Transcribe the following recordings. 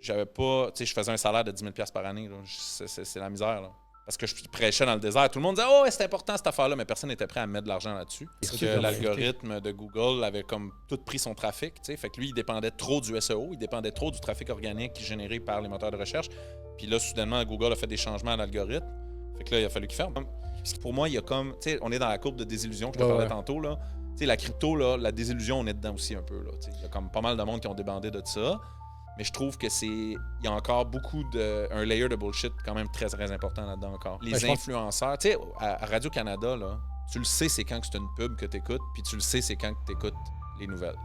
j'avais pas... Tu sais, je faisais un salaire de 10 000 $ par année. Là. C'est la misère, là. Parce que je prêchais dans le désert. Tout le monde disait « Oh, c'est important cette affaire-là », mais personne n'était prêt à mettre de l'argent là-dessus. Parce que l'algorithme de Google avait comme tout pris son trafic. T'sais. Fait que lui, il dépendait trop du SEO, il dépendait trop du trafic organique qui est généré par les moteurs de recherche. Puis là, soudainement, Google a fait des changements à l'algorithme. Fait que là, il a fallu qu'il ferme. Parce que pour moi, il y a comme... Tu sais, on est dans la courbe de désillusion que je te parlais tantôt, là. Tu sais, la crypto, là, la désillusion, on est dedans aussi un peu, là. Il y a comme pas mal de monde qui ont débandé de ça. Mais je trouve que il y a encore un layer de bullshit quand même très, très important là-dedans encore. Les influenceurs, tu sais, à Radio-Canada, là, tu le sais c'est quand que c'est une pub que tu écoutes, puis tu le sais c'est quand que tu écoutes les nouvelles.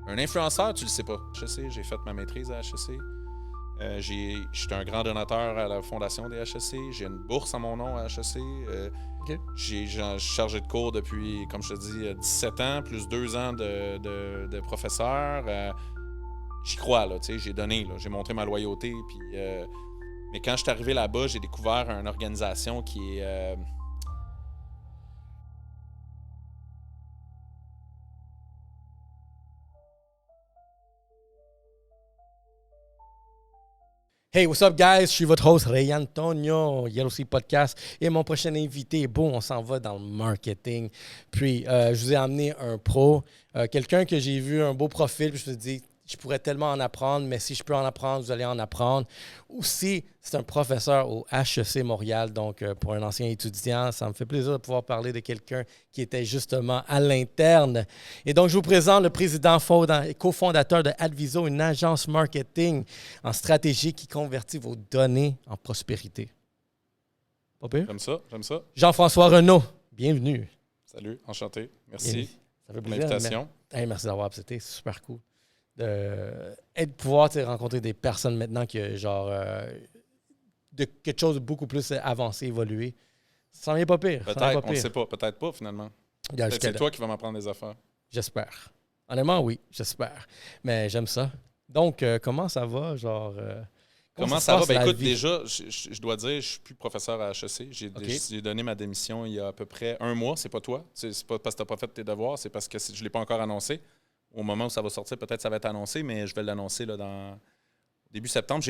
Un influenceur, tu le sais pas. HEC, j'ai fait ma maîtrise à HEC. J'étais un grand donateur à la fondation des HEC. J'ai une bourse à mon nom à HEC. J'ai chargé de cours depuis, comme je te dis, 17 ans, plus 2 ans de professeur. J'y crois, là, tu sais, j'ai donné, là, j'ai montré ma loyauté. Puis, mais quand je suis arrivé là-bas, j'ai découvert une organisation qui est... Hey, what's up, guys? Je suis votre host, Ray Antonio, Yellow Sea Podcast. Et mon prochain invité, bon, on s'en va dans le marketing. Puis, je vous ai amené un pro, quelqu'un que j'ai vu, un beau profil, puis je me suis dit, je pourrais tellement en apprendre, mais si je peux en apprendre, vous allez en apprendre. Aussi, c'est un professeur au HEC Montréal, donc pour un ancien étudiant, ça me fait plaisir de pouvoir parler de quelqu'un qui était justement à l'interne. Et donc, je vous présente le président et cofondateur de Adviso, une agence marketing en stratégie qui convertit vos données en prospérité. Pas pire? J'aime ça. Jean-François Renaud, bienvenue. Salut, enchanté. Merci ça fait pour l'invitation. Merci d'avoir accepté, c'est super cool. De pouvoir rencontrer des personnes maintenant qui genre de quelque chose de beaucoup plus avancé, évolué. Ça n'en est pas pire. Peut-être, on ne sait pas. Peut-être pas, finalement. Peut-être c'est toi qui vas m'apprendre des affaires. J'espère. Honnêtement, oui, j'espère. Mais j'aime ça. Donc, comment ça va? Comment ça va? Ben, écoute, déjà, je dois dire, je ne suis plus professeur à HEC. J'ai donné ma démission il y a à peu près 1 mois. C'est pas toi. C'est pas parce que tu n'as pas fait tes devoirs. C'est parce que je ne l'ai pas encore annoncé. Au moment où ça va sortir, peut-être ça va être annoncé, mais je vais l'annoncer là, dans début septembre.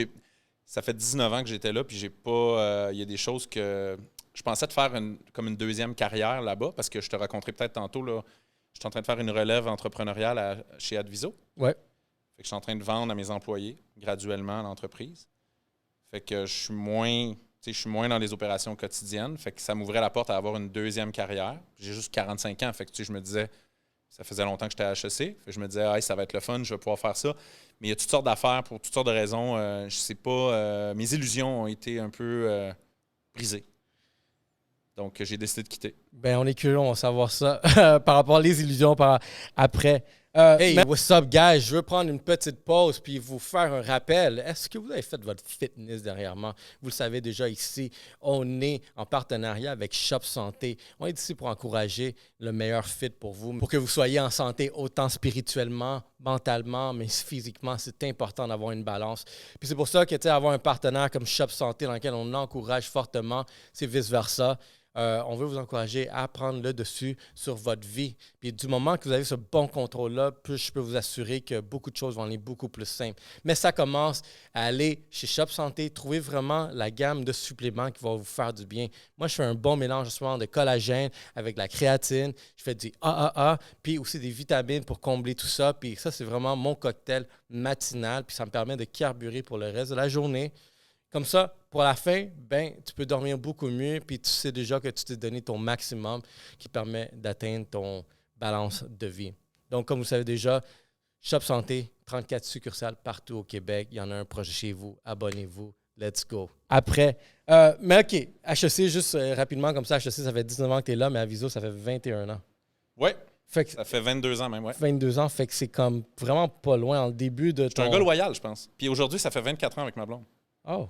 Ça fait 19 ans que j'étais là, puis j'ai pas. Il y a des choses que. Je pensais de faire comme une deuxième carrière là-bas, parce que je te raconterai peut-être tantôt, là, je suis en train de faire une relève entrepreneuriale chez Adviso. Ouais. Fait que je suis en train de vendre à mes employés graduellement à l'entreprise. Fait que je suis moins dans les opérations quotidiennes. Fait que ça m'ouvrait la porte à avoir une deuxième carrière. J'ai juste 45 ans. Fait que je me disais. Ça faisait longtemps que j'étais à HEC. Je me disais, ça va être le fun, je vais pouvoir faire ça. Mais il y a toutes sortes d'affaires pour toutes sortes de raisons. Je sais pas, mes illusions ont été un peu brisées. Donc, j'ai décidé de quitter. Ben, on est curieux, on va savoir ça par rapport aux illusions après. Hey, what's up, guys? Je veux prendre une petite pause puis vous faire un rappel. Est-ce que vous avez fait votre fitness dernièrement? Vous le savez déjà ici, on est en partenariat avec Shop Santé. On est ici pour encourager le meilleur fit pour vous, pour que vous soyez en santé autant spirituellement, mentalement, mais physiquement. C'est important d'avoir une balance. Puis c'est pour ça que, avoir un partenaire comme Shop Santé dans lequel on encourage fortement, c'est vice-versa. On veut vous encourager à prendre le dessus sur votre vie. Puis du moment que vous avez ce bon contrôle-là, je peux vous assurer que beaucoup de choses vont aller beaucoup plus simples. Mais ça commence à aller chez Shop Santé, trouver vraiment la gamme de suppléments qui va vous faire du bien. Moi, je fais un bon mélange justement de collagène avec la créatine. Je fais du AAA, puis aussi des vitamines pour combler tout ça. Puis ça, c'est vraiment mon cocktail matinal. Puis ça me permet de carburer pour le reste de la journée. Comme ça, pour la fin, tu peux dormir beaucoup mieux, puis tu sais déjà que tu t'es donné ton maximum qui permet d'atteindre ton balance de vie. Donc, comme vous savez déjà, Shop Santé, 34 succursales partout au Québec. Il y en a un projet chez vous. Abonnez-vous. Let's go. Après, mais OK, HEC, juste rapidement comme ça, HEC, ça fait 19 ans que tu es là, mais Adviso, ça fait 21 ans. Oui, ça fait 22 ans même, ouais. 22 ans, fait que c'est comme vraiment pas loin en début de ton... Je suis un gars loyal, je pense. Puis aujourd'hui, ça fait 24 ans avec ma blonde. Oh!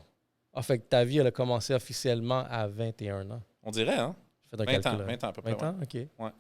Ah, fait que ta vie, elle a commencé officiellement à 21 ans. On dirait, hein? 20 ans à peu près. 20 ans, OK. Ouais.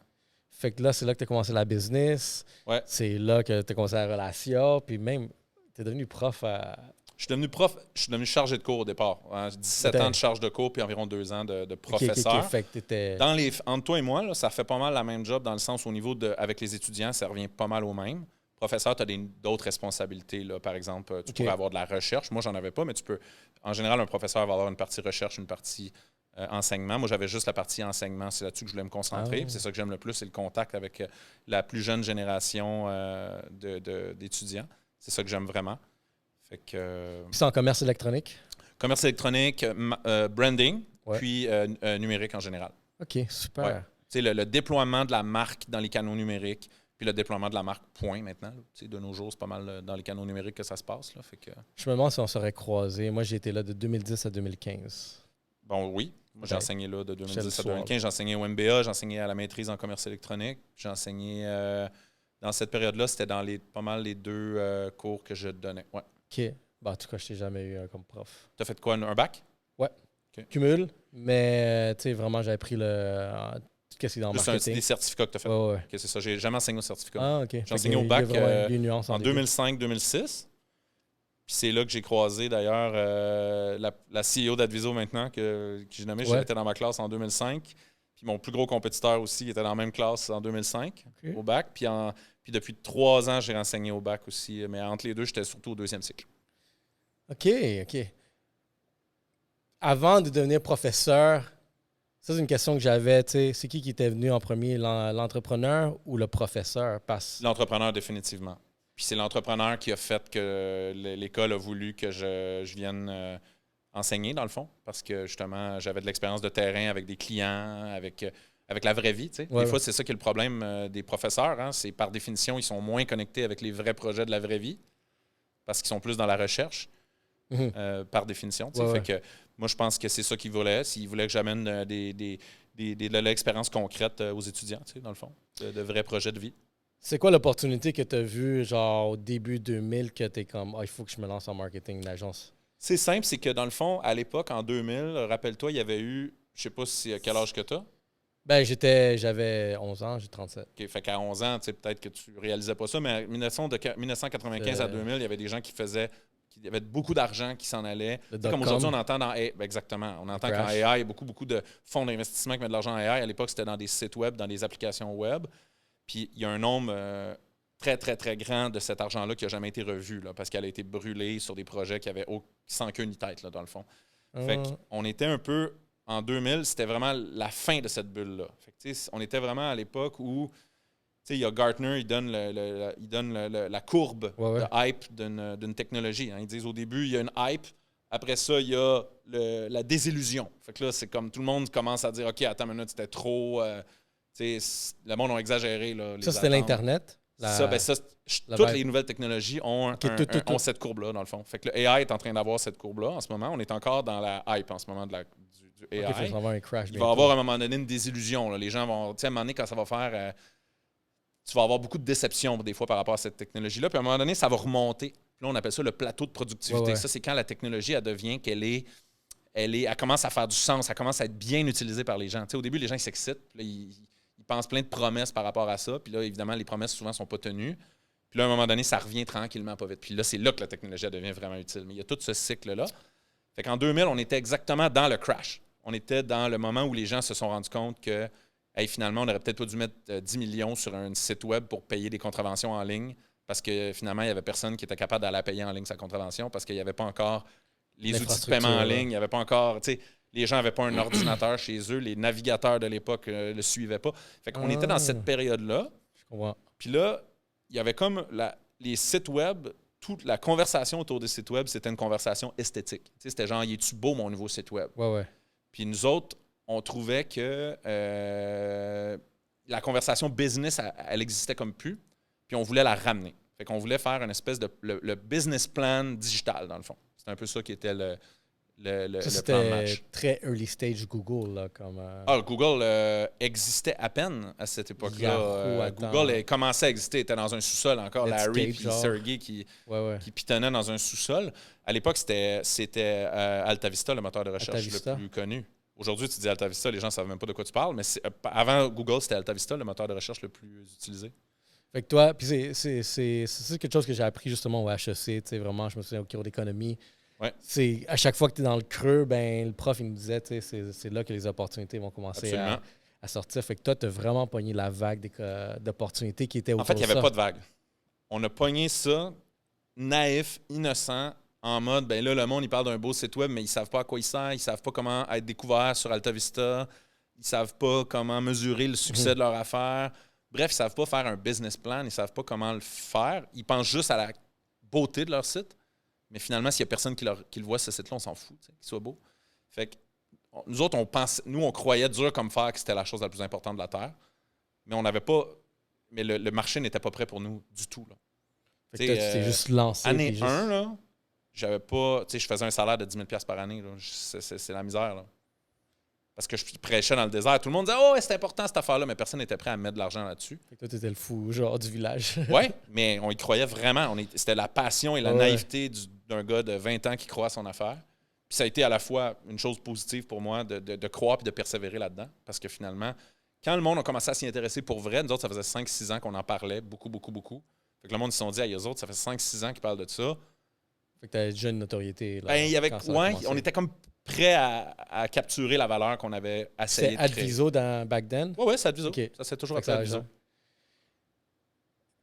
Fait que là, c'est là que tu as commencé la business. Ouais. C'est là que tu as commencé la relation. Puis même, tu es devenu prof à... Je suis devenu chargé de cours au départ. 17 ans de charge de cours, puis environ 2 ans de professeur. OK. Fait que t'étais... Entre toi et moi, là, ça fait pas mal la même job dans le sens au niveau avec les étudiants, ça revient pas mal au même. Professeur, tu as d'autres responsabilités. Là. Par exemple, tu pourrais avoir de la recherche. Moi, j'en avais pas, mais tu peux. En général, un professeur va avoir une partie recherche, une partie enseignement. Moi, j'avais juste la partie enseignement. C'est là-dessus que je voulais me concentrer. Puis c'est ça que j'aime le plus, c'est le contact avec la plus jeune génération d'étudiants. C'est ça que j'aime vraiment. Fait que, Puis c'est en commerce électronique? Commerce électronique, branding, puis numérique en général. OK, super. Ouais. Le déploiement de la marque dans les canaux numériques, puis le déploiement de la marque point maintenant. De nos jours, c'est pas mal dans les canaux numériques que ça se passe. Là, fait que... Je me demande si on serait croisés. Moi, j'ai été là de 2010 à 2015. Bon, oui. Moi, j'ai enseigné là de 2010 à 2015. J'ai enseigné au MBA, j'ai enseigné à la maîtrise en commerce électronique. J'ai enseigné dans cette période-là, c'était dans pas mal les 2 cours que je donnais. Ouais. OK. Bah, en tout cas, je t'ai jamais eu comme prof. Tu as fait quoi, un bac? Ouais. Okay. Cumul, mais tu sais, vraiment, j'avais pris qu'est-ce qui est dans le marketing. C'est des certificats que tu as fait. Ouais. Okay, c'est ça. J'ai jamais enseigné au certificat. Ah, OK. J'ai enseigné au bac en 2005-2006. Puis c'est là que j'ai croisé, d'ailleurs, la CEO d'Adviso maintenant, que j'ai nommée. J'étais dans ma classe en 2005. Puis mon plus gros compétiteur aussi était dans la même classe en 2005, au bac. Puis depuis 3 ans, j'ai enseigné au bac aussi. Mais entre les deux, j'étais surtout au 2e cycle. OK. Avant de devenir professeur, ça, c'est une question que j'avais. C'est qui était venu en premier, l'entrepreneur ou le professeur? L'entrepreneur, définitivement. Puis c'est l'entrepreneur qui a fait que l'école a voulu que je vienne enseigner, dans le fond, parce que, justement, j'avais de l'expérience de terrain avec des clients, avec la vraie vie. Des fois, c'est ça qui est le problème des professeurs. Hein, c'est par définition, ils sont moins connectés avec les vrais projets de la vraie vie parce qu'ils sont plus dans la recherche, par définition. Fait que moi, je pense que c'est ça qu'ils voulaient. S'ils voulaient que j'amène de l'expérience concrète aux étudiants, dans le fond, de vrais projets de vie. C'est quoi l'opportunité que tu as vue, genre, au début 2000, que tu es comme, il faut que je me lance en marketing d'agence? C'est simple, c'est que dans le fond, à l'époque, en 2000, rappelle-toi, il y avait eu, je sais pas si quel âge que tu as. Ben, j'avais 11 ans, j'ai 37. OK, fait qu'à 11 ans, peut-être que tu réalisais pas ça, mais de 1995 à 2000, il y avait des gens qui avaient beaucoup d'argent qui s'en allait. Comme aujourd'hui, on entend exactement. On entend qu'en AI, il y a beaucoup de fonds d'investissement qui mettent de l'argent en AI. À l'époque, c'était dans des sites web, dans des applications web. Puis il y a un nombre très, très, très grand de cet argent-là qui n'a jamais été revu, là, parce qu'elle a été brûlée sur des projets qui avaient sans queue ni tête, là, dans le fond. Fait qu'on était un peu... En 2000, c'était vraiment la fin de cette bulle-là. Fait que, on était vraiment à l'époque où il y a Gartner, il donne la courbe de hype d'une technologie. Hein. Ils disent au début, il y a une hype. Après ça, il y a la désillusion. Fait que là, c'est comme tout le monde commence à dire « OK, attends une minute, c'était trop... le monde a exagéré. » Là, ça, c'était l'Internet? Toutes les nouvelles technologies ont cette courbe-là, dans le fond. Fait que le AI est en train d'avoir cette courbe-là en ce moment. On est encore dans la hype en ce moment du AI. Il va y avoir à un moment donné une désillusion. Là. Les gens vont... Tu sais, à un moment donné, quand ça va faire... tu vas avoir beaucoup de déception des fois par rapport à cette technologie-là. Puis à un moment donné, ça va remonter. Puis là, on appelle ça le plateau de productivité. Ça, c'est quand la technologie, elle devient elle commence à faire du sens. Elle commence à être bien utilisée par les gens. Tu sais, au début, les gens, ils s'excitent. Ils pensent plein de promesses par rapport à ça. Puis là, évidemment, les promesses, souvent, ne sont pas tenues. Puis là, à un moment donné, ça revient tranquillement, pas vite. Puis là, c'est là que la technologie, elle devient vraiment utile. Mais il y a tout ce cycle-là. Fait qu'en 2000, on était exactement dans le crash. On était dans le moment où les gens se sont rendus compte que finalement, on n'aurait peut-être pas dû mettre 10 millions sur un site web pour payer des contraventions en ligne parce que finalement, il n'y avait personne qui était capable d'aller payer en ligne sa contravention parce qu'il n'y avait pas encore les outils de paiement en ligne, il n'y avait pas encore... Les gens n'avaient pas un ordinateur chez eux, les navigateurs de l'époque ne le suivaient pas. Fait qu'on était dans cette période-là. Je comprends. Puis là, il y avait comme les sites web, toute la conversation autour des sites web, c'était une conversation esthétique. C'était genre, « Es-tu beau, mon nouveau site web? » Puis nous autres, on trouvait que la conversation business, elle existait comme plus, puis on voulait la ramener. Fait qu'on voulait faire une espèce de le business plan digital, dans le fond. C'est un peu ça qui était le plan de match. C'était très early stage Google. Là, comme, Google existait à peine à cette époque-là. Google commençait à exister, était dans un sous-sol encore. Larry et Sergey qui pitonnaient dans un sous-sol. À l'époque, c'était Alta Vista, le moteur de recherche le plus connu. Aujourd'hui, tu dis Alta Vista, les gens ne savent même pas de quoi tu parles, mais avant Google, c'était Alta Vista, le moteur de recherche le plus utilisé. Fait que toi, puis c'est quelque chose que j'ai appris justement au HEC, vraiment, je me souviens au cours d'économie. C'est à chaque fois que tu es dans le creux, ben le prof il nous disait, c'est là que les opportunités vont commencer à sortir. Fait que toi, tu as vraiment pogné la vague d'opportunités qui étaient autour de ça. En fait, il n'y avait pas de vague. on a pogné ça, naïf, innocent, en mode, ben là, le monde, il parle d'un beau site web, mais ils savent pas à quoi il sert, ils savent pas comment être découverts sur AltaVista, ils savent pas comment mesurer le succès de leur affaire. Bref, ils savent pas faire un business plan, ils savent pas comment le faire. Ils pensent juste à la beauté de leur site. Mais finalement, s'il y a personne qui le voit, ce site-là, on s'en fout, qu'il soit beau. Fait que nous autres, on croyait dur comme fer que c'était la chose la plus importante de la Terre. Mais on n'avait pas. Mais le marché n'était pas prêt pour nous du tout. Là. Fait que tu t'es juste lancé. Année 1, là, j'avais pas. Je faisais un salaire de 10 000 $ par année. Là. C'est la misère. Là. Parce que je prêchais dans le désert. Tout le monde disait, oh, c'est important cette affaire-là, mais personne n'était prêt à mettre de l'argent là-dessus. Fait que toi, t'étais le fou, genre, du village. Oui, mais on y croyait vraiment. C'était la passion et la naïveté d'un gars de 20 ans qui croit à son affaire. Puis ça a été à la fois une chose positive pour moi de croire et de persévérer là-dedans. Parce que finalement, quand le monde a commencé à s'y intéresser pour vrai, nous autres, ça faisait 5-6 ans qu'on en parlait, beaucoup. Fait que le monde, ils se sont dit, eux autres, ça fait 5-6 ans qu'ils parlent de ça. Fait que t'avais déjà une notoriété. Là, on était comme prêt à capturer la valeur qu'on avait essayé de créer. C'est Adviso back then? Oui, c'est Adviso. Okay. Ça, c'est toujours appelé Adviso.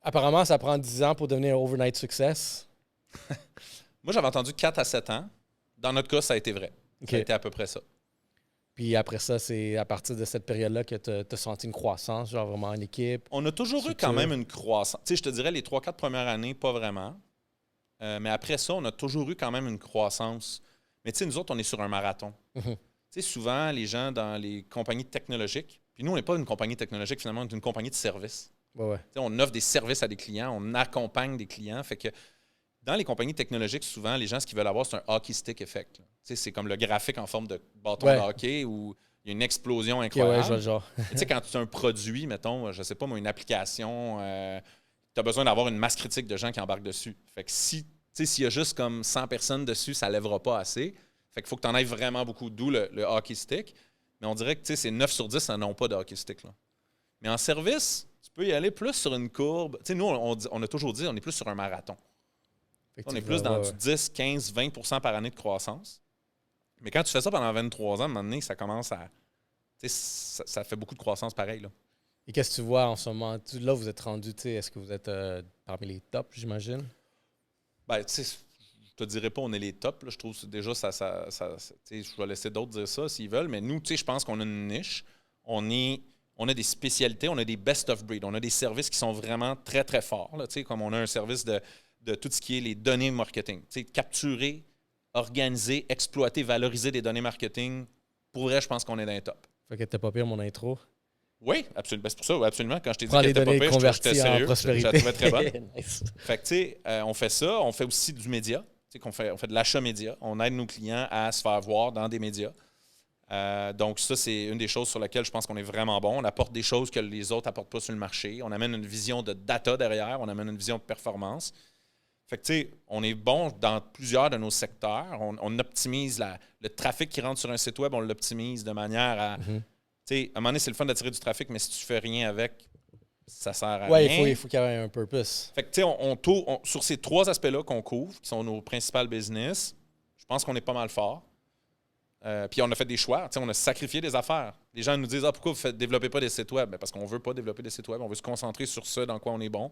Apparemment, ça prend 10 ans pour devenir un overnight success. Moi, j'avais entendu 4 à 7 ans. Dans notre cas, ça a été vrai. Ça a été à peu près ça. Puis après ça, c'est à partir de cette période-là que tu as senti une croissance, genre vraiment une équipe? On a toujours eu quand même une croissance. Tu sais, je te dirais les 3-4 premières années, pas vraiment. Mais après ça, on a toujours eu quand même une croissance. Mais tu sais, nous autres, on est sur un marathon. Tu sais, souvent, les gens dans les compagnies technologiques, puis nous, on n'est pas une compagnie technologique, finalement, on est une compagnie de services. Ouais. Tu sais, on offre des services à des clients, on accompagne des clients. Fait que dans les compagnies technologiques, souvent, les gens, ce qu'ils veulent avoir, c'est un hockey stick effect. Tu sais, c'est comme le graphique en forme de bâton de hockey où il y a une explosion incroyable. Ouais, je vois le genre. Tu sais, quand tu as un produit, mettons, je sais pas moi, une application, tu as besoin d'avoir une masse critique de gens qui embarquent dessus. Fait que s'il y a juste comme 100 personnes dessus, ça ne lèvera pas assez. Fait qu'il faut que tu en ailles vraiment beaucoup, d'où le hockey stick. Mais on dirait que c'est 9 sur 10 qui n'ont pas de hockey stick. Là. Mais en service, tu peux y aller plus sur une courbe. Tu sais, nous, on a toujours dit on est plus sur un marathon. On est plus dans du 10, 15, 20 % par année de croissance. Mais quand tu fais ça pendant 23 ans, à un moment donné, ça commence à... Ça fait beaucoup de croissance pareil. Là. Et qu'est-ce que tu vois en ce moment? Là, vous êtes rendu, est-ce que vous êtes parmi les tops, j'imagine? Ben, tu sais, je te dirais pas on est les tops. Là. Je trouve que déjà, je vais laisser d'autres dire ça s'ils veulent. Mais nous, tu sais, je pense qu'on a une niche. On a des spécialités, on a des best of breed. On a des services qui sont vraiment très, très forts. Là, comme on a un service de tout ce qui est les données marketing. Tu sais, capturer, organiser, exploiter, valoriser des données marketing. Pour vrai, je pense qu'on est dans les top. Fait que t'es pas pire mon intro. Oui, absolument. Ben, c'est pour ça, absolument. Quand je t'ai dit que t'étais pas pire, j'étais sérieux. Je la trouvais très bonne. Nice. Fait que, tu sais, on fait ça. On fait aussi du média. Tu sais, on fait de l'achat média. On aide nos clients à se faire voir dans des médias. Donc, ça, c'est une des choses sur lesquelles je pense qu'on est vraiment bon. On apporte des choses que les autres n'apportent pas sur le marché. On amène une vision de data derrière. On amène une vision de performance. Fait que, tu sais, on est bon dans plusieurs de nos secteurs. On optimise le trafic qui rentre sur un site web, on l'optimise de manière à... Tu sais, à un moment donné, c'est le fun d'attirer du trafic, mais si tu fais rien avec, ça sert à rien. Il faut qu'il y ait un purpose. Fait que, tu sais, sur ces 3 aspects-là qu'on couvre, qui sont nos principales business, je pense qu'on est pas mal fort. Puis on a fait des choix. Tu sais, on a sacrifié des affaires. Les gens nous disent « pourquoi vous ne développez pas des sites web? » Parce qu'on ne veut pas développer des sites web. On veut se concentrer sur ce dans quoi on est bon.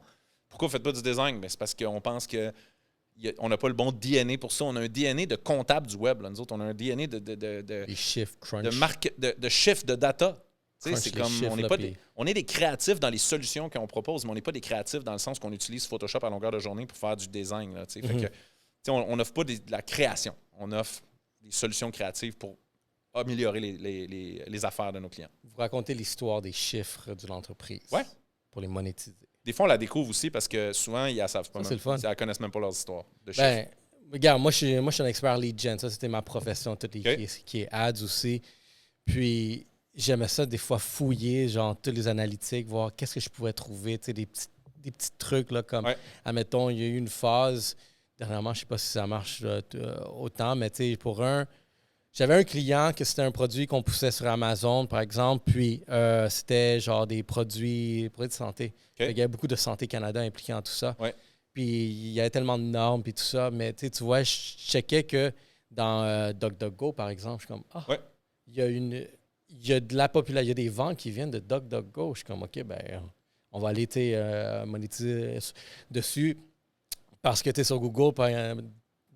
Pourquoi vous ne faites pas du design? C'est parce qu'on pense qu'on n'a pas le bon DNA pour ça. On a un DNA de comptable du web. Là. Nous autres, on a un DNA les chiffres, crunch. de chiffres, de data. C'est comme, chiffres, on est des créatifs dans les solutions qu'on propose, mais on n'est pas des créatifs dans le sens qu'on utilise Photoshop à longueur de journée pour faire du design. Là, fait que, on n'offre pas de la création. On offre des solutions créatives pour améliorer les affaires de nos clients. Vous racontez l'histoire des chiffres de l'entreprise pour les monétiser. Des fois, on la découvre aussi parce que souvent, ils ne savent pas. C'est le fun. Ils ne connaissent même pas leurs histoires de chiffres. Regarde, moi, je suis un expert lead gen. Ça, c'était ma profession, qui est ads aussi. Puis, j'aimais ça, des fois, fouiller, genre, tous les analytiques, voir qu'est-ce que je pouvais trouver, tu sais, des petits trucs, là, comme, admettons, il y a eu une phase, dernièrement, je ne sais pas si ça marche autant, mais tu sais, j'avais un client que c'était un produit qu'on poussait sur Amazon, par exemple, puis c'était genre des produits de santé. Il y avait beaucoup de Santé Canada impliqués en tout ça. Puis il y avait tellement de normes puis tout ça, mais tu vois, je checkais que dans DuckDuckGo, par exemple, je suis comme, il y a de la population, il y a des ventes qui viennent de DuckDuckGo. Je suis comme, OK, ben on va aller monétiser dessus parce que tu es sur Google.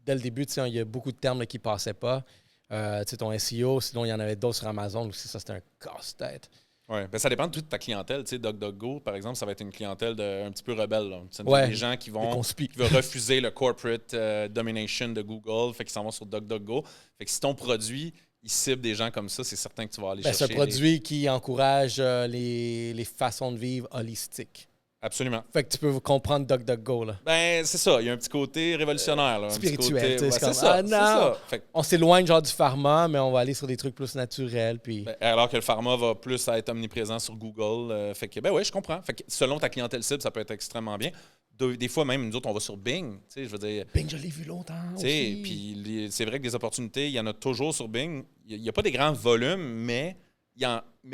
Dès le début, il y a beaucoup de termes là, qui ne passaient pas. Ton SEO, sinon il y en avait d'autres sur Amazon aussi. Ça, c'était un casse-tête. Oui, ben ça dépend de toute ta clientèle. Tu sais, DuckDuckGo, par exemple, ça va être une clientèle un petit peu rebelle. Là. C'est des gens qui vont refuser le corporate domination de Google, fait qu'ils s'en vont sur DuckDuckGo. Fait que si ton produit, il cible des gens comme ça, c'est certain que tu vas aller chercher. C'est un produit qui encourage les façons de vivre holistiques. Absolument. Fait que tu peux comprendre DuckDuckGo, là. Ben, c'est ça. Il y a un petit côté révolutionnaire, là. Spirituel, c'est ça. Non, c'est ça. on s'éloigne genre du pharma, mais on va aller sur des trucs plus naturels. Puis... Ben, alors que le pharma va plus être omniprésent sur Google. Fait que, ben oui, je comprends. Fait que selon ta clientèle cible, ça peut être extrêmement bien. Des fois, même, nous autres, on va sur Bing. Tu sais, je veux dire... Bing, je l'ai vu longtemps aussi. Puis c'est vrai que des opportunités, il y en a toujours sur Bing. Il n'y a pas des grands volumes, mais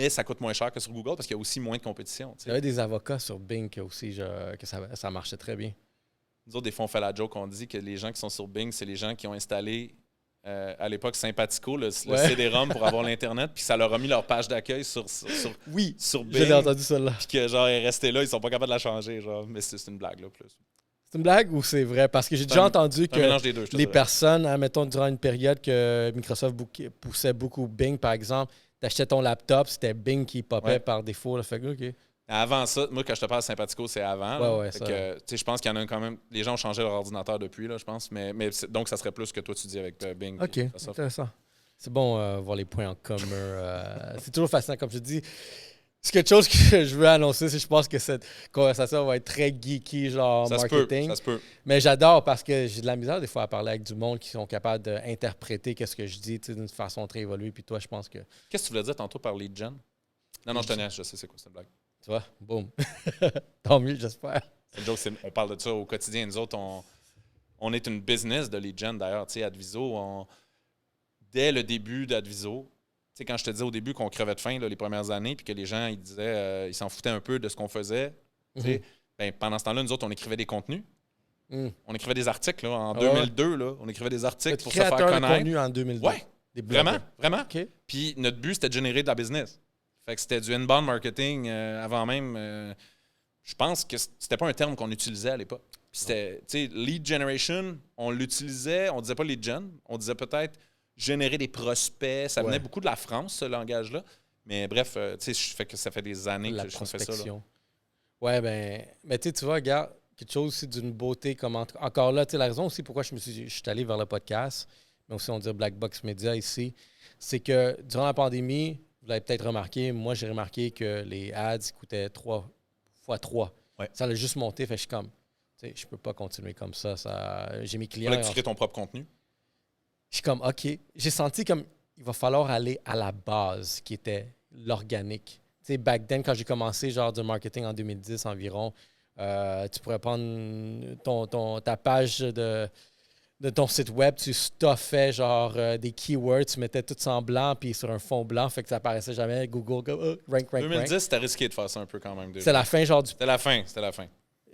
ça coûte moins cher que sur Google parce qu'il y a aussi moins de compétition. Il y avait des avocats sur Bing aussi, que ça marchait très bien. Nous autres, des fois, on fait la joke, on dit que les gens qui sont sur Bing, c'est les gens qui ont installé à l'époque Sympathico, le CD-ROM pour avoir l'Internet, puis ça leur a mis leur page d'accueil sur Bing. J'ai entendu ça là. Puis que genre, elle est restée là, ils sont pas capables de la changer. Genre. Mais c'est une blague, là, plus. C'est une blague ou c'est vrai? Parce que j'ai déjà entendu que les personnes, admettons, durant une période que Microsoft poussait beaucoup Bing, par exemple, t'achetais ton laptop, c'était Bing qui popait par défaut. Là, fait que, OK. Avant ça, moi, quand je te parle de Sympathico, c'est avant. Ouais, je pense qu'il y en a quand même... Les gens ont changé leur ordinateur depuis, là, je pense. Mais donc, ça serait plus ce que toi, tu dis avec Bing. OK, intéressant. C'est bon voir les points en commun. C'est toujours fascinant, comme je dis. C'est quelque chose que je veux annoncer, je pense que cette conversation va être très geeky, genre marketing. Ça se peut. Mais j'adore parce que j'ai de la misère des fois à parler avec du monde qui sont capables d'interpréter ce que je dis d'une façon très évoluée. Puis toi, je pense que... Qu'est-ce que tu voulais dire tantôt par lead gen? Non, je te niaise, je sais c'est quoi cette blague. Tu vois? Boum. Tant mieux, j'espère. C'est une joke, on parle de ça au quotidien. Nous autres, on est une business de lead gen, d'ailleurs. Tu sais, Adviso, dès le début d'Adviso, tu sais, quand je te disais au début qu'on crevait de faim là, les premières années, puis que les gens, ils disaient, ils s'en foutaient un peu de ce qu'on faisait, tu sais, ben, pendant ce temps-là, nous autres, on écrivait des contenus. On écrivait des articles là, en 2002. Là, on écrivait des articles pour se faire connaître. De contenu en 2002. Ouais, vraiment. Okay. Puis notre but, c'était de générer de la business. Fait que c'était du inbound marketing avant même. Je pense que c'était pas un terme qu'on utilisait à l'époque. Puis c'était, tu sais, lead generation, on l'utilisait, on disait pas lead gen, on disait peut-être générer des prospects. Ça venait beaucoup de la France, ce langage-là. Mais bref, tu sais, ça fait des années que je fais ça. Là. Ouais, mais tu vois, regarde, quelque chose aussi d'une beauté comme encore là, tu sais, la raison aussi pourquoi je suis allé vers le podcast, mais aussi on dit Black Box Media ici, c'est que durant la pandémie, vous l'avez peut-être remarqué, moi j'ai remarqué que les ads coûtaient 3 fois 3. Ouais. Ça a juste monté, fait que je suis comme, tu sais, je peux pas continuer comme ça. J'ai mes clients. Il fallait que tu crées ton propre contenu. Je suis comme, OK. J'ai senti comme il va falloir aller à la base, qui était l'organique. Tu sais, back then, quand j'ai commencé genre du marketing en 2010 environ, tu pourrais prendre ta page de ton site web, tu stuffais genre des keywords, tu mettais tout ça en blanc puis sur un fond blanc, fait que ça apparaissait jamais. Google, rank. 2010, c'était risqué de faire ça un peu quand même. C'était la fin genre du... C'était la fin.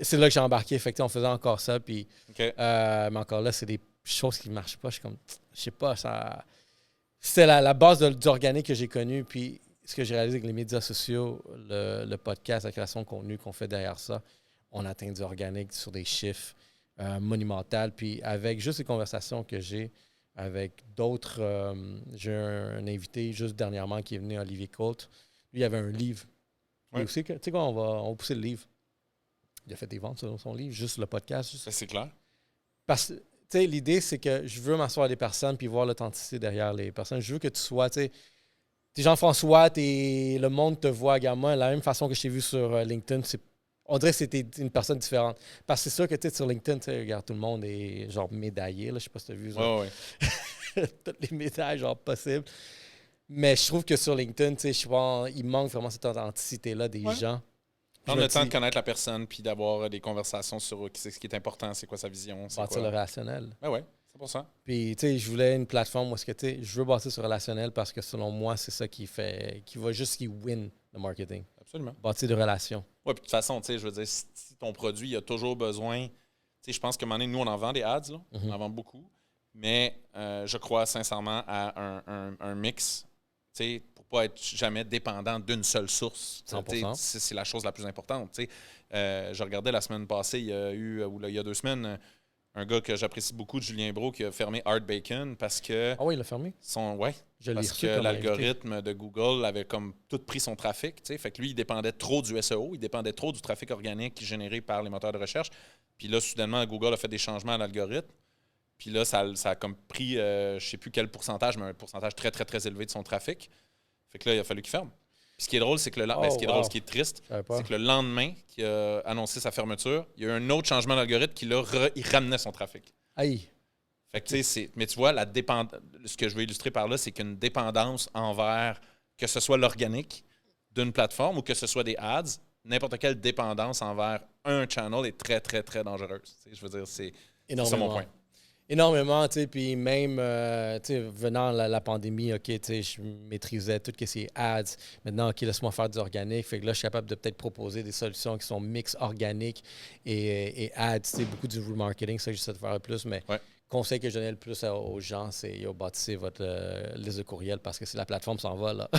C'est là que j'ai embarqué, fait que on faisait encore ça, puis... Okay. Mais encore là, c'est des choses qui ne marchent pas. Je suis comme, je sais pas, ça... C'est la base du organique que j'ai connu, puis ce que j'ai réalisé avec les médias sociaux, le podcast, la création de contenu qu'on fait derrière ça, on atteint du organique sur des chiffres monumentaux. Puis avec juste les conversations que j'ai avec d'autres, j'ai un invité juste dernièrement qui est venu, Olivier Colt. Lui, il avait un livre. Ouais. Aussi, tu sais quoi, on va pousser le livre. Il a fait des ventes sur son livre, juste le podcast. Juste... C'est clair. Parce que, tu sais, l'idée, c'est que je veux m'asseoir des personnes puis voir l'authenticité derrière les personnes. Je veux que tu sois, tu sais, t'es Jean-François, le monde te voit également. De la même façon que je t'ai vu sur LinkedIn, on dirait que c'était une personne différente. Parce que c'est sûr que tu sais, sur LinkedIn, tu sais, regarde, tout le monde est genre médaillé. Là, je sais pas si tu as vu ça. Ouais. Toutes les médailles, genre, possibles. Mais je trouve que sur LinkedIn, tu sais, il manque vraiment cette authenticité-là des gens. Prendre le temps de connaître la personne puis d'avoir des conversations sur ce qui est important, c'est quoi sa vision. Bâtir le relationnel. Ben oui, 100%. Puis, tu sais, je voulais une plateforme où est-ce que, tu sais, je veux bâtir ce relationnel parce que selon moi, c'est ça qui win le marketing. Absolument. Bâtir de relations. Oui, puis de toute façon, tu sais, je veux dire, si ton produit, il a toujours besoin. Tu sais, je pense que maintenant, nous, on en vend des ads, là. On en vend beaucoup. Mais je crois sincèrement à un mix, tu sais, pour pas être jamais dépendant d'une seule source. 100%. C'est la chose la plus importante. Je regardais la semaine passée, il y a 2 semaines, un gars que j'apprécie beaucoup, Julien Brault, qui a fermé Art Bacon parce que... Ah oui, il l'a fermé? Parce que l'algorithme de Google avait comme tout pris son trafic. Fait que lui, il dépendait trop du SEO, il dépendait trop du trafic organique qui est généré par les moteurs de recherche. Puis là, soudainement, Google a fait des changements à l'algorithme. Puis là, ça a comme pris, je ne sais plus quel pourcentage, mais un pourcentage très, très, très élevé de son trafic. Fait que là, il a fallu qu'il ferme. Puis ce qui est drôle, c'est que ce qui est triste, c'est que le lendemain qu'il a annoncé sa fermeture, il y a eu un autre changement d'algorithme qui il ramenait son trafic. Aïe. Fait que, mais tu vois, ce que je veux illustrer par là, c'est qu'une dépendance envers, que ce soit l'organique d'une plateforme ou que ce soit des ads, n'importe quelle dépendance envers un channel est très, très, très dangereuse. Je veux dire, c'est ça mon point. Énormément, tu sais, puis même, tu sais, venant la pandémie, OK, tu sais, je maîtrisais tout ce qui est ads. Maintenant, OK, laisse-moi faire du organique. Fait que là, je suis capable de peut-être proposer des solutions qui sont mix organique et ads, tu sais, beaucoup du remarketing, ça, j'essaie de faire le plus, mais conseil que je donnais le plus aux gens, c'est bâtissez votre liste de courriel parce que si la plateforme s'en va, là.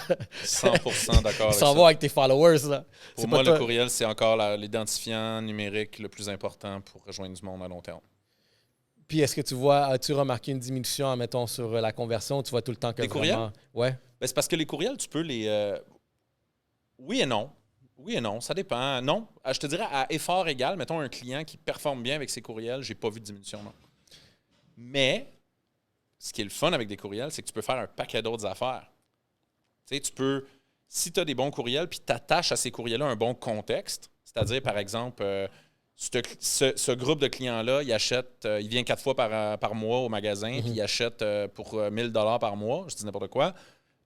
100% d'accord avec ça. S'en va avec tes followers, là. Pour moi, le courriel, c'est encore l'identifiant numérique le plus important pour rejoindre du monde à long terme. Puis est-ce que as-tu remarqué une diminution, mettons, sur la conversion? Tu vois tout le temps que les courriels? Ouais. Ben, c'est parce que les courriels, tu peux les... Oui et non. Oui et non, ça dépend. Non, je te dirais à effort égal, mettons un client qui performe bien avec ses courriels, j'ai pas vu de diminution, non. Mais, ce qui est le fun avec des courriels, c'est que tu peux faire un paquet d'autres affaires. Tu sais, tu peux... Si tu as des bons courriels, puis tu attaches à ces courriels-là un bon contexte, c'est-à-dire, par exemple... ce groupe de clients-là, il vient 4 fois par mois au magasin, puis il achète pour 1 000 $ par mois, je dis n'importe quoi.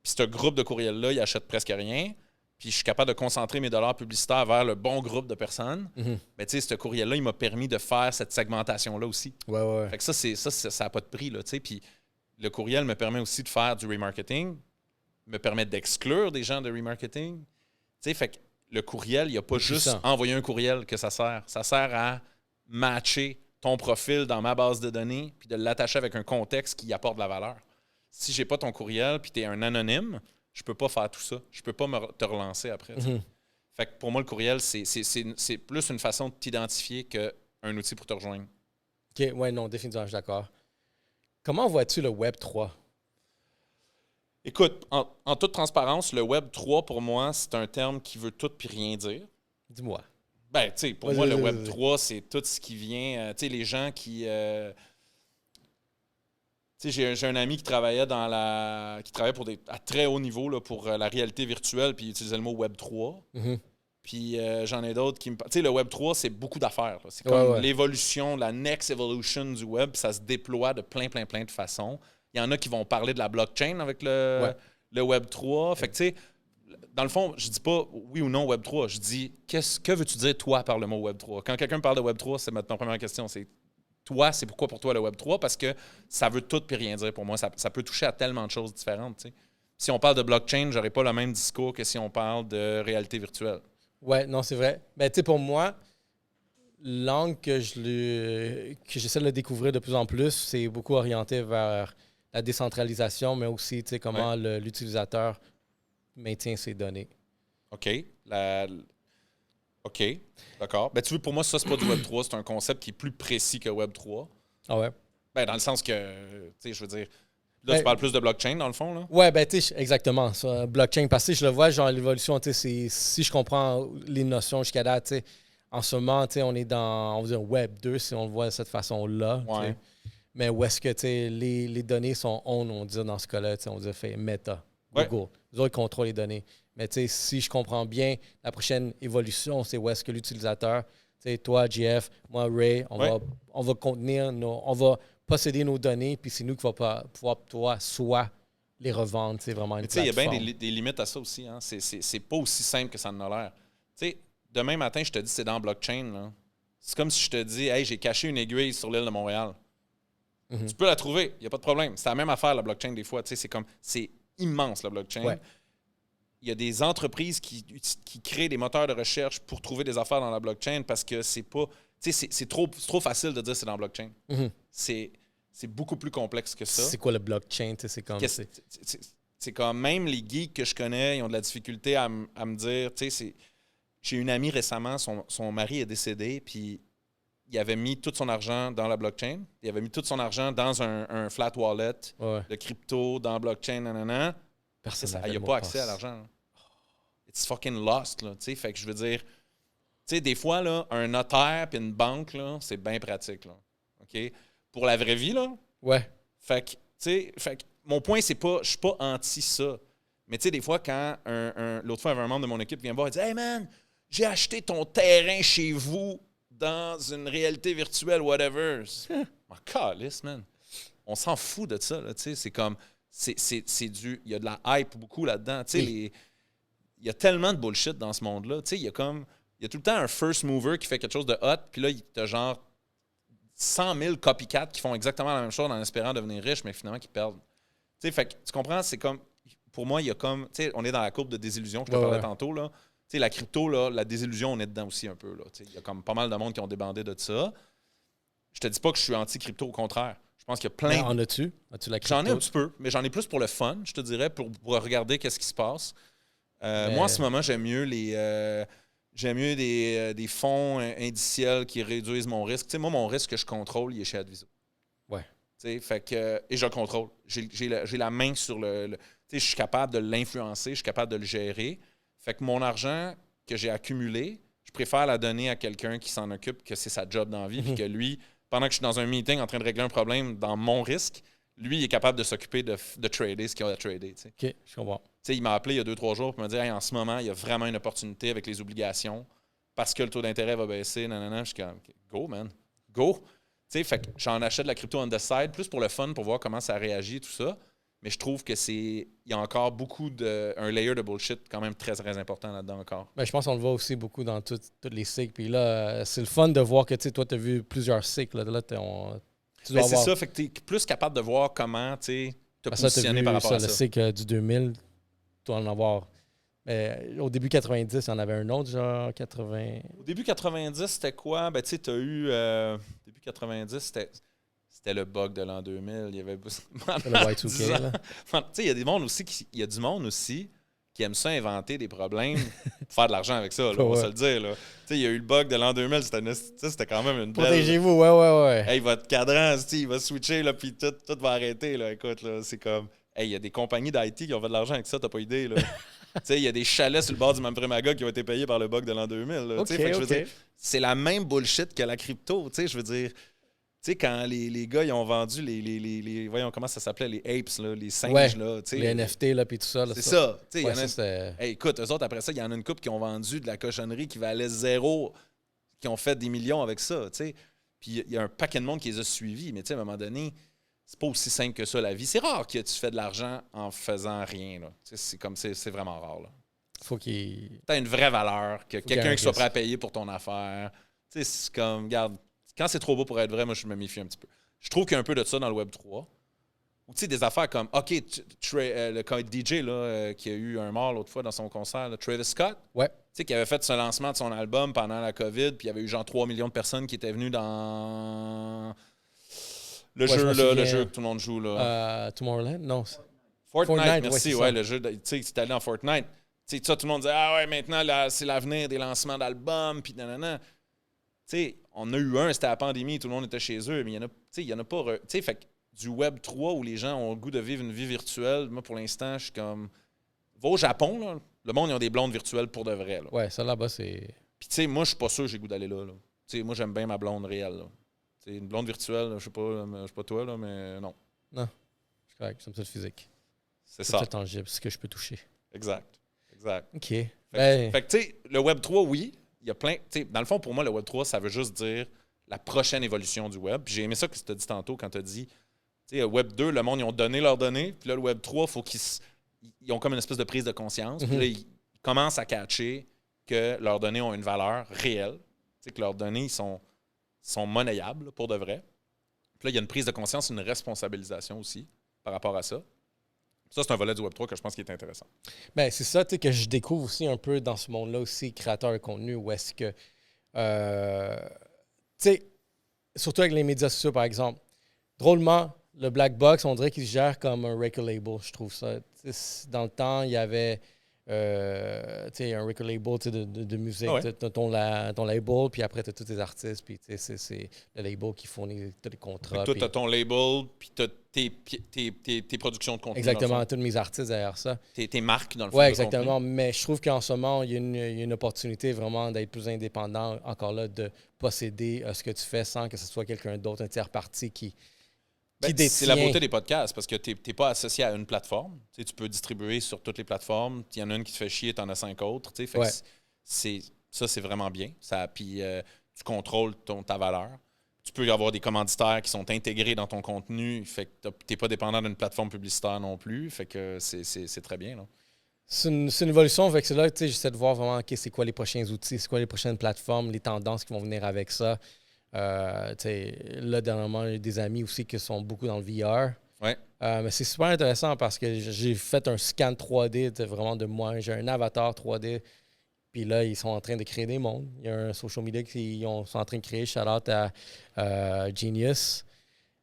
Puis ce groupe de courriels-là, il achète presque rien. Puis je suis capable de concentrer mes dollars publicitaires vers le bon groupe de personnes. Mais tu sais, ce courriel-là, il m'a permis de faire cette segmentation-là aussi. Ouais. Fait que ça n'a pas de prix, là, tu sais. Puis le courriel me permet aussi de faire du remarketing, me permet d'exclure des gens de remarketing. Tu sais, fait que le courriel, il n'y a pas juste envoyer un courriel que ça sert. Ça sert à matcher ton profil dans ma base de données puis de l'attacher avec un contexte qui apporte de la valeur. Si je n'ai pas ton courriel puis tu es un anonyme, je ne peux pas faire tout ça. Je ne peux pas te relancer après. Fait que pour moi, le courriel, c'est plus une façon de t'identifier qu'un outil pour te rejoindre. OK, ouais, non, définitivement, je suis d'accord. Comment vois-tu le Web 3? Écoute, en toute transparence, le Web 3, pour moi, c'est un terme qui veut tout puis rien dire. Dis-moi. Ben, tu sais, pour moi, le Web 3, c'est tout ce qui vient... tu sais, les gens qui... tu sais, j'ai un ami qui travaillait qui travaillait à très haut niveau là, pour la réalité virtuelle, puis il utilisait le mot Web 3. Puis j'en ai d'autres qui me... Tu sais, le Web 3, c'est beaucoup d'affaires. C'est comme l'évolution, la next evolution du Web, ça se déploie de plein de façons. Il y en a qui vont parler de la blockchain avec le Web 3. Fait que, tu sais, dans le fond, je dis pas oui ou non Web 3. Je dis, que veux-tu dire, toi, par le mot Web 3? Quand quelqu'un parle de Web 3, c'est ma première question. C'est toi, c'est pourquoi pour toi le Web 3? Parce que ça veut tout puis rien dire pour moi. Ça peut toucher à tellement de choses différentes. Tu sais. Si on parle de blockchain, j'aurais pas le même discours que si on parle de réalité virtuelle. Ouais, non, c'est vrai. Ben, tu sais, pour moi, l'angle que j'essaie de le découvrir de plus en plus, c'est beaucoup orienté vers la décentralisation, mais aussi comment l'utilisateur maintient ses données. OK. OK. D'accord. Ben, tu veux, pour moi, ça, c'est pas du Web 3. C'est un concept qui est plus précis que Web 3. Ah ouais? Ben, dans le sens que, tu sais, je veux dire... Là, tu parles plus de blockchain, dans le fond, là? Ouais, ben, tu sais, exactement. Ça, blockchain, parce que je le vois, genre, l'évolution, tu sais, si je comprends les notions jusqu'à date, tu sais, en ce moment, tu sais, on est dans, on va dire, Web 2, si on le voit de cette façon-là. Ouais. Mais où est-ce que, tu sais, les données sont on dit dans ce cas-là, tu sais, on dit fait Meta, Google. Eux autres contrôlent les données. Mais, tu sais, si je comprends bien, la prochaine évolution, c'est où est-ce que l'utilisateur, tu sais, toi, JF, moi, Ray, on va contenir on va posséder nos données, puis c'est nous qui va pouvoir, toi, soit les revendre, c'est vraiment une plateforme. Tu sais, il y a bien des limites à ça aussi. Hein? C'est pas aussi simple que ça en a l'air. Tu sais, demain matin, je te dis c'est dans blockchain. Là. C'est comme si je te dis, hey, j'ai caché une aiguille sur l'île de Montréal. Tu peux la trouver, il n'y a pas de problème. C'est la même affaire, la blockchain, des fois. Tu sais, c'est immense, la blockchain. Ouais. Il y a des entreprises qui créent des moteurs de recherche pour trouver des affaires dans la blockchain parce que c'est pas... Tu sais, c'est trop facile de dire c'est dans la blockchain. C'est beaucoup plus complexe que ça. C'est quoi le blockchain? C'est comme... c'est comme même les geeks que je connais, ils ont de la difficulté à me dire, tu sais, j'ai une amie récemment, son mari est décédé, puis il avait mis tout son argent dans la blockchain. Il avait mis tout son argent dans un flat wallet de crypto, dans la blockchain, nanana. Personne il n'a pas accès à l'argent. Là. It's fucking lost, là, tu sais. Fait que je veux dire, tu sais, des fois, là, un notaire puis une banque, là, c'est bien pratique, là. OK? Pour la vraie vie, là. Ouais. Fait que, tu sais, mon point, c'est pas, je suis pas anti ça. Mais tu sais, des fois, quand l'autre fois, un membre de mon équipe vient me voir et dit « Hey man, j'ai acheté ton terrain chez vous dans une réalité virtuelle, whatever. » M'en calisse, man. On s'en fout de ça, là, tu sais. C'est comme, il y a de la hype beaucoup là-dedans. Tu sais, il y a tellement de bullshit dans ce monde-là. Tu sais, il y a tout le temps un first mover qui fait quelque chose de hot, puis là, il y a genre 100 000 copycats qui font exactement la même chose en espérant devenir riches, mais finalement qui perdent. Tu sais, fait que, tu comprends, c'est comme, pour moi, il y a comme, tu sais, on est dans la courbe de désillusion que je te parlais tantôt, là. Tu sais, la crypto, là, la désillusion, on est dedans aussi un peu, là. Tu sais, il y a comme pas mal de monde qui ont débandé de ça. Je te dis pas que je suis anti-crypto, au contraire. Je pense qu'il y a plein... En as-tu? As-tu la crypto? J'en ai un petit peu, mais j'en ai plus pour le fun, je te dirais, pour regarder qu'est-ce qui se passe. Moi, en ce moment, j'aime mieux des fonds indiciels qui réduisent mon risque. Tu sais, moi, mon risque que je contrôle, il est chez Adviso. Ouais. Tu sais, fait que... Et je le contrôle. J'ai la main sur le... Tu sais, je suis capable de l'influencer, je suis capable de le gérer. Fait que mon argent que j'ai accumulé, je préfère la donner à quelqu'un qui s'en occupe, que c'est sa job dans la vie, puis que lui, pendant que je suis dans un meeting en train de régler un problème dans mon risque, lui, il est capable de s'occuper de trader ce qu'il a à trader. Tu sais. OK, je comprends. Tu sais, il m'a appelé il y a 2-3 jours pour me dire hey, en ce moment, il y a vraiment une opportunité avec les obligations parce que le taux d'intérêt va baisser. Nanana. Je suis comme go, man. Go. Tu sais, fait que j'en achète de la crypto on the side, plus pour le fun, pour voir comment ça réagit, tout ça. Mais je trouve que il y a encore un layer de bullshit quand même très, très important là-dedans encore. Ben, je pense qu'on le voit aussi beaucoup dans tous les cycles. Puis là, c'est le fun de voir que toi, tu as vu plusieurs cycles. Là, tu dois c'est ça, fait que tu es plus capable de voir comment te positionner par rapport à ça. Le cycle du 2000, tu dois en avoir. Au début 90, il y en avait un autre, genre 80. Au début 90, c'était quoi? Ben, tu sais, tu as eu. Début 90, c'était le bug de l'an 2000. Il y avait. Le Y2K, là. Tu sais, il y a du monde aussi qui aime ça inventer des problèmes pour faire de l'argent avec ça, là, on va se le dire. Là. Tu sais, il y a eu le bug de l'an 2000, c'était quand même une belle... Protégez-vous, ouais. Hey, votre cadran, il va switcher, là, puis tout va arrêter, là. Écoute, là, c'est comme... Hey, il y a des compagnies d'IT qui ont fait de l'argent avec ça, t'as pas idée, là. Tu sais, il y a des chalets sur le bord du Mampremaga qui ont été payés par le bug de l'an 2000, là. Fait que je veux dire, c'est la même bullshit que la crypto, tu sais, je veux dire... Tu sais, quand les gars, ils ont vendu voyons, comment ça s'appelait, les apes, là, les singes, là. Les NFT, là, puis tout ça. Là, c'est ça. Tu sais, hey, écoute, eux autres, après ça, il y en a une couple qui ont vendu de la cochonnerie qui valait zéro, qui ont fait des millions avec ça, tu sais. Puis il y a un paquet de monde qui les a suivis, mais tu sais, à un moment donné, c'est pas aussi simple que ça, la vie. C'est rare que tu fais de l'argent en faisant rien, là. Tu sais, c'est vraiment rare, là. Faut qu'il... T'as une vraie valeur, que quelqu'un qui soit prêt à payer pour ton affaire. Tu sais, c'est comme, regarde... Quand c'est trop beau pour être vrai, moi, je me méfie un petit peu. Je trouve qu'il y a un peu de ça dans le Web 3. Ou tu sais, des affaires comme, OK, le DJ là, qui a eu un mort l'autre fois dans son concert, là, Travis Scott, tu sais, qui avait fait ce lancement de son album pendant la COVID, puis il y avait eu genre 3 millions de personnes qui étaient venues dans le jeu que tout le monde joue. Là. Tomorrowland? Non. Fortnite, merci. Ouais, le jeu, tu sais, c'est allé dans Fortnite. Tu sais, tout le monde disait, ah ouais, maintenant, là, c'est l'avenir des lancements d'albums, puis nanana. Tu sais, on a eu c'était la pandémie, tout le monde était chez eux, mais il y en a pas... Tu sais, fait que du Web 3 où les gens ont le goût de vivre une vie virtuelle, moi, pour l'instant, je suis comme... Va au Japon, là, le monde, ils ont des blondes virtuelles pour de vrai. Là. Ouais, ça là-bas, c'est... Puis, tu sais, moi, je suis pas sûr que j'ai le goût d'aller là. Tu sais, moi, j'aime bien ma blonde réelle. Tu sais, une blonde virtuelle, je sais pas toi, là, mais non. Non, c'est correct, j'aime ça le physique. C'est ça. C'est tangible, c'est ce que je peux toucher. Exact. OK. Fait que tu sais, le Web 3, oui, il y a plein... Dans le fond, pour moi, le Web 3, ça veut juste dire la prochaine évolution du Web. Puis j'ai aimé ça que tu as dit tantôt quand tu as dit, tu sais, Web 2, le monde, ils ont donné leurs données. Puis là, le Web 3, il faut ils ont comme une espèce de prise de conscience. Puis là, ils commencent à catcher que leurs données ont une valeur réelle. Tu sais, que leurs données sont monnayables pour de vrai. Puis là, il y a une prise de conscience, une responsabilisation aussi par rapport à ça. Ça, c'est un volet du Web3 que je pense qui est intéressant. Bien, c'est ça que je découvre aussi un peu dans ce monde-là aussi, créateur de contenu, où est-ce que... tu sais, surtout avec les médias sociaux, par exemple, drôlement, Le Black Box, on dirait qu'il se gère comme un record label, je trouve ça. Dans le temps, il y avait un record label de musique. Tu as ton label, puis après, tu as tous tes artistes, puis c'est le label qui fournit tous les contrats. Toi, tu as ton label, puis tu as tes productions de contenu. Exactement, tous mes artistes derrière ça. Tes marques, dans le fond. Oui, exactement. Mais je trouve qu'en ce moment, il y a une opportunité vraiment d'être plus indépendant, encore là, de posséder ce que tu fais sans que ce soit quelqu'un d'autre, un tiers parti qui c'est la beauté des podcasts, parce que tu n'es pas associé à une plateforme. Tu peux distribuer sur toutes les plateformes. Il y en a une qui te fait chier, tu en as 5 autres. Ça, c'est vraiment bien. Puis tu contrôles ta valeur. Tu peux avoir des commanditaires qui sont intégrés dans ton contenu. Fait que tu n'es pas dépendant d'une plateforme publicitaire non plus. Fait que c'est très bien. Là. C'est une évolution. Fait que c'est là que j'essaie de voir vraiment c'est quoi les prochains outils, c'est quoi les prochaines plateformes, les tendances qui vont venir avec ça. Là, dernièrement, j'ai des amis aussi qui sont beaucoup dans le VR. Ouais. Mais c'est super intéressant parce que j'ai fait un scan 3D vraiment de moi. J'ai un avatar 3D. Puis là, ils sont en train de créer des mondes. Il y a un social media qui sont en train de créer. Shout-out à Genius.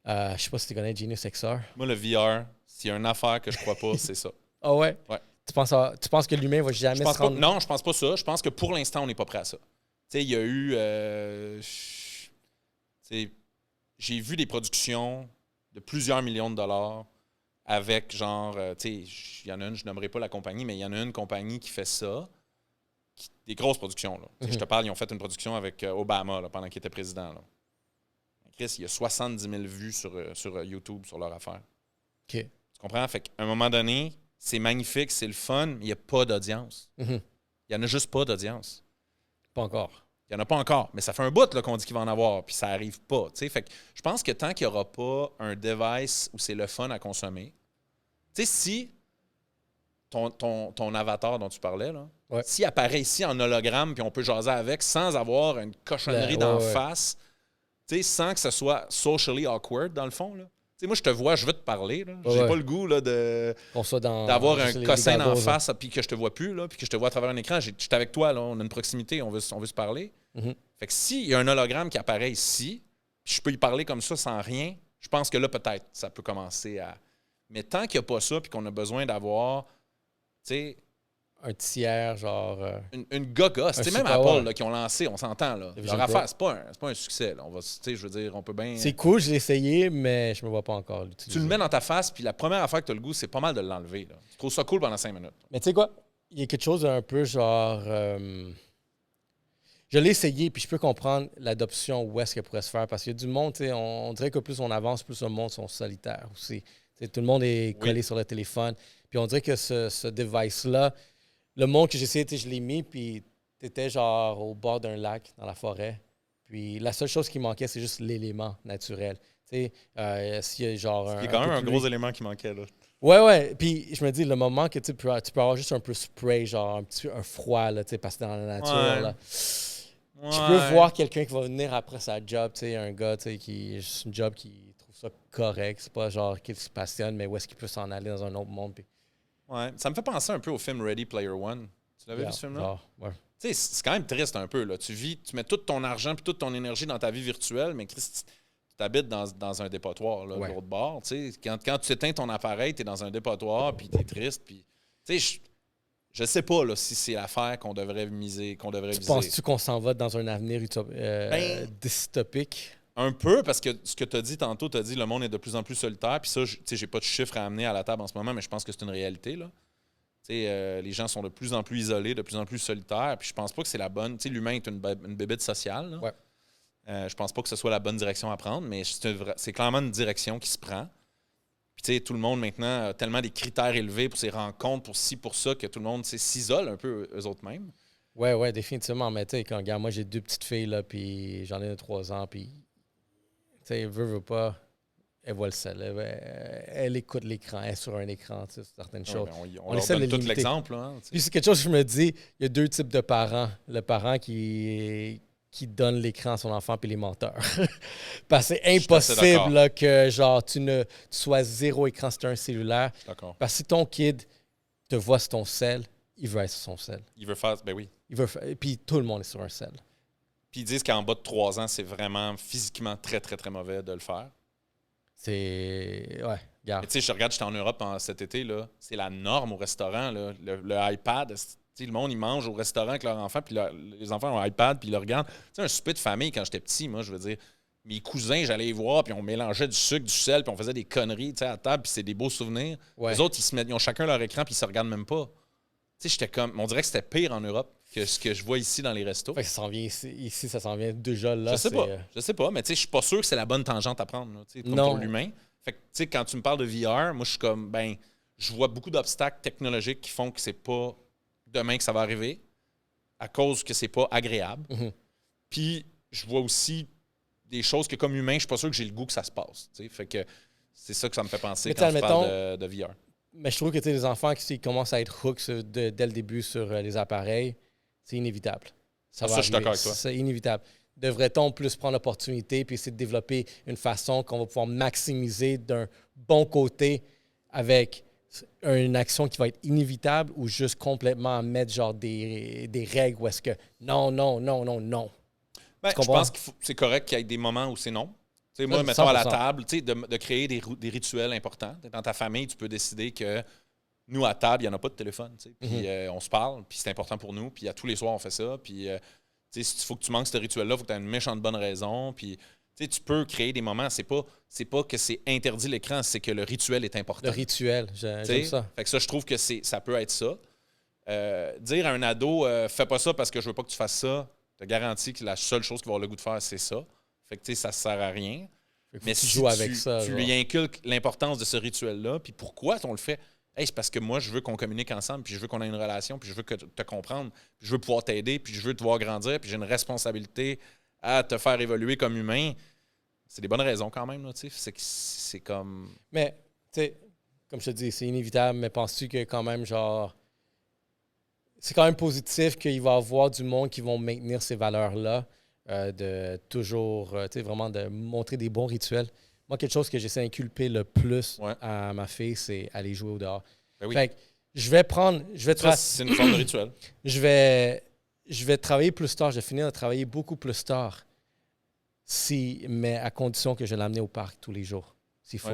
Je sais pas si tu connais Genius XR. Moi, le VR, s'il y a une affaire que je crois pas, c'est ça. Ah ouais? Ouais. Tu penses que l'humain va jamais se rendre... Non, je pense pas ça. Je pense que pour l'instant, on n'est pas prêt à ça. Tu sais, il y a eu... j'ai vu des productions de plusieurs millions de dollars avec genre, il y en a une, je nommerai pas la compagnie, mais il y en a une compagnie qui fait ça, des grosses productions. Là. Je te parle, ils ont fait une production avec Obama là, pendant qu'il était président. Là. Chris, il y a 70 000 vues sur YouTube sur leur affaire. OK. Tu comprends? Fait qu'à un moment donné, c'est magnifique, c'est le fun, mais il n'y a pas d'audience. Il n'y en a juste pas d'audience. Pas encore. Il n'y en a pas encore, mais ça fait un bout là, qu'on dit qu'il va en avoir, puis ça n'arrive pas. Fait que je pense que tant qu'il n'y aura pas un device où c'est le fun à consommer, si ton avatar dont tu parlais, là, s'il apparaît ici en hologramme, puis on peut jaser avec sans avoir une cochonnerie d'en face, sans que ce soit socially awkward, dans le fond, là. Moi, je te vois, je veux te parler. J'ai pas le goût là, d'avoir un cossin en face puis que je te vois plus, là, puis que je te vois à travers un écran. Je suis avec toi, là, on a une proximité, on veut se parler. Fait que s'il y a un hologramme qui apparaît ici, puis je peux y parler comme ça sans rien, je pense que là, peut-être, ça peut commencer à... Mais tant qu'il n'y a pas ça, puis qu'on a besoin d'avoir, tu sais... Un tiers, genre... Une gaga. C'est même Apple là, qui ont lancé, on s'entend. Là. Leur affaire, c'est pas un succès. Là. Je veux dire, on peut bien... C'est cool, je l'ai essayé, mais je me vois pas encore l'utiliser. Tu le mets dans ta face, puis la première affaire que tu as le goût, c'est pas mal de l'enlever. Là. Tu trouves ça cool pendant 5 minutes. Mais tu sais quoi? Il y a quelque chose d'un peu genre... Je l'ai essayé, puis je peux comprendre l'adoption où est-ce qu'elle pourrait se faire. Parce qu'il y a du monde, on dirait que plus on avance, plus le monde sont solitaires aussi. Tout le monde est collé sur le téléphone. Puis on dirait que ce device-là... Le monde que j'ai essayé, je l'ai mis, puis t'étais genre au bord d'un lac, dans la forêt. Puis la seule chose qui manquait, c'est juste l'élément naturel. S'il y a genre il y a quand même un gros élément qui manquait, là. Ouais. Puis je me dis, le moment que tu peux avoir juste un peu spray, genre un froid, là, parce que dans la nature, là. Tu peux voir quelqu'un qui va venir après sa job, un gars qui juste une job qui trouve ça correct. C'est pas genre qu'il se passionne, mais où est-ce qu'il peut s'en aller dans un autre monde. Puis... Ouais, ça me fait penser un peu au film Ready Player One. Tu l'avais vu ce film-là? Ouais. Tu sais, c'est quand même triste un peu. Là. Tu mets tout ton argent et toute ton énergie dans ta vie virtuelle, mais Chris, tu habites dans un dépotoir, là, de l'autre bord. Quand tu éteins ton appareil, tu es dans un dépotoir, puis tu es triste. Puis, je sais pas là, si c'est l'affaire qu'on devrait viser. Penses-tu qu'on s'en va dans un avenir dystopique? Un peu, parce que ce que tu as dit tantôt, tu as dit le monde est de plus en plus solitaire. Puis ça, j'ai pas de chiffres à amener à la table en ce moment, mais je pense que c'est une réalité. Là. Les gens sont de plus en plus isolés, de plus en plus solitaires. Puis je pense pas que c'est la bonne. L'humain est une bébête sociale. Là. Ouais. Je pense pas que ce soit la bonne direction à prendre, mais c'est clairement une direction qui se prend. Puis tout le monde maintenant a tellement des critères élevés pour ses rencontres, pour ci, pour ça, que tout le monde s'isole un peu eux autres mêmes. Ouais, définitivement. Mais tu sais, regarde, moi j'ai 2 petites filles, là, puis j'en ai 3 ans, puis. Tu sais, veut pas, elle voit le sel. Elle écoute l'écran, elle est sur un écran, certaines choses. On leur donne tout l'exemple. Hein, puis c'est quelque chose que je me dis, il y a 2 types de parents. Le parent qui donne l'écran à son enfant, puis les menteurs. Parce que c'est impossible là, que genre, tu sois 0 écran sur un cellulaire. D'accord. Parce que si ton kid te voit sur ton sel, il veut être sur son sel. Il veut faire, ben oui. Puis tout le monde est sur un sel. Puis ils disent qu'en bas de 3 ans, c'est vraiment physiquement très, très, très mauvais de le faire. C'est... Ouais, regarde. Tu sais, je regarde, j'étais en Europe cet été, là, c'est la norme au restaurant, là, le iPad. Le monde, ils mangent au restaurant avec leurs enfants, puis les enfants ont un iPad, puis ils le regardent. Tu sais, un souper de famille, quand j'étais petit, moi, je veux dire, mes cousins, j'allais les voir, puis on mélangeait du sucre, du sel, puis on faisait des conneries, tu sais, à table, puis c'est des beaux souvenirs. Ouais. Les autres, ils ont chacun leur écran, puis ils se regardent même pas. Tu sais, j'étais comme... On dirait que c'était pire en Europe que ce que je vois ici dans les restos. Fait que ça s'en vient ici, ça s'en vient déjà là. Je sais pas, mais tu sais, je suis pas sûr que c'est la bonne tangente à prendre, là, comme non. pour l'humain. Fait que, tu sais, quand tu me parles de VR, moi, je suis comme, je vois beaucoup d'obstacles technologiques qui font que c'est pas demain que ça va arriver, à cause que c'est pas agréable. Mm-hmm. Puis, je vois aussi des choses que, comme humain, je suis pas sûr que j'ai le goût que ça se passe. T'sais. Fait que c'est ça que ça me fait penser quand je parle de VR. Mais je trouve que les enfants qui commencent à être hooked dès le début sur les appareils, c'est inévitable. Ça, je suis d'accord avec toi. C'est inévitable. Devrait-on plus prendre l'opportunité puis essayer de développer une façon qu'on va pouvoir maximiser d'un bon côté avec une action qui va être inévitable ou juste complètement mettre genre des règles où est-ce que non. Je pense que c'est correct qu'il y ait des moments où c'est non. T'sais, moi, mettons 100%. À la table, de créer des rituels importants. Dans ta famille, tu peux décider que nous, à table, il n'y en a pas de téléphone. Puis on se parle, puis c'est important pour nous. Puis tous les soirs, on fait ça. Puis il faut que tu manques ce rituel-là, il faut que tu aies une méchante bonne raison. Puis tu peux créer des moments. C'est pas que c'est interdit l'écran, c'est que le rituel est important. Le rituel, j'aime ça. Fait que ça, je trouve que ça peut être ça. Dire à un ado, fais pas ça parce que je veux pas que tu fasses ça, je te garantis que la seule chose qu'il va avoir le goût de faire, c'est ça. Fait que ça sert à rien. Mais si tu lui inculques l'importance de ce rituel-là, puis pourquoi on le fait? Hey, c'est parce que moi, je veux qu'on communique ensemble, puis je veux qu'on ait une relation, puis je veux te comprendre, puis je veux pouvoir t'aider, puis je veux te voir grandir, puis j'ai une responsabilité à te faire évoluer comme humain. C'est des bonnes raisons quand même, tu sais. C'est comme... Mais, tu sais, comme je te dis, c'est inévitable, mais penses-tu que quand même, genre... C'est quand même positif qu'il va y avoir du monde qui vont maintenir ces valeurs-là, de toujours, tu sais, vraiment de montrer des bons rituels. Moi, quelque chose que j'essaie d'inculper le plus à ma fille, c'est aller jouer au dehors. Ben oui. Fait que je vais prendre... c'est une forme de rituel. Je vais travailler plus tard. Je vais finir de travailler beaucoup plus tard. Mais à condition que je l'amène au parc tous les jours, s'il faut.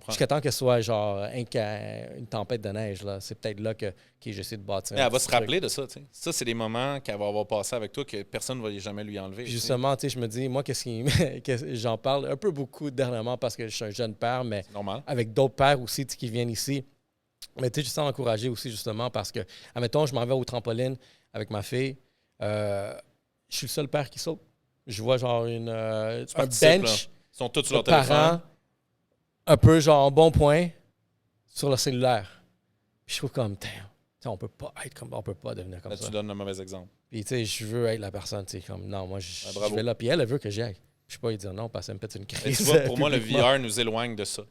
Jusqu'à temps que ce soit genre une tempête de neige. Là. C'est peut-être là que j'essaie de bâtir. Mais elle va se rappeler de ça. T'sais. Ça, c'est des moments qu'elle va avoir passé avec toi que personne ne va jamais lui enlever. Puis justement, je me dis, moi, j'en parle un peu beaucoup dernièrement parce que je suis un jeune père, mais avec d'autres pères aussi qui viennent ici. Mais tu sais, je suis encouragé aussi justement parce que, admettons, je m'en vais au trampoline avec ma fille. Je suis le seul père qui saute. Je vois genre un bench. Là. Ils sont tous sur leur téléphone. Un peu genre en bon point sur le cellulaire. Puis je trouve comme, on peut pas devenir comme là, ça. Tu donnes un mauvais exemple. Puis tu sais, je veux être la personne, tu sais, comme, non, moi, je vais là. Puis elle veut que j'y aille. Je peux pas lui dire non parce que ça me pète une crise. Tu vois, pour moi, le VR nous éloigne de ça.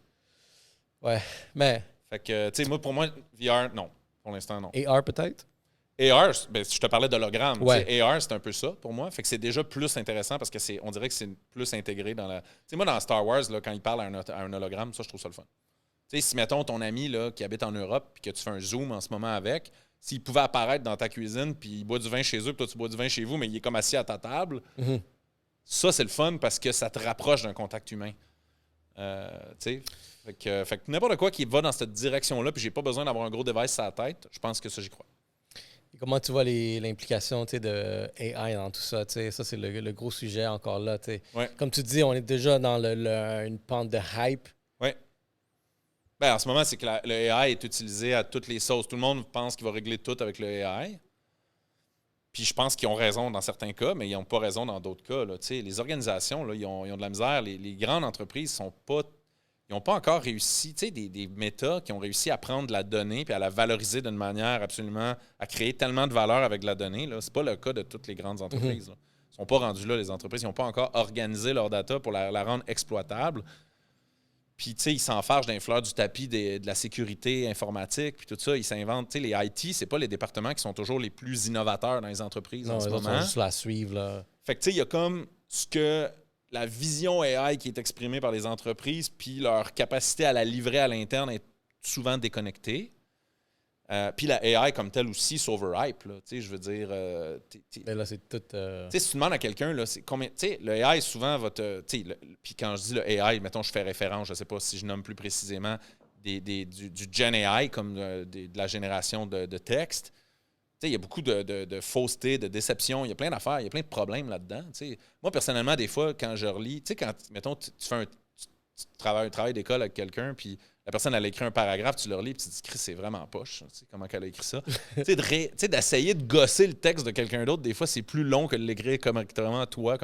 Ouais, mais... Fait que, tu sais, pour moi, VR, non. Pour l'instant, non. AR, peut-être? AR, je te parlais d'hologramme. Ouais. AR, c'est un peu ça pour moi. Fait que c'est déjà plus intéressant parce que on dirait que c'est plus intégré dans la... Tu sais, moi, dans Star Wars, là, quand il parle à un hologramme, ça, je trouve ça le fun. Tu sais, si, mettons, ton ami là, qui habite en Europe puis que tu fais un Zoom en ce moment avec, s'il pouvait apparaître dans ta cuisine puis il boit du vin chez eux puis toi, tu bois du vin chez vous, mais il est comme assis à ta table, ça, c'est le fun parce que ça te rapproche d'un contact humain. Tu sais... Fait que n'importe quoi qui va dans cette direction-là puis j'ai pas besoin d'avoir un gros device sur la tête, je pense que ça, j'y crois. Et comment tu vois l'implication de AI dans tout ça? Ça, c'est le gros sujet encore là. Ouais. Comme tu dis, on est déjà dans une pente de hype. Oui. Ben, en ce moment, c'est que le AI est utilisé à toutes les sauces. Tout le monde pense qu'il va régler tout avec le AI. Puis je pense qu'ils ont raison dans certains cas, mais ils n'ont pas raison dans d'autres cas. Là. Les organisations, là, ils ont de la misère. Les grandes entreprises sont pas... Ils n'ont pas encore réussi, tu sais, des méta qui ont réussi à prendre de la donnée puis à la valoriser d'une manière absolument, à créer tellement de valeur avec la donnée. Ce n'est pas le cas de toutes les grandes entreprises. Ils ne sont pas rendus là, les entreprises. Ils n'ont pas encore organisé leur data pour la rendre exploitable. Puis, tu sais, ils s'enfargent d'un fleur du tapis de la sécurité informatique puis tout ça. Ils s'inventent. Tu sais, les IT, ce n'est pas les départements qui sont toujours les plus innovateurs dans les entreprises en ce moment. Non, ils sont juste la suivre, là. Fait que, tu sais, il y a comme ce que... la vision AI qui est exprimée par les entreprises, puis leur capacité à la livrer à l'interne est souvent déconnectée. Puis la AI comme telle aussi s'overhype. Je veux dire... Mais là, c'est tout... Si tu demandes à quelqu'un, là, c'est combien... Le AI, souvent, va te... Puis quand je dis le AI, mettons, je fais référence, je ne sais pas si je nomme plus précisément, du Gen AI, comme de la génération de texte. Il y a beaucoup de fausseté, de déception. Il y a plein d'affaires, il y a plein de problèmes là-dedans. Moi, personnellement, des fois, quand je relis... Quand, mettons, tu fais tu travailles un travail d'école avec quelqu'un, puis la personne, elle a écrit un paragraphe, tu le relis, puis tu te dis, Chris, c'est vraiment poche. Comment elle a écrit ça? D'essayer de gosser le texte de quelqu'un d'autre, des fois, c'est plus long que de l'écrire correctement toi.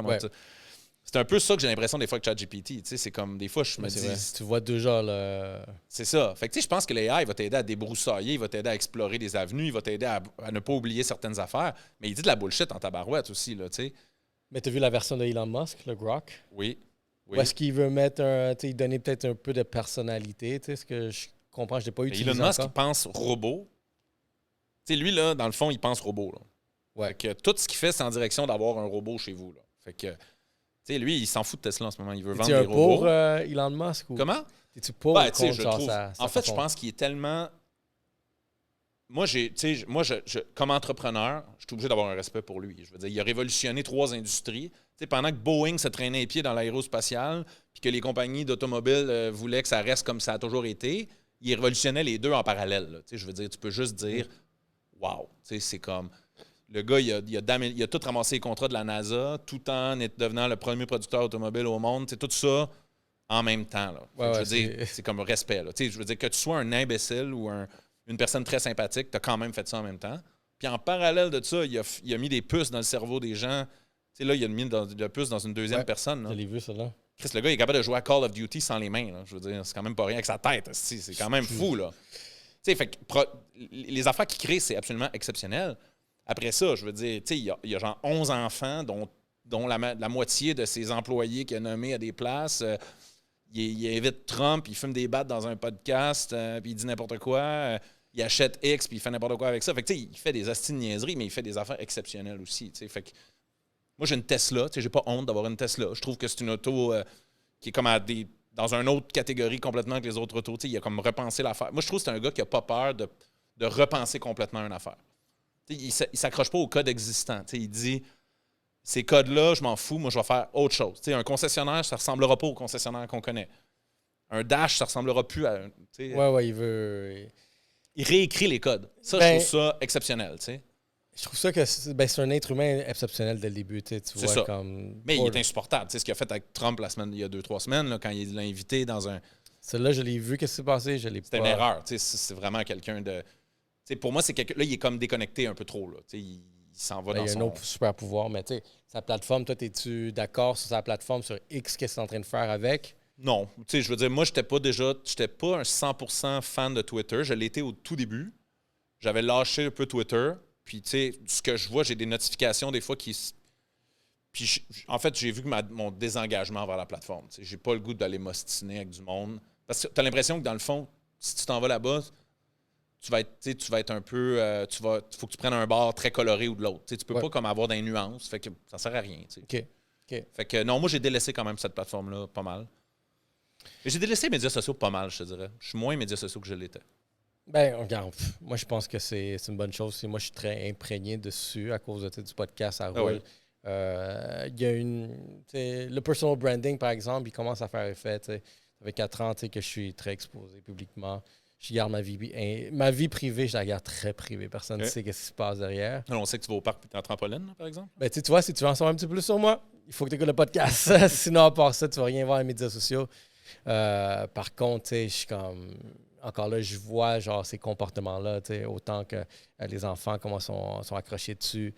C'est un peu ça que j'ai l'impression des fois que ChatGPT. C'est comme, des fois, je me dis... Vrai. Tu vois déjà le... C'est ça. Fait que je pense que l'AI va t'aider à débroussailler, il va t'aider à explorer des avenues, il va t'aider à ne pas oublier certaines affaires. Mais il dit de la bullshit en tabarouette aussi, là, tu sais. Mais t'as vu la version de Elon Musk, le Grok? Oui. Ou est-ce qu'il veut mettre donner peut-être un peu de personnalité? Ce que je comprends, je l'ai pas utilisé Elon Musk, encore. il pense robot. Lui, là, dans le fond, il pense robot. Là. Ouais. Fait que tout ce qu'il fait, c'est en direction d'avoir un robot chez vous. Là. Fait que, lui, il s'en fout de Tesla en ce moment. Il veut vendre des robots. Es-tu pour Elon Musk? Ou... Comment? Es-tu pour ou contre je trouve... sa En fait, façon? je pense qu'il est tellement... Moi, comme entrepreneur, je suis obligé d'avoir un respect pour lui. Je veux dire, il a révolutionné 3 industries. Pendant que Boeing se traînait les pieds dans l'aérospatial, puis que les compagnies d'automobiles voulaient que ça reste comme ça a toujours été, il révolutionnait les deux en parallèle. Là. Je veux dire, tu peux juste dire « Wow! » C'est comme... Le gars, il a tout ramassé les contrats de la NASA, tout en devenant le premier producteur automobile au monde. Tout ça en même temps. Là. Je veux dire, c'est comme respect. Là. Je veux dire, que tu sois un imbécile ou une personne très sympathique, tu as quand même fait ça en même temps. Puis en parallèle de ça, il a mis des puces dans le cerveau des gens. Là, il a mis de puces dans une deuxième personne. Là. Je l'ai vu, ça, là. Chris, le gars, il est capable de jouer à Call of Duty sans les mains. Là. Je veux dire, c'est quand même pas rien avec sa tête. C'est quand même fou, là. Fait que, les affaires qu'il crée, c'est absolument exceptionnel. Après ça, je veux dire, il y a genre 11 enfants, dont la moitié de ses employés qu'il a nommés à des places. Il invite Trump, il fume des battes dans un podcast, puis il dit n'importe quoi. Il achète X, puis il fait n'importe quoi avec ça. Fait que, il fait des astis de niaiseries, mais il fait des affaires exceptionnelles aussi. Fait que, moi, j'ai une Tesla. J'ai pas honte d'avoir une Tesla. Je trouve que c'est une auto qui est comme dans une autre catégorie complètement que les autres autos. Il a comme repensé l'affaire. Moi, je trouve que c'est un gars qui n'a pas peur de repenser complètement une affaire. Il ne s'accroche pas au code existant. Il dit, ces codes-là, je m'en fous, moi, je vais faire autre chose. Un concessionnaire, ça ne ressemblera pas au concessionnaire qu'on connaît. Un Dash, ça ne ressemblera plus à... Ouais, il veut... Il réécrit les codes. Ça, je trouve ça exceptionnel. Je trouve ça que c'est un être humain exceptionnel dès le début. Tu vois, ça. Comme... Mais il est insupportable. Ce qu'il a fait avec Trump il y a 2-3 semaines, là, quand il l'a invité dans un... Celle-là, je l'ai vu. Qu'est-ce qui s'est passé? C'était une erreur. C'est vraiment quelqu'un de... pour moi, c'est quelqu'un... Là, il est comme déconnecté un peu trop. Là. Il s'en va dans son... Il y a un autre super pouvoir. Mais sa plateforme, toi, es-tu d'accord sur sa plateforme, sur X, qu'est-ce que tu es en train de faire avec? Non. Je veux dire, moi, j'étais pas un 100% fan de Twitter. Je l'étais au tout début. J'avais lâché un peu Twitter. Puis, ce que je vois, j'ai des notifications des fois qui... Puis, en fait, j'ai vu que mon désengagement vers la plateforme. J'ai pas le goût d'aller m'ostiner avec du monde. Parce que tu as l'impression que, dans le fond, si tu t'en vas là-bas, tu vas être un peu... faut que tu prennes un bord très coloré ou de l'autre. Tu peux pas comme avoir des nuances. Fait que ça sert à rien. OK. Fait que, non, moi, j'ai délaissé quand même cette plateforme-là pas mal. Mais j'ai délaissé les médias sociaux pas mal, je te dirais. Je suis moins médias sociaux que je l'étais. Ben, regarde, moi, je pense que c'est une bonne chose. Moi, je suis très imprégné dessus à cause du podcast à roule. Il y a le personal branding, par exemple, il commence à faire effet. Ça fait 4 ans que je suis très exposé publiquement. Je garde ma vie privée, je la garde très privée. Personne ne sait ce qui se passe derrière. Alors, on sait que tu vas au parc et tu es en trampoline, là, par exemple? Ben, tu vois, si tu veux en savoir un petit peu plus sur moi, il faut que tu écoutes le podcast. Sinon, à part ça, tu ne vas rien voir dans les médias sociaux. Par contre, je suis comme... Encore là, je vois genre ces comportements-là, autant que les enfants, comment sont accrochés dessus,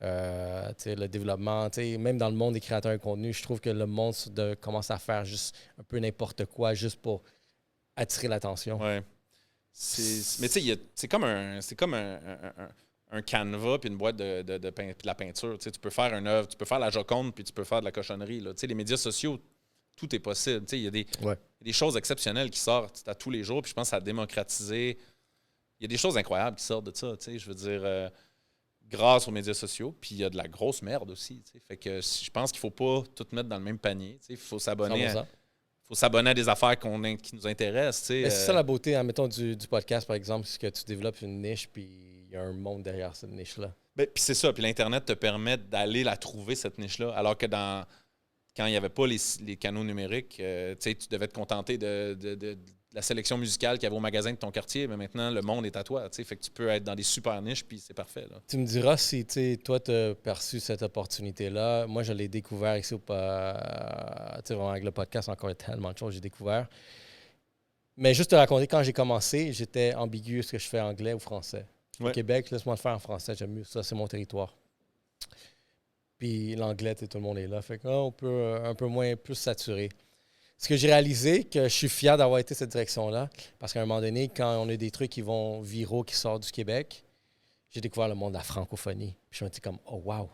le développement, même dans le monde des créateurs de contenu, je trouve que le monde commence à faire juste un peu n'importe quoi juste pour attirer l'attention. Ouais. Mais tu sais, c'est comme un canevas puis une boîte de la peinture. Tu peux faire une œuvre, tu peux faire la Joconde puis tu peux faire de la cochonnerie. Là. Les médias sociaux, tout est possible. Il y a des choses exceptionnelles qui sortent à tous les jours. Puis je pense que ça a démocratisé. Il y a des choses incroyables qui sortent de ça. Je veux dire, grâce aux médias sociaux. Puis il y a de la grosse merde aussi. Fait que je pense qu'il ne faut pas tout mettre dans le même panier. Il faut s'abonner faut s'abonner à des affaires qui nous intéressent. C'est ça la beauté, admettons, du podcast, par exemple, c'est que tu développes une niche, puis il y a un monde derrière cette niche-là. Puis c'est ça. Puis l'Internet te permet d'aller la trouver, cette niche-là. Alors que quand il n'y avait pas les canaux numériques, tu devais te contenter de la sélection musicale qu'il y avait au magasin de ton quartier. Mais maintenant, le monde est à toi. Fait que tu peux être dans des super niches, puis c'est parfait. Là. Tu me diras si toi, tu as perçu cette opportunité-là. Moi, je l'ai découvert ici vraiment avec le podcast, encore tellement de choses que j'ai découvert. Mais juste te raconter, quand j'ai commencé, j'étais ambigu est-ce que je fais anglais ou français. Au Québec, laisse-moi le faire en français, j'aime mieux ça, c'est mon territoire. Puis l'anglais, tout le monde est là, fait qu'on peut un peu moins, plus saturé. Ce que j'ai réalisé, que je suis fier d'avoir été cette direction-là, parce qu'à un moment donné, quand on a des trucs qui vont viraux, qui sortent du Québec, j'ai découvert le monde de la francophonie. Puis je me dis comme, oh wow!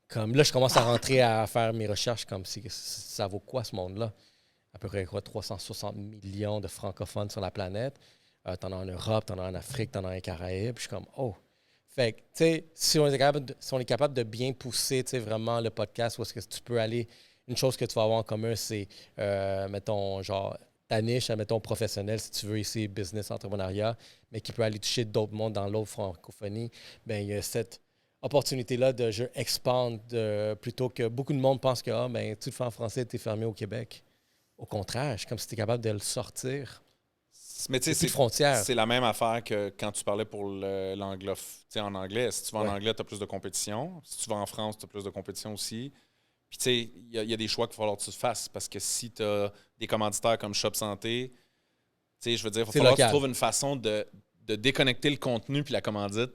Comme là, je commence à rentrer à faire mes recherches comme si ça vaut quoi ce monde-là? À peu près 360 millions de francophones sur la planète. T'en as en Europe, t'en as en Afrique, t'en as en Caraïbes. Je suis comme, oh! Fait que, tu sais, si on est capable de bien pousser, tu sais, vraiment le podcast, où est-ce que tu peux aller, une chose que tu vas avoir en commun, c'est, mettons, genre, ta niche, mettons, professionnelle, si tu veux, ici, business, entrepreneuriat, mais qui peut aller toucher d'autres mondes dans l'autre francophonie, bien, il y a cette opportunité-là de je expand plutôt que beaucoup de monde pense que, tu le fais en français, tu es fermé au Québec. Au contraire, c'est comme si tu es capable de le sortir. Mais tu sais, c'est la même affaire que quand tu parlais pour l'anglophone. Tu sais, en anglais, si tu vas en anglais, tu as plus de compétition. Si tu vas en France, tu as plus de compétition aussi. Puis tu sais, il y a des choix qu'il va falloir que tu fasses parce que si tu as des commanditaires comme Shop Santé, tu sais, je veux dire, il va falloir que tu trouves une façon de déconnecter le contenu puis la commandite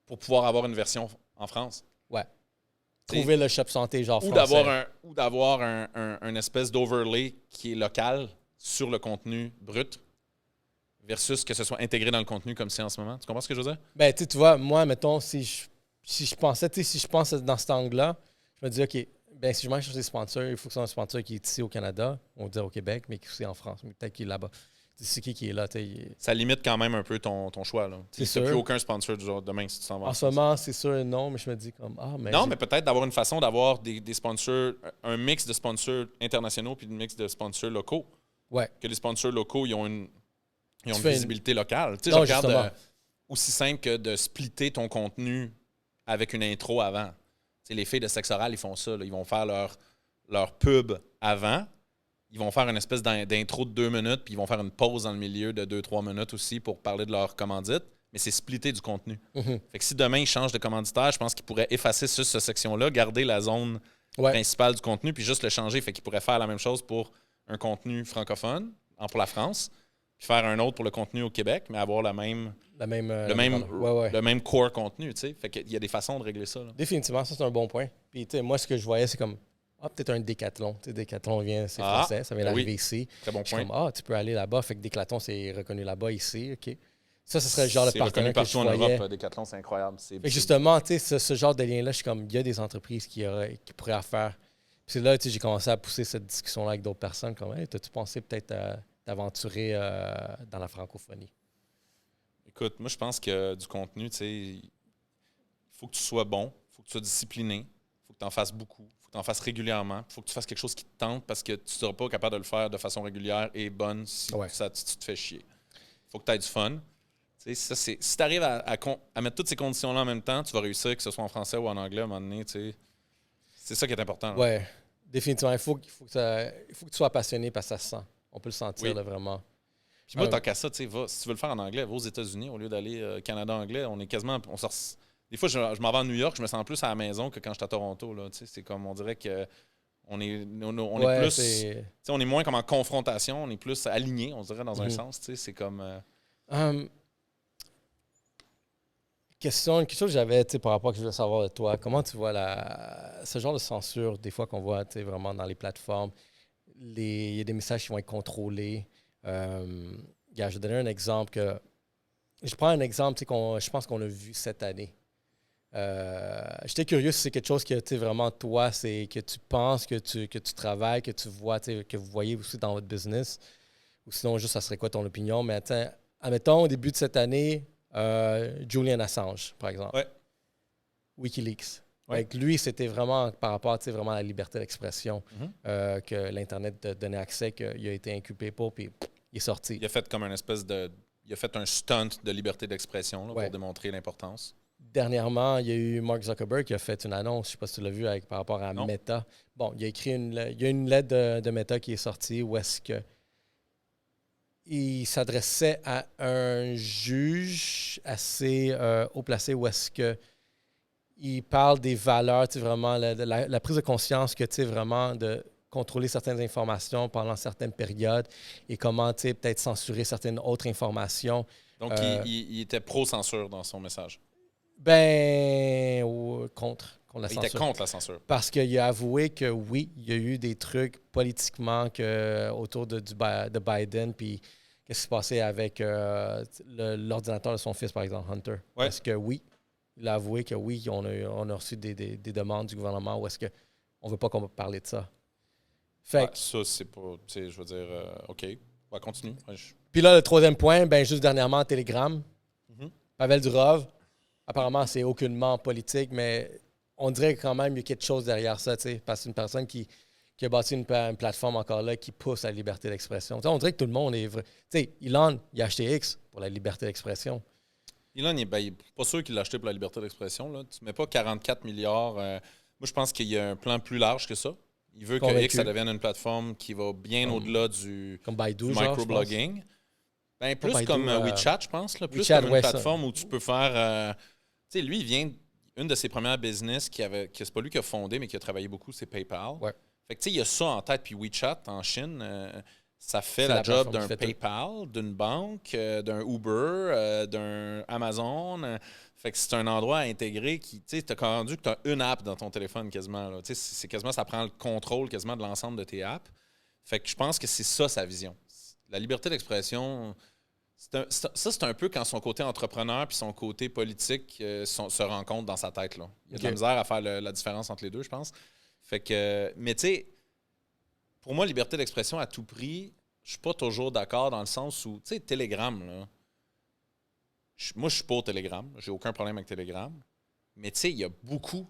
pour pouvoir avoir une version en France. Ouais. Trouver le Shop Santé genre français. Ou d'avoir un espèce d'overlay qui est local sur le contenu brut. Versus que ce soit intégré dans le contenu comme c'est en ce moment. Tu comprends ce que je veux dire? Ben, tu vois, moi, mettons, si je pense dans cet angle-là, je me dis, OK, ben si je m'en cherche des sponsors, il faut que ce soit un sponsor qui est ici au Canada, on va dire au Québec, mais qui est aussi en France, mais peut-être qu'il est là-bas. C'est qui est là. Ça limite quand même un peu ton choix. Là. Tu n'as plus aucun sponsor du genre demain si tu t'en vas. En ce moment, c'est sûr, non, mais je me dis comme, mais peut-être d'avoir une façon d'avoir des sponsors, un mix de sponsors internationaux puis un mix de sponsors locaux. Ouais. Que les sponsors locaux, ils ont une visibilité locale. Tu sais, je regarde aussi simple que de splitter ton contenu avec une intro avant. Tu sais, les filles de sexe oral, ils font ça. Là. Ils vont faire leur pub avant. Ils vont faire une espèce d'intro de 2 minutes, puis ils vont faire une pause dans le milieu de 2-3 minutes aussi pour parler de leur commandite. Mais c'est splitté du contenu. Mm-hmm. Fait que si demain, ils changent de commanditaire, je pense qu'ils pourraient effacer cette section-là, garder la zone principale du contenu, puis juste le changer. Fait qu'ils pourraient faire la même chose pour un contenu francophone, pour la France, puis faire un autre pour le contenu au Québec, mais avoir le même core contenu, tu sais. Fait qu'il y a des façons de régler ça. Là. Définitivement, ça, c'est un bon point. Puis, tu sais, moi, ce que je voyais, c'est comme, peut-être un Décathlon. Tu sais, Décathlon c'est français, ça vient d'arriver ici. Très bon point. Comme, tu peux aller là-bas. Fait que Décathlon, c'est reconnu là-bas, ici, OK. Ça, ce serait le genre de partenaire que je voyais. Partout en Europe, Décathlon, c'est incroyable. Justement, tu sais, ce genre de lien-là, je suis comme, il y a des entreprises qui pourraient faire. Puis c'est là, tu sais, j'ai commencé à pousser cette discussion-là avec d'autres personnes, comme, hey, t'as-tu pensé peut-être à t'aventurer dans la francophonie? Écoute, moi, je pense que du contenu, tu sais, il faut que tu sois bon, il faut que tu sois discipliné, il faut que tu en fasses beaucoup, il faut que tu en fasses régulièrement, il faut que tu fasses quelque chose qui te tente parce que tu ne seras pas capable de le faire de façon régulière et bonne si tu te fais chier. Il faut que tu aies du fun. Tu sais, si tu arrives à mettre toutes ces conditions-là en même temps, tu vas réussir, que ce soit en français ou en anglais à un moment donné. Tu sais. C'est ça qui est important. Oui, définitivement. Il faut que tu sois passionné parce que ça se sent. On peut le sentir là, vraiment. Puis moi, tant qu'à ça, si tu veux le faire en anglais, va aux États-Unis au lieu d'aller Canada anglais. On est quasiment. Des fois, je m'en vais à New York, je me sens plus à la maison que quand je suis à Toronto. Là, c'est comme on dirait que on est plus. On est moins comme en confrontation, on est plus aligné, on dirait, dans un sens. C'est comme. Question que j'avais par rapport à ce que je voulais savoir de toi. Comment tu vois ce genre de censure, des fois qu'on voit vraiment dans les plateformes? Il y a des messages qui vont être contrôlés. Je vais donner un exemple. Je prends un exemple je pense qu'on a vu cette année. J'étais curieux si c'est quelque chose que vraiment toi, c'est que tu penses, que tu travailles, que tu vois, que vous voyez aussi dans votre business. Ou sinon, juste, ça serait quoi ton opinion? Mais admettons, au début de cette année, Julian Assange, par exemple. Ouais. WikiLeaks. Ouais. Avec lui, c'était vraiment par rapport vraiment à la liberté d'expression que l'Internet donnait accès, qu'il a été inculpé pour, puis il est sorti. Il a fait comme une espèce de... Il a fait un stunt de liberté d'expression là, pour démontrer l'importance. Dernièrement, il y a eu Mark Zuckerberg qui a fait une annonce, je ne sais pas si tu l'as vu, par rapport à Non. Meta. Bon, il y a une lettre de Meta qui est sortie où est-ce que il s'adressait à un juge assez haut placé où est-ce que il parle des valeurs, vraiment la prise de conscience que vraiment de contrôler certaines informations pendant certaines périodes et comment peut-être censurer certaines autres informations. Donc, il était pro-censure dans son message. Contre la Il censure. était contre la censure. Parce qu'il a avoué que oui, il y a eu des trucs politiquement autour de Biden, puis qu'est-ce qui se passait avec l'ordinateur de son fils, par exemple, Hunter. Ouais. Parce que oui, il a avoué que oui, on a reçu des demandes du gouvernement où est-ce qu'on ne veut pas qu'on parle de ça. Fait ça, c'est pas... Je veux dire, OK, on va continuer. Puis là, le troisième point, juste dernièrement, Telegram. Pavel Durov, apparemment, c'est aucunement politique, mais on dirait quand même qu'il y a quelque chose derrière ça, parce que c'est une personne qui a bâti une plateforme encore là qui pousse la liberté d'expression. On dirait que tout le monde est vrai. Elon, il a acheté X pour la liberté d'expression. Elon, il n'est pas sûr qu'il l'a acheté pour la liberté d'expression. Là. Tu ne mets pas 44 milliards. Moi, je pense qu'il y a un plan plus large que ça. Il veut que X ça devienne une plateforme qui va bien au-delà du microblogging. Plus Baidu, comme WeChat, je pense. Là, plus WeChat, comme une plateforme où tu peux faire... lui, il vient... Une de ses premières business que c'est pas lui qui a fondé, mais qui a travaillé beaucoup, c'est PayPal. Ouais. Fait que il y a ça en tête. Puis WeChat, en Chine, ça fait la job d'un PayPal, d'une banque, d'un Uber, d'un Amazon. Fait que c'est un endroit à intégrer qui, tu as rendu que tu as une app dans ton téléphone quasiment. Là. C'est quasiment, ça prend le contrôle quasiment de l'ensemble de tes apps. Fait que je pense que c'est ça sa vision. La liberté d'expression... c'est un peu quand son côté entrepreneur puis son côté politique se rencontrent dans sa tête. Là. Il y a de la misère à faire la différence entre les deux, je pense. Fait que, mais tu sais, pour moi, liberté d'expression à tout prix, je suis pas toujours d'accord dans le sens où, tu sais, Telegram, là, moi, je suis pour Telegram. J'ai aucun problème avec Telegram. Mais tu sais, il y a beaucoup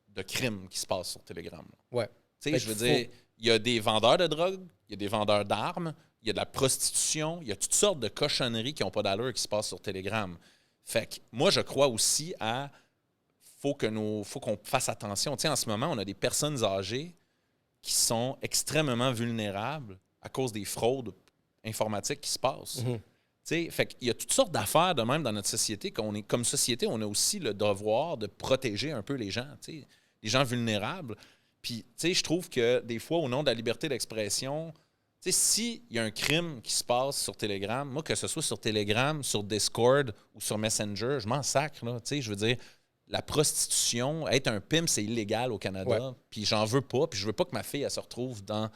de crimes qui se passent sur Telegram. Là. Ouais. Tu sais, je veux dire, il y a des vendeurs de drogue, il y a des vendeurs d'armes, il y a de la prostitution, il y a toutes sortes de cochonneries qui n'ont pas d'allure qui se passent sur Telegram. Fait que moi, je crois aussi à... faut qu'on fasse attention. Tu sais, en ce moment, on a des personnes âgées qui sont extrêmement vulnérables à cause des fraudes informatiques qui se passent. Tu sais, fait qu'il y a toutes sortes d'affaires de même dans notre société. Comme société, on a aussi le devoir de protéger un peu les gens, tu sais, les gens vulnérables. Puis, tu sais, je trouve que des fois, au nom de la liberté d'expression... Tu sais, s'il y a un crime qui se passe sur Telegram, moi, que ce soit sur Telegram, sur Discord ou sur Messenger, je m'en sacre, là. Tu sais, je veux dire, la prostitution, être un pimp, c'est illégal au Canada. Puis j'en veux pas. Puis je veux pas que ma fille, elle se retrouve dans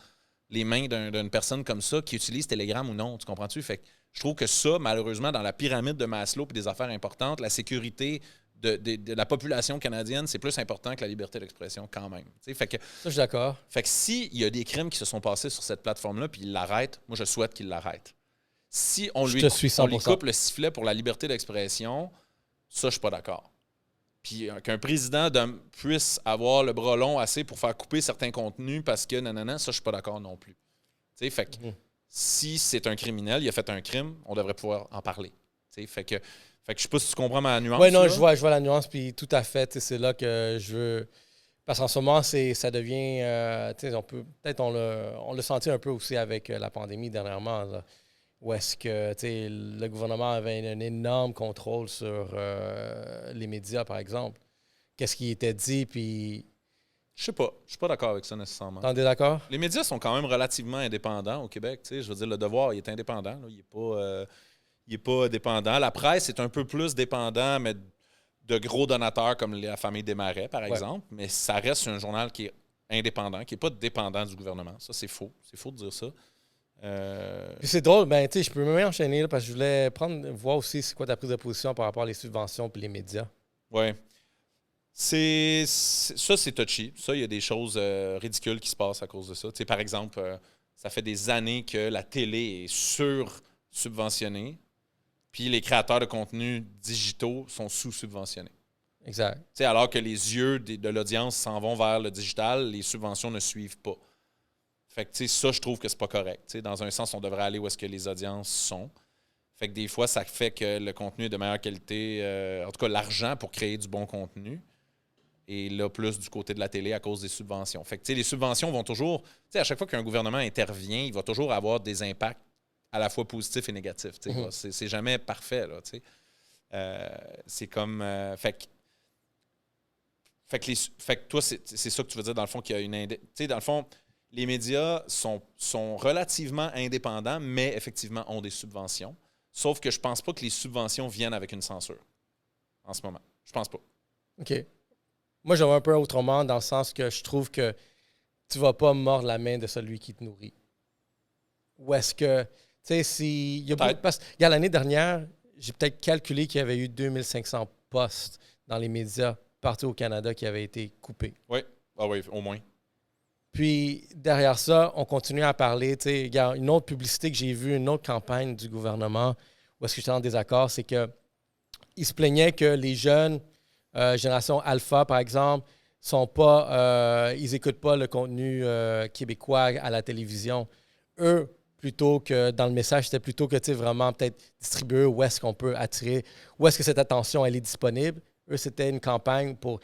les mains d'une personne comme ça qui utilise Telegram ou non. Tu comprends-tu? Fait que je trouve que ça, malheureusement, dans la pyramide de Maslow et des affaires importantes, la sécurité de la population canadienne, c'est plus important que la liberté d'expression quand même. Fait que, ça, je suis d'accord. Fait que s'il y a des crimes qui se sont passés sur cette plateforme-là puis il l'arrête, moi, je souhaite qu'il l'arrête. Si on lui coupe le sifflet pour la liberté d'expression, ça, je suis pas d'accord. Puis qu'un président puisse avoir le bras long assez pour faire couper certains contenus parce que nanana, ça, je suis pas d'accord non plus. Fait que si c'est un criminel, il a fait un crime, on devrait pouvoir en parler. Fait que je sais pas si tu comprends ma nuance. Oui, non, je vois la nuance, puis tout à fait, c'est là que je veux... Parce qu'en ce moment, ça devient... on l'a senti un peu aussi avec la pandémie dernièrement, là, où est-ce que le gouvernement avait un énorme contrôle sur les médias, par exemple. Qu'est-ce qui était dit, puis... Je sais pas. Je suis pas d'accord avec ça nécessairement. T'en es d'accord? Les médias sont quand même relativement indépendants au Québec. Je veux dire, Le Devoir, il est indépendant. Là. Il n'est pas dépendant. La presse est un peu plus dépendant, mais de gros donateurs comme la famille Desmarais, par exemple. Mais ça reste un journal qui est indépendant, qui n'est pas dépendant du gouvernement. Ça, c'est faux. C'est faux de dire ça. Puis c'est drôle, je peux même enchaîner là, parce que je voulais voir aussi c'est quoi ta prise de position par rapport à les subventions et les médias. Oui. Ça, c'est touchy. Ça, il y a des choses ridicules qui se passent à cause de ça. Par exemple, ça fait des années que la télé est sur-subventionnée. Puis les créateurs de contenus digitaux sont sous-subventionnés. Exact. T'sais, alors que les yeux de l'audience s'en vont vers le digital, les subventions ne suivent pas. Fait que, ça, je trouve que c'est pas correct. T'sais, dans un sens, on devrait aller où est-ce que les audiences sont. Fait que des fois, ça fait que le contenu est de meilleure qualité. En tout cas, l'argent pour créer du bon contenu est là plus du côté de la télé à cause des subventions. Fait que, les subventions vont toujours... à chaque fois qu'un gouvernement intervient, il va toujours avoir des impacts à la fois positifs et négatifs. C'est jamais parfait, là, c'est comme... Fait que toi, c'est ça que tu veux dire, dans le fond, qu'il y a une... dans le fond, les médias sont relativement indépendants, mais effectivement ont des subventions. Sauf que je pense pas que les subventions viennent avec une censure en ce moment. Je pense pas. OK. Moi, je vois un peu autrement, dans le sens que je trouve que tu vas pas mordre la main de celui qui te nourrit. Ou est-ce que... Tu sais, si... Il y a beaucoup de regarde, l'année dernière, j'ai peut-être calculé qu'il y avait eu 2500 postes dans les médias partout au Canada qui avaient été coupés. Oui. Ah oui, au moins. Puis, derrière ça, on continue à parler. Tu sais, regarde, une autre publicité que j'ai vue, une autre campagne du gouvernement, où est-ce que j'étais en désaccord, c'est qu'ils se plaignaient que les jeunes, génération alpha, par exemple, sont pas, ils n'écoutent pas le contenu québécois à la télévision. Eux, plutôt que dans le message, c'était plutôt que, tu sais, vraiment peut-être distribuer où est-ce qu'on peut attirer, où est-ce que cette attention, elle est disponible. Eux, c'était une campagne pour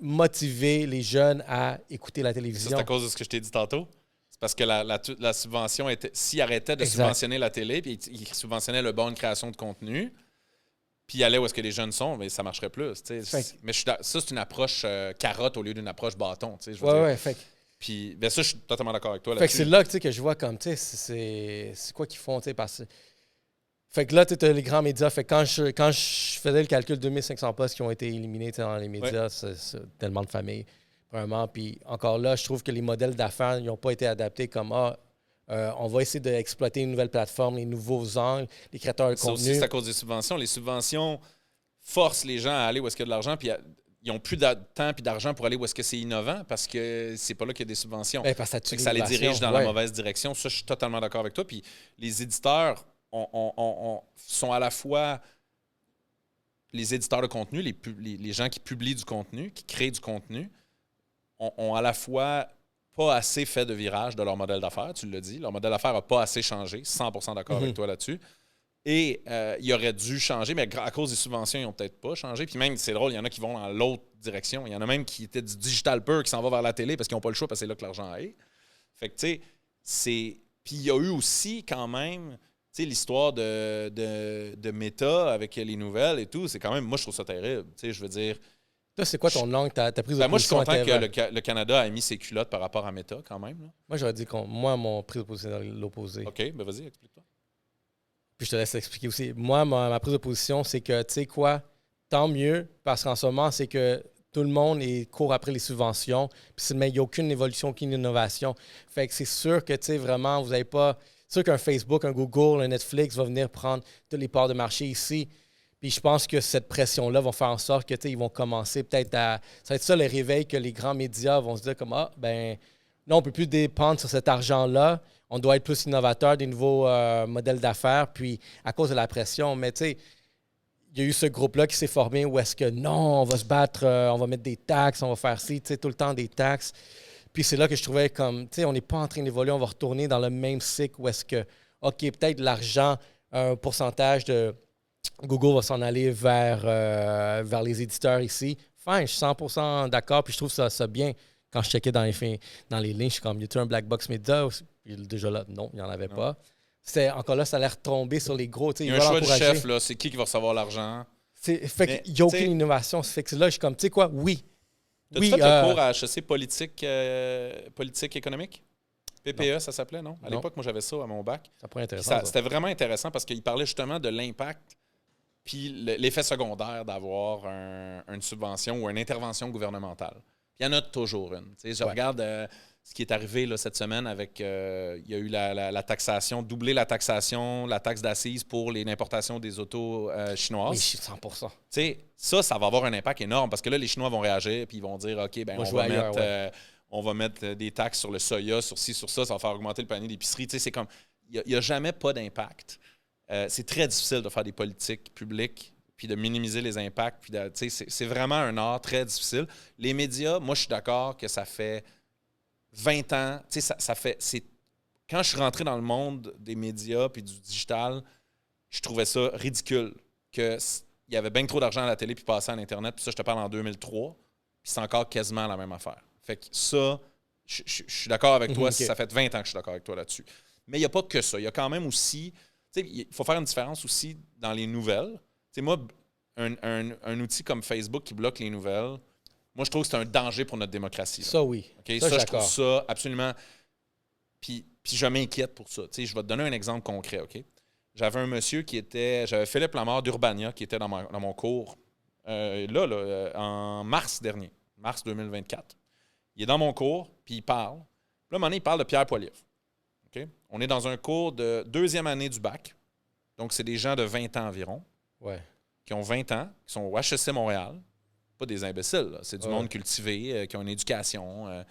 motiver les jeunes à écouter la télévision. C'est à cause de ce que je t'ai dit tantôt? C'est parce que la subvention était... S'ils arrêtaient de subventionner la télé, puis ils subventionnaient le bon de création de contenu, puis ils allaient où est-ce que les jeunes sont, mais ça marcherait plus. Mais ça, c'est une approche carotte au lieu d'une approche bâton. Ouais, fait puis, ben ça, je suis totalement d'accord avec toi là-dessus. Fait que c'est là que je vois comme, tu sais, c'est quoi qu'ils font, tu sais, parce que... Fait que là, tu as les grands médias. Fait que quand je faisais le calcul de 2500 postes qui ont été éliminés dans les médias, c'est tellement de familles, vraiment. Puis encore là, je trouve que les modèles d'affaires n'ont pas été adaptés comme on va essayer d'exploiter une nouvelle plateforme, les nouveaux angles, les créateurs de contenu. Ça aussi, c'est à cause des subventions. Les subventions forcent les gens à aller où est-ce qu'il y a de l'argent, puis ils n'ont plus de temps et d'argent pour aller où est-ce que c'est innovant parce que c'est pas là qu'il y a des subventions. Ben, parce que ça les dirige dans la mauvaise direction. Ça, je suis totalement d'accord avec toi. Puis les éditeurs sont à la fois les éditeurs de contenu, les gens qui publient du contenu, qui créent du contenu, ont à la fois pas assez fait de virage de leur modèle d'affaires, tu l'as dit. Leur modèle d'affaires n'a pas assez changé, 100% d'accord avec toi là-dessus. Et il aurait dû changer, mais à cause des subventions, ils n'ont peut-être pas changé. Puis même, c'est drôle, il y en a qui vont dans l'autre direction. Il y en a même qui étaient du digital pur, qui s'en va vers la télé parce qu'ils n'ont pas le choix, parce que c'est là que l'argent est. Fait que, tu sais, c'est... Puis il y a eu aussi, quand même, tu sais, l'histoire de Meta avec les nouvelles et tout. C'est quand même... Moi, je trouve ça terrible. Tu sais, je veux dire... Toi, c'est quoi ton angle, ta prise de position? Moi, je suis content que le Canada ait mis ses culottes par rapport à Meta, quand même. Là. Moi, j'aurais dit mon prise de position est l'opposé. OK, ben vas-y, explique-toi. Puis je te laisse l'expliquer aussi. Moi, ma prise de position, c'est que, tu sais quoi, tant mieux, parce qu'en ce moment, c'est que tout le monde court après les subventions, puis il n'y a aucune évolution, aucune innovation. Fait que c'est sûr que, tu sais, vraiment, vous n'avez pas... C'est sûr qu'un Facebook, un Google, un Netflix va venir prendre tous les parts de marché ici. Puis je pense que cette pression-là va faire en sorte que, tu sais, ils vont commencer peut-être à... Ça va être ça le réveil que les grands médias vont se dire comme, non, on ne peut plus dépendre sur cet argent-là. On doit être plus innovateur, des nouveaux modèles d'affaires, puis à cause de la pression. Mais tu sais, il y a eu ce groupe-là qui s'est formé où est-ce que non, on va se battre, on va mettre des taxes, on va faire ci, tu sais, tout le temps des taxes. Puis c'est là que je trouvais comme, tu sais, on n'est pas en train d'évoluer, on va retourner dans le même cycle où est-ce que, OK, peut-être l'argent, un pourcentage de Google va s'en aller vers les éditeurs ici. Fine, je suis 100% d'accord, puis je trouve ça bien. Quand je checkais dans les lignes, je suis comme, y a-t-il un Black Box Media? Puis déjà là, non, il n'y en avait pas. Encore là, ça a l'air tombé sur les gros. Il y a un choix de chef, là. C'est qui va recevoir l'argent? Fait qu'il n'y a aucune innovation. Fait que là, je suis comme, tu sais quoi, oui. T'as-tu fait le cours à HEC politique économique? PPE, non. Ça s'appelait, non? À l'époque, moi, j'avais ça à mon bac. Ça pourrait être intéressant. C'était vraiment intéressant parce qu'il parlait justement de l'impact puis l'effet secondaire d'avoir une subvention ou une intervention gouvernementale. Il y en a toujours une. Je regarde ce qui est arrivé là, cette semaine avec... il y a eu la taxation, doubler la taxation, la taxe d'assises pour l'importation des autos chinoises. Oui, 100%. Ça va avoir un impact énorme parce que là, les Chinois vont réagir puis ils vont dire, OK, on va mettre des taxes sur le soya, sur ci, sur ça va faire augmenter le panier d'épicerie. C'est comme... Il n'y a jamais pas d'impact. C'est très difficile de faire des politiques publiques puis de minimiser les impacts. Puis c'est vraiment un art très difficile. Les médias, moi, je suis d'accord que ça fait 20 ans. Quand je suis rentré dans le monde des médias puis du digital, je trouvais ça ridicule qu'il y avait bien trop d'argent à la télé puis passé à l'Internet. Puis ça, je te parle en 2003. Puis c'est encore quasiment la même affaire. Fait que ça, je suis d'accord avec toi. Okay. Ça fait 20 ans que je suis d'accord avec toi là-dessus. Mais il n'y a pas que ça. Il y a quand même aussi... Il faut faire une différence aussi dans les nouvelles. Moi, un outil comme Facebook qui bloque les nouvelles, moi, je trouve que c'est un danger pour notre démocratie. Là. Ça, oui. Okay? Ça je trouve ça absolument... Puis je m'inquiète pour ça. Je vais te donner un exemple concret. OK? J'avais un monsieur j'avais Philippe Lamar d'Urbania qui était dans mon cours en mars dernier, mars 2024. Il est dans mon cours, puis il parle. Puis là, à un moment donné, il parle de Pierre Poilievre. Okay? On est dans un cours de 2e année du bac. Donc, c'est des gens de 20 ans environ. Ouais. Qui ont 20 ans, qui sont au HEC Montréal. Pas des imbéciles, là. C'est du monde cultivé, qui ont une éducation.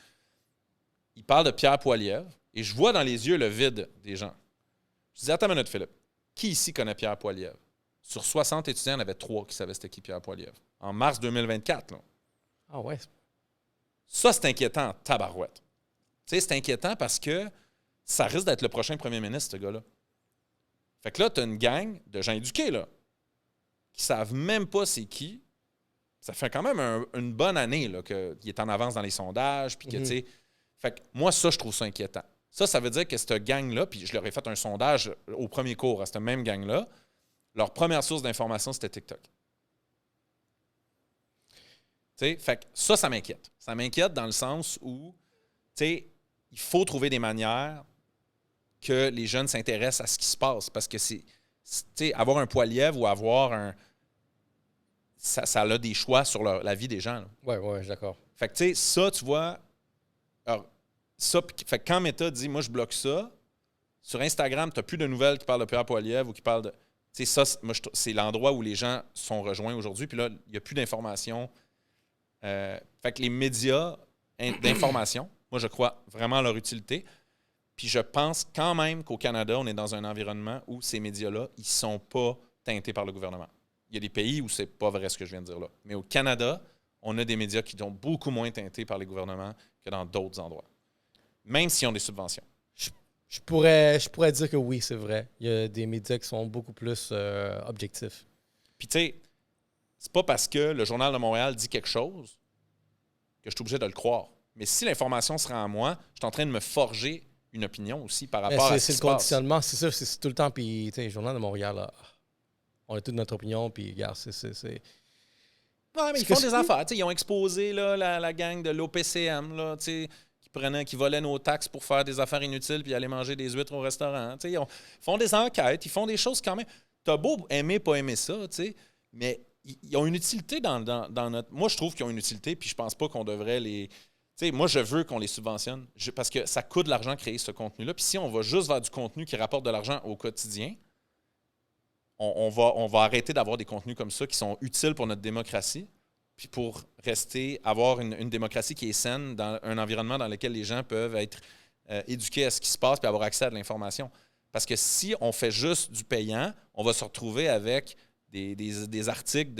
Il parle de Pierre Poilievre et je vois dans les yeux le vide des gens. Je dis, attends une minute, Philippe. Qui ici connaît Pierre Poilievre? Sur 60 étudiants, il y en avait 3 qui savaient c'était qui Pierre Poilievre. En mars 2024, là. Ah ouais. Ça, c'est inquiétant en tabarouette. C'est inquiétant parce que ça risque d'être le prochain premier ministre, ce gars-là. Fait que là, tu as une gang de gens éduqués, là, qui savent même pas c'est qui. Ça fait quand même une bonne année là, qu'il est en avance dans les sondages. Puis que, fait que moi, ça, je trouve ça inquiétant. Ça veut dire que cette gang-là, puis je leur ai fait un sondage au premier cours à cette même gang-là, leur première source d'information, c'était TikTok. Fait que ça m'inquiète. Ça m'inquiète dans le sens où il faut trouver des manières que les jeunes s'intéressent à ce qui se passe. Parce que avoir un Poilievre ou avoir un... Ça a des choix sur la vie des gens. Oui, d'accord. Fait que, ça, tu vois... Alors, fait que quand Meta dit « Moi, je bloque ça », sur Instagram, tu n'as plus de nouvelles qui parlent de Pierre Poilievre ou qui parlent de... Ça, c'est l'endroit où les gens sont rejoints aujourd'hui. Puis là, il n'y a plus d'informations. Fait que les médias d'information, moi, je crois vraiment à leur utilité. Puis je pense quand même qu'au Canada, on est dans un environnement où ces médias-là, ils ne sont pas teintés par le gouvernement. Il y a des pays où c'est pas vrai ce que je viens de dire là. Mais au Canada, on a des médias qui sont beaucoup moins teintés par les gouvernements que dans d'autres endroits. Même s'ils ont des subventions. Je pourrais dire que oui, c'est vrai. Il y a des médias qui sont beaucoup plus objectifs. Puis tu sais, c'est pas parce que le Journal de Montréal dit quelque chose que je suis obligé de le croire. Mais si l'information se rend à moi, je suis en train de me forger une opinion aussi par rapport à ce qui se passe. C'est le conditionnement, c'est ça, c'est tout le temps. Puis, tu sais, le Journal de Montréal, là, on a toute notre opinion, puis regarde, c'est... Ouais, mais ils font des affaires. Ils ont exposé là, la gang de l'OPCM là, qui volaient nos taxes pour faire des affaires inutiles puis aller manger des huîtres au restaurant. Ils font des enquêtes, ils font des choses quand même. T'as beau aimer, pas aimer ça, mais ils ont une utilité dans notre... Moi, je trouve qu'ils ont une utilité, puis je pense pas qu'on devrait les... moi, je veux qu'on les subventionne parce que ça coûte de l'argent créer ce contenu-là. Puis si on va juste vers du contenu qui rapporte de l'argent au quotidien, on va arrêter d'avoir des contenus comme ça qui sont utiles pour notre démocratie, puis pour avoir une démocratie qui est saine dans un environnement dans lequel les gens peuvent être éduqués à ce qui se passe puis avoir accès à de l'information. Parce que si on fait juste du payant, on va se retrouver avec des articles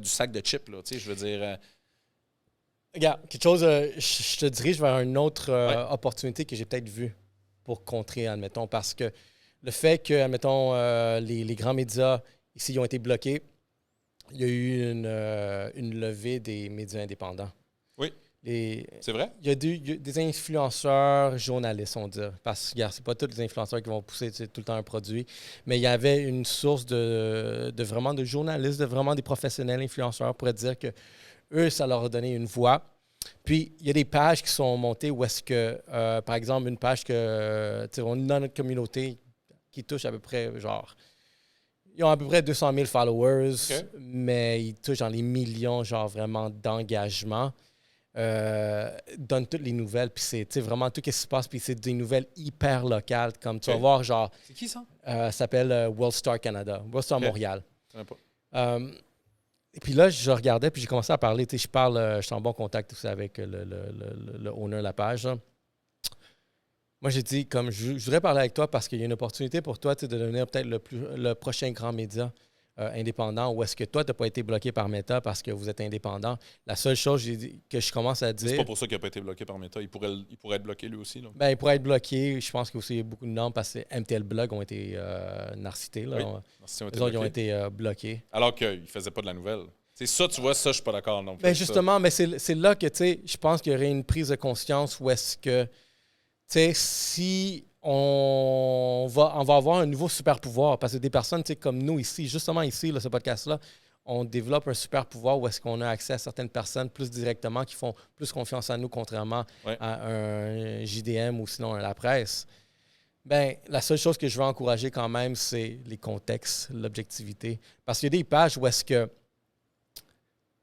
du sac de chips, là, je veux dire... Regarde, quelque chose, je te dirige vers une autre opportunité que j'ai peut-être vue pour contrer, admettons, parce que le fait que, admettons, les grands médias ici ont été bloqués, il y a eu une levée des médias indépendants. Oui. C'est vrai? Il y a des influenceurs journalistes, on dit. Parce que, regarde, c'est pas tous les influenceurs qui vont pousser tout le temps un produit, mais il y avait une source de vraiment de journalistes, de vraiment des professionnels influenceurs pour dire que eux, ça leur a donné une voix. Puis, il y a des pages qui sont montées où est-ce que, par exemple, une page que, on est dans notre communauté qui touche à peu près, genre, ils ont à peu près 200 000 followers, mais ils touchent dans les millions, genre, vraiment, d'engagement. Donnent toutes les nouvelles, puis c'est vraiment tout ce qui se passe, puis c'est des nouvelles hyper locales, comme tu vas voir, genre... C'est qui ça? Ça s'appelle World Star Canada, World Star Montréal. Je ne sais pas. Et puis là, je regardais, puis j'ai commencé à parler. Je suis en bon contact aussi avec le owner de la page. Là. Moi, j'ai dit, comme je voudrais parler avec toi parce qu'il y a une opportunité pour toi de devenir peut-être le prochain grand média indépendant ou est-ce que toi, tu n'as pas été bloqué par Meta parce que vous êtes indépendant? La seule chose que je commence à dire... C'est pas pour ça qu'il n'a pas été bloqué par Meta. Il pourrait être bloqué lui aussi. Là. Ben, il pourrait être bloqué. Je pense qu'il y a aussi beaucoup de normes parce que MTL Blog ont été narcités. Là. Oui, ils ont été bloqués. Alors qu'ils ne faisaient pas de la nouvelle. C'est ça, tu vois, ça, je suis pas d'accord non plus. Ben justement, mais c'est là que, tu sais, je pense qu'il y aurait une prise de conscience où est-ce que, tu sais, si on va avoir un nouveau super pouvoir, parce que des personnes, tu sais, comme nous ici, justement ici, là, ce podcast-là, on développe un super pouvoir où est-ce qu'on a accès à certaines personnes plus directement qui font plus confiance à nous, contrairement à un JDM ou sinon à la presse. Ben, la seule chose que je veux encourager quand même, c'est les contextes, l'objectivité. Parce qu'il y a des pages où est-ce que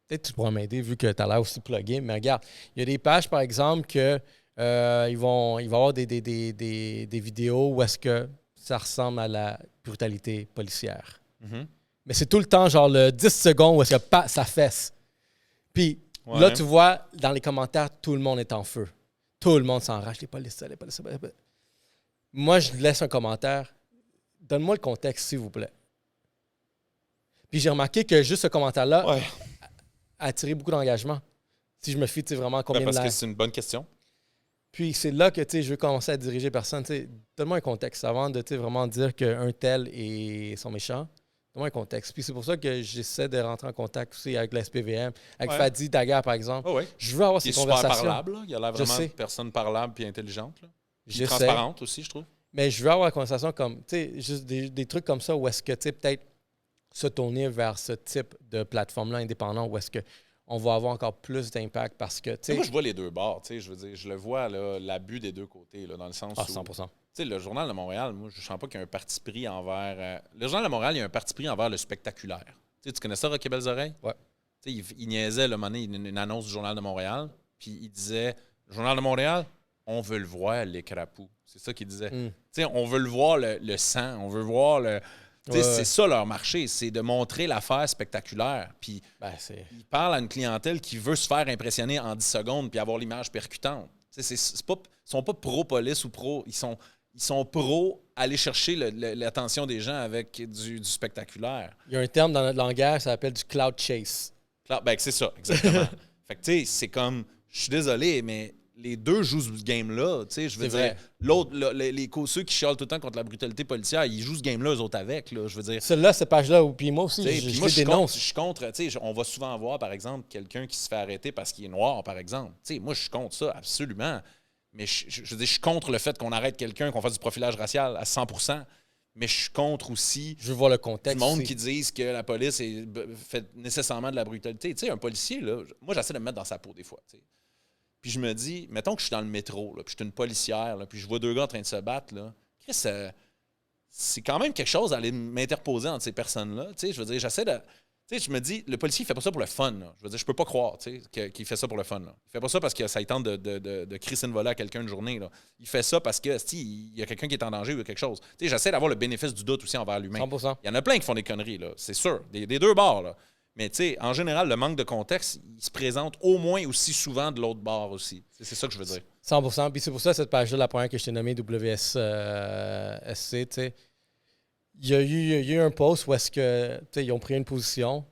peut-être que tu pourras m'aider vu que tu as l'air aussi plugué, mais regarde, il y a des pages, par exemple, que il va y avoir des vidéos où est-ce que ça ressemble à la brutalité policière. Mm-hmm. Mais c'est tout le temps, genre, le 10 secondes où est-ce que ça fesse. Puis là, tu vois, dans les commentaires, tout le monde est en feu. Tout le monde s'enrage. Les policiers, les policiers. Moi, je laisse un commentaire. Donne-moi le contexte, s'il vous plaît. Puis j'ai remarqué que juste ce commentaire-là a attiré beaucoup d'engagement. Si je me fie, tu sais, vraiment combien de likes. Parce que c'est une bonne question. Puis c'est là que, tu sais, je veux commencer à diriger personne. Tu sais, donne-moi un contexte avant de, tu sais, vraiment dire qu'un tel sont méchants. Donne-moi un contexte. Puis c'est pour ça que j'essaie de rentrer en contact aussi avec la SPVM, avec Fadi Daguerre, par exemple. Je veux avoir ces conversations. Il est super parlable. Là. Il a l'air vraiment une personne parlable puis intelligente. Là. Puis J'essaie. transparente aussi, je trouve. Mais je veux avoir une conversation comme, tu sais, juste des trucs comme ça où est-ce que, tu sais, peut-être se tourner vers ce type de plateforme-là indépendant où est-ce qu'on va avoir encore plus d'impact parce que, tu sais... Moi, je vois les deux bords, tu sais, je veux dire, je le vois, là, l'abus des deux côtés, là, dans le sens où... 100%. Tu sais, le Journal de Montréal, moi, je ne sens pas qu'il y a un parti pris envers... Le Journal de Montréal, il y a un parti pris envers le spectaculaire. Tu sais, tu connais ça, Rocky Belles Oreilles? Ouais. Tu sais, il niaisait, le moment donné, une annonce du Journal de Montréal, puis il disait, le Journal de Montréal, on veut le voir, les crapauds. C'est ça qu'il disait. Tu sais, on veut le voir, le sang, on veut voir le... C'est ça leur marché, c'est de montrer l'affaire spectaculaire. Puis ils parlent à une clientèle qui veut se faire impressionner en 10 secondes puis avoir l'image percutante. Ils ne sont pas pro-police ou pro. Ils sont pro aller chercher l'attention des gens avec du spectaculaire. Il y a un terme dans notre langage, ça s'appelle du cloud chase. C'est ça, exactement. Fait que tu sais, c'est comme, je suis désolé, mais les deux jouent ce game-là. Je veux dire, l'autre, ceux qui chialent tout le temps contre la brutalité policière, ils jouent ce game-là, eux autres avec. Là, je veux dire. Celle-là, cette page-là, puis moi aussi, je dénonce. Je suis contre. On va souvent voir, par exemple, quelqu'un qui se fait arrêter parce qu'il est noir, par exemple. Moi, je suis contre ça, absolument. Mais je veux dire, je suis contre le fait qu'on arrête quelqu'un, qu'on fasse du profilage racial à 100%. Mais je suis contre aussi. Je veux voir le contexte. Du monde qui disent que la police fait nécessairement de la brutalité. Tu sais, un policier, là, moi, j'essaie de me mettre dans sa peau des fois. T'sais. Puis je me dis, mettons que je suis dans le métro, là, puis je suis une policière, là, puis je vois deux gars en train de se battre. Là. Chris, c'est quand même quelque chose d'aller m'interposer entre ces personnes-là. Tu sais, je veux dire, j'essaie de. Tu sais, je me dis, le policier, il fait pas ça pour le fun. Là. Je veux dire, je peux pas croire qu'il fait ça pour le fun. Là. Il fait pas ça parce que ça lui tente de crisser une volée à quelqu'un une journée. Là. Il fait ça parce que il y a quelqu'un qui est en danger ou quelque chose. Tu sais, j'essaie d'avoir le bénéfice du doute aussi envers l'humain. 100%. Il y en a plein qui font des conneries, là, c'est sûr. Des deux bords, là. Mais tu sais, en général, le manque de contexte, il se présente au moins aussi souvent de l'autre bord aussi. C'est ça que je veux dire. 100%. Puis c'est pour ça, cette page-là, la première que je t'ai nommée, WSSC, tu sais, il y a eu un post où est-ce que, tu sais, ils ont pris une position,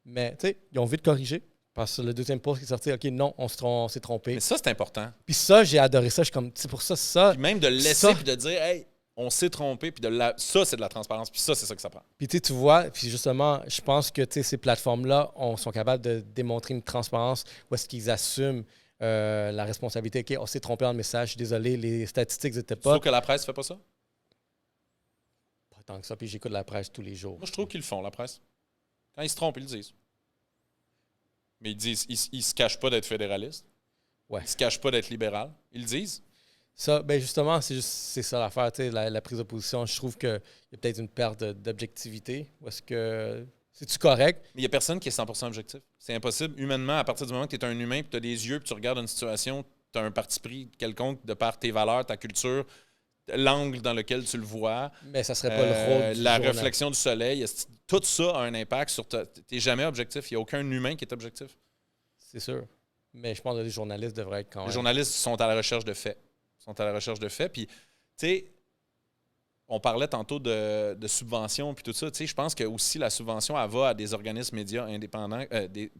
mais tu sais, ils ont vite corrigé. Parce que le deuxième post qui est sorti, OK, non, on s'est trompé. Mais ça, c'est important. Puis ça, j'ai adoré ça. Je suis comme, c'est pour ça. Puis même de le laisser puis de dire, hey, on s'est trompé, puis ça, c'est de la transparence, puis ça, c'est ça que ça prend. Puis tu vois, puis justement, je pense que ces plateformes-là sont capables de démontrer une transparence où est-ce qu'ils assument la responsabilité. OK, on s'est trompé dans le message, je suis désolé, les statistiques n'étaient pas... Tu trouves que la presse ne fait pas ça? Pas tant que ça, puis j'écoute la presse tous les jours. Moi, je trouve qu'ils le font, la presse. Quand ils se trompent, ils le disent. Mais ils disent, ils se cachent pas d'être fédéralistes. Ouais. Ils se cachent pas d'être libéral. Ils le disent. Ça, ben justement, c'est ça l'affaire, tu sais, la prise de position. Je trouve qu'il y a peut-être une perte d'objectivité. Ou est-ce que c'est-tu correct? Mais il n'y a personne qui est 100% objectif. C'est impossible. Humainement, à partir du moment que tu es un humain, puis tu as des yeux, puis tu regardes une situation, tu as un parti pris quelconque de par tes valeurs, ta culture, l'angle dans lequel tu le vois. Mais ça serait pas le rôle du la journal. réflexion du soleil. Tout ça a un impact sur tu n'es jamais objectif. Il n'y a aucun humain qui est objectif. C'est sûr. Mais je pense que les journalistes devraient être quand même... Les journalistes sont à la recherche de faits. Puis, tu sais, on parlait tantôt de subventions puis tout ça. Tu sais, je pense que aussi la subvention, elle va à des organismes médias indépendants,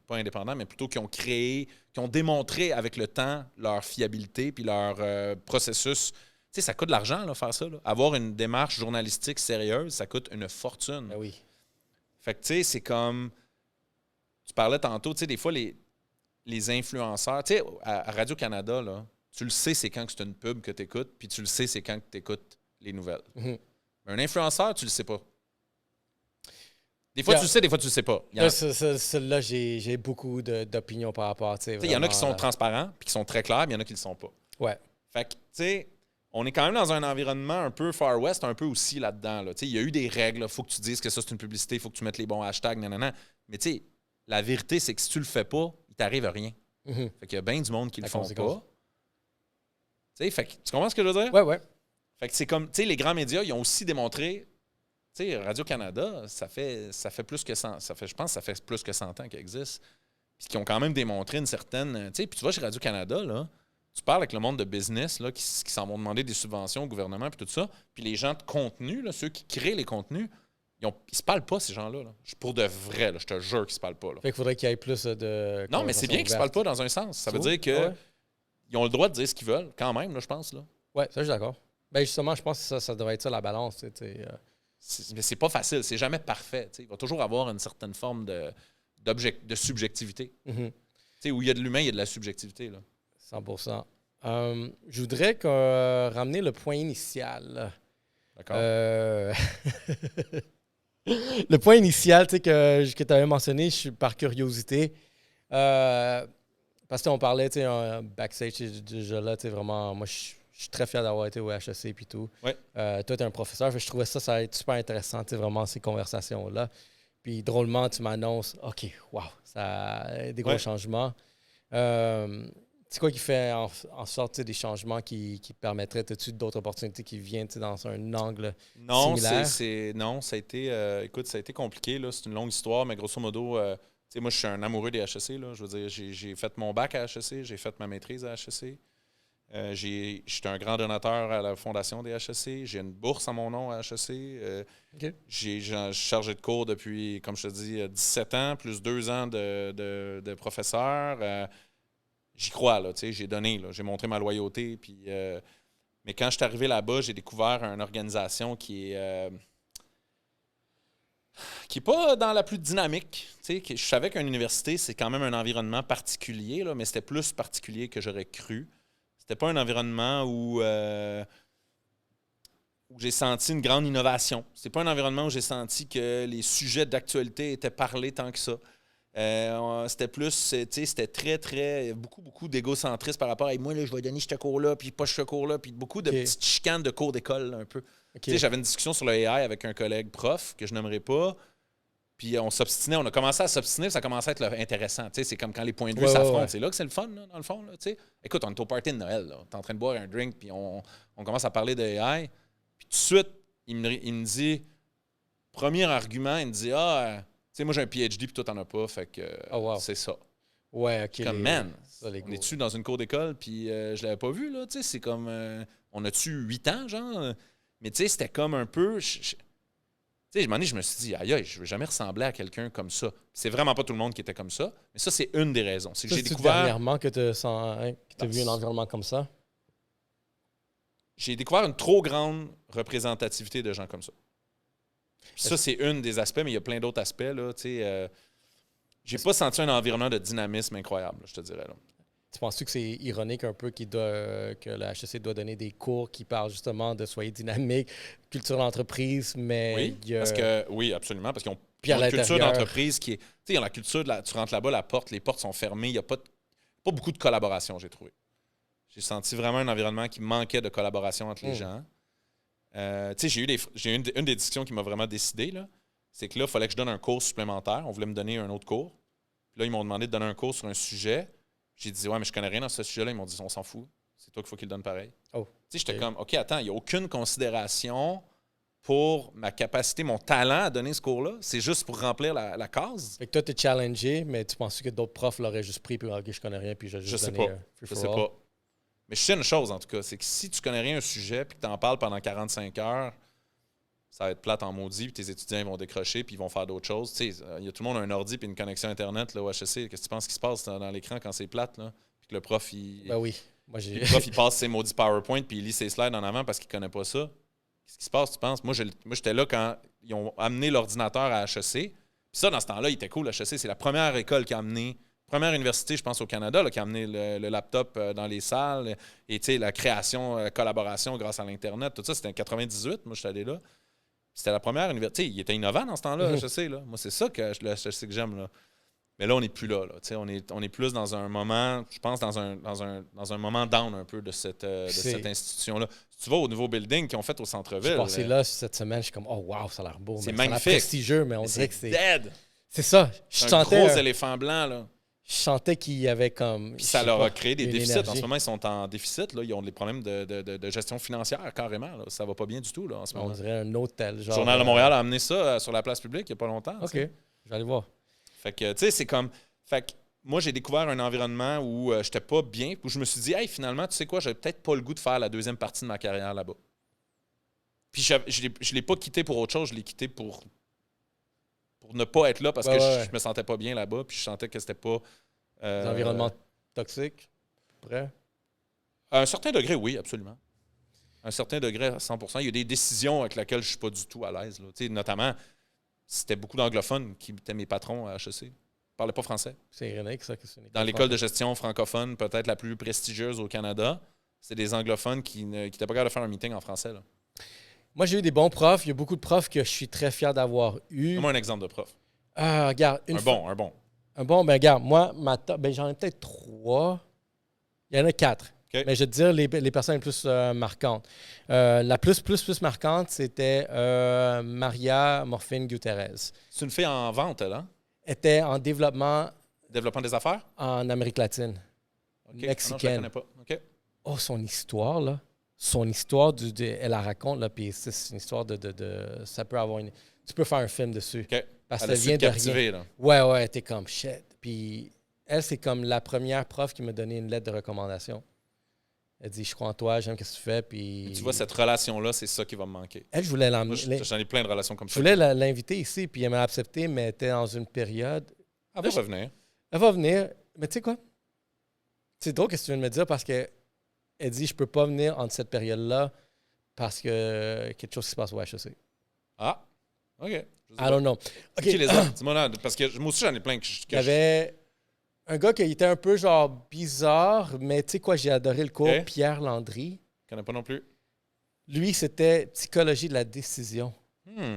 pas indépendants, mais plutôt qui ont créé, qui ont démontré avec le temps leur fiabilité puis leur processus. Tu sais, ça coûte de l'argent, là, faire ça. Là. Avoir une démarche journalistique sérieuse, ça coûte une fortune. Ben oui. Fait que, tu sais, c'est comme... Tu parlais tantôt, tu sais, des fois, les influenceurs... Tu sais, à Radio-Canada, là, tu le sais, c'est quand que c'est une pub que tu écoutes, puis tu le sais, c'est quand que tu écoutes les nouvelles. Mm-hmm. Un influenceur, tu le sais pas. Des fois, tu le sais, des fois, tu le sais pas. Celle-là, j'ai beaucoup d'opinions par rapport à ça. Il y en a qui sont transparents puis qui sont très clairs, mais il y en a qui ne le sont pas. Ouais. Fait que, tu sais, on est quand même dans un environnement un peu Far West, un peu aussi là-dedans. Là. Il y a eu des règles. Il faut que tu dises que ça, c'est une publicité. Il faut que tu mettes les bons hashtags. Nanana. Mais tu sais, la vérité, c'est que si tu le fais pas, il t'arrive à rien. Mm-hmm. Fait qu'il y a bien du monde qui le font pas. Fait que, tu comprends ce que je veux dire? Ouais. Fait que c'est comme, tu sais, les grands médias, ils ont aussi démontré, tu sais, Radio-Canada, ça fait plus que 100, je pense que ça fait plus que 100 ans qu'elle existe. Puis qui ont quand même démontré une certaine, tu sais, puis tu vois, chez Radio-Canada, là, tu parles avec le monde de business, là, qui s'en vont demander des subventions au gouvernement, puis tout ça, puis les gens de contenu, là, ceux qui créent les contenus, ils se parlent pas, ces gens-là. Là. Pour de vrai, là, je te jure qu'ils se parlent pas. Là. Fait qu'il faudrait qu'il y ait plus de... Non, mais c'est bien qu'ils se parlent pas dans un sens. Ça veut dire que ils ont le droit de dire ce qu'ils veulent, quand même, là, je pense. Là. Ouais, ça, je suis d'accord. Ben justement, je pense que ça devrait être ça, la balance. Mais c'est pas facile, c'est jamais parfait. T'sais. Il va toujours avoir une certaine forme de subjectivité. Mm-hmm. Où il y a de l'humain, il y a de la subjectivité. Là. 100%. Je voudrais ramener le point initial. D'accord. Le point initial que tu avais mentionné, je suis par curiosité. Parce qu'on parlait backstage déjà là, vraiment, moi je suis très fier d'avoir été au HEC et tout. Ouais. Toi, tu es un professeur, je trouvais ça va être super intéressant, vraiment, ces conversations-là. Puis drôlement, tu m'annonces, OK, wow, ça a des gros changements. C'est quoi qui fait en sorte des changements qui permettraient, as-tu d'autres opportunités qui viennent dans un angle similaire? Non, ça a été, écoute, ça a été compliqué. Là. C'est une longue histoire, mais grosso modo, moi, je suis un amoureux des HEC. Là. Je veux dire, j'ai fait mon bac à HEC, j'ai fait ma maîtrise à HEC. J'étais un grand donateur à la fondation des HEC. J'ai une bourse à mon nom à HEC. Okay. J'ai chargé de cours depuis, comme je te dis, 17 ans, plus 2 ans de professeur. J'y crois, là, j'ai donné, là, j'ai montré ma loyauté. Puis, mais quand je suis arrivé là-bas, j'ai découvert une organisation qui est pas dans la plus dynamique. Je savais qu'une université, c'est quand même un environnement particulier, là, mais c'était plus particulier que j'aurais cru. C'était pas un environnement où j'ai senti une grande innovation. C'est pas un environnement où j'ai senti que les sujets d'actualité étaient parlés tant que ça. C'était plus, c'était très, très, beaucoup d'égocentrisme par rapport à moi, là, je vais donner ce cours-là, puis pas ce cours-là, puis beaucoup de petites chicanes de cours d'école, là, un peu. Okay. J'avais une discussion sur le AI avec un collègue prof que je n'aimerais pas, puis on a commencé à s'obstiner, ça commençait à être intéressant. C'est comme quand les points de vue s'affrontent, c'est là que c'est le fun, là, dans le fond. Là, écoute, on est au party de Noël, on est en train de boire un drink, puis on commence à parler de AI, puis tout de suite, il me dit, premier argument, il me dit, moi, j'ai un PhD puis toi, t'en as pas, fait que c'est ça. Ouais, OK. Comme, on est-tu dans une cour d'école puis je l'avais pas vu, là, tu sais, c'est comme, on a-tu 8 ans, genre? Mais tu sais, c'était comme un peu, tu sais, à un moment donné, je me suis dit, aïe, je veux jamais ressembler à quelqu'un comme ça. C'est vraiment pas tout le monde qui était comme ça, mais ça, c'est une des raisons. C'est que j'ai découvert... dernièrement que tu as vu un environnement comme ça? J'ai découvert une trop grande représentativité de gens comme ça. Ça, c'est une des aspects, mais il y a plein d'autres aspects. Là, j'ai pas senti un environnement de dynamisme incroyable, je te dirais. Là. Tu penses-tu que c'est ironique un peu que la HEC doit donner des cours qui parlent justement de soyez dynamique, culture d'entreprise, mais... Oui, absolument, parce qu'ils ont une culture d'entreprise qui est... Tu sais, il y a la culture, tu rentres là-bas, les portes sont fermées, il n'y a pas beaucoup de collaboration, j'ai trouvé. J'ai senti vraiment un environnement qui manquait de collaboration entre les gens. J'ai eu une des discussions qui m'a vraiment décidé, là, c'est que là, il fallait que je donne un cours supplémentaire. On voulait me donner un autre cours. Puis là, ils m'ont demandé de donner un cours sur un sujet. J'ai dit, ouais, mais je connais rien dans ce sujet-là. Ils m'ont dit, on s'en fout. C'est toi qu'il faut qu'il le donne pareil. J'étais comme, OK, attends, il n'y a aucune considération pour ma capacité, mon talent à donner ce cours-là. C'est juste pour remplir la case. Fait que toi, tu es challengé, mais tu penses que d'autres profs l'auraient juste pris, puis OK, je connais rien, puis j'ai juste donné Je sais pas. Mais je sais une chose, en tout cas, c'est que si tu connais rien un sujet puis que tu en parles pendant 45 heures, ça va être plate en maudit, puis tes étudiants ils vont décrocher, puis ils vont faire d'autres choses. Tu sais, il y a tout le monde a un ordi puis une connexion Internet là, au HEC. Qu'est-ce que tu penses qui se passe dans l'écran quand c'est plate, là? Puis que le prof, Ben oui. le prof, il passe ses maudits PowerPoint, puis il lit ses slides en avant parce qu'il connaît pas ça. Qu'est-ce qui se passe, tu penses? Moi, j'étais là quand ils ont amené l'ordinateur à HEC. Puis ça, dans ce temps-là, il était cool, HEC. C'est la première école qui a amené... Première université, je pense, au Canada, là, qui a amené le laptop dans les salles. Et tu sais, la création, la collaboration grâce à l'Internet, tout ça, c'était en 98. Moi, j'étais allé là. C'était la première université. Il était innovant dans ce temps-là, HEC. Là. Moi, c'est ça que le HEC que j'aime. Là. Mais là, on n'est plus là. On est plus dans un moment, je pense, dans un moment down un peu de cette institution-là. Si tu vas au nouveau building qu'ils ont fait au centre-ville. Je suis passé là cette semaine, je suis comme, oh wow, ça a l'air beau. C'est magnifique. Ça a l'air prestigieux, mais on dirait que c'est... dead. C'est ça. C'est un gros éléphant blanc, là. Je sentais qu'il y avait comme... Puis ça leur a créé des déficits. En ce moment, ils sont en déficit. Là. Ils ont des problèmes de gestion financière, carrément. Là. Ça va pas bien du tout, là, en ce moment. On dirait un hôtel, genre... Le Journal de Montréal a amené ça sur la place publique il n'y a pas longtemps. OK. Je vais aller voir. Fait que, tu sais, c'est comme... Fait que moi, j'ai découvert un environnement où j'étais pas bien, où je me suis dit, hey, finalement, tu sais quoi, j'avais peut-être pas le goût de faire la deuxième partie de ma carrière là-bas. Puis je l'ai pas quitté pour autre chose, je l'ai quitté pour ne pas être là parce que je me sentais pas bien là-bas, puis je sentais que c'était pas... Des environnements toxiques, près? À un certain degré, oui, absolument. À un certain degré, à 100%. Il y a des décisions avec lesquelles je suis pas du tout à l'aise. Là. Notamment, c'était beaucoup d'anglophones qui étaient mes patrons à HEC. Ils ne parlaient pas français. C'est ironique, ça. Que dans l'école de gestion francophone, peut-être la plus prestigieuse au Canada, c'est des anglophones qui n'étaient pas capables de faire un meeting en français. Là. Moi, j'ai eu des bons profs. Il y a beaucoup de profs que je suis très fier d'avoir eu. Donne-moi un exemple de prof. Regarde, un bon. Un bon, ben regarde, moi, j'en ai peut-être 3. Il y en a 4. Okay. Mais je vais te dire les personnes les plus marquantes. La plus marquante, c'était Maria Morphine Guterres. C'est une fille en vente, elle, hein? Elle était en développement... Développement des affaires? En Amérique latine. Okay. Mexicaine. Non, je la connais pas. Okay. Oh, son histoire, là. Son histoire, elle la raconte, là, puis c'est une histoire de... Ça peut avoir une... Tu peux faire un film dessus. Okay. Parce qu'elle vient de rien. Là. Ouais, t'es comme shit. Puis elle, c'est comme la première prof qui m'a donné une lettre de recommandation. Elle dit, je crois en toi, j'aime ce que tu fais. Puis... Tu vois, cette relation-là, c'est ça qui va me manquer. Elle, je voulais l'emmener. J'en ai plein de relations comme ça. Je voulais l'inviter ici, puis elle m'a accepté, mais elle était dans une période... Elle va venir. Elle va venir. Mais tu sais quoi? C'est drôle ce que tu viens de me dire parce qu'elle dit, je peux pas venir entre cette période-là parce que quelque chose qui se passe au HEC. Ah, OK. I don't know. Okay. Qui les a? Dis-moi là, parce que moi aussi, j'en ai plein Il y avait un gars qui était un peu genre bizarre, mais tu sais quoi, j'ai adoré le cours. Okay. Pierre Landry. Je connais pas non plus. Lui, c'était psychologie de la décision.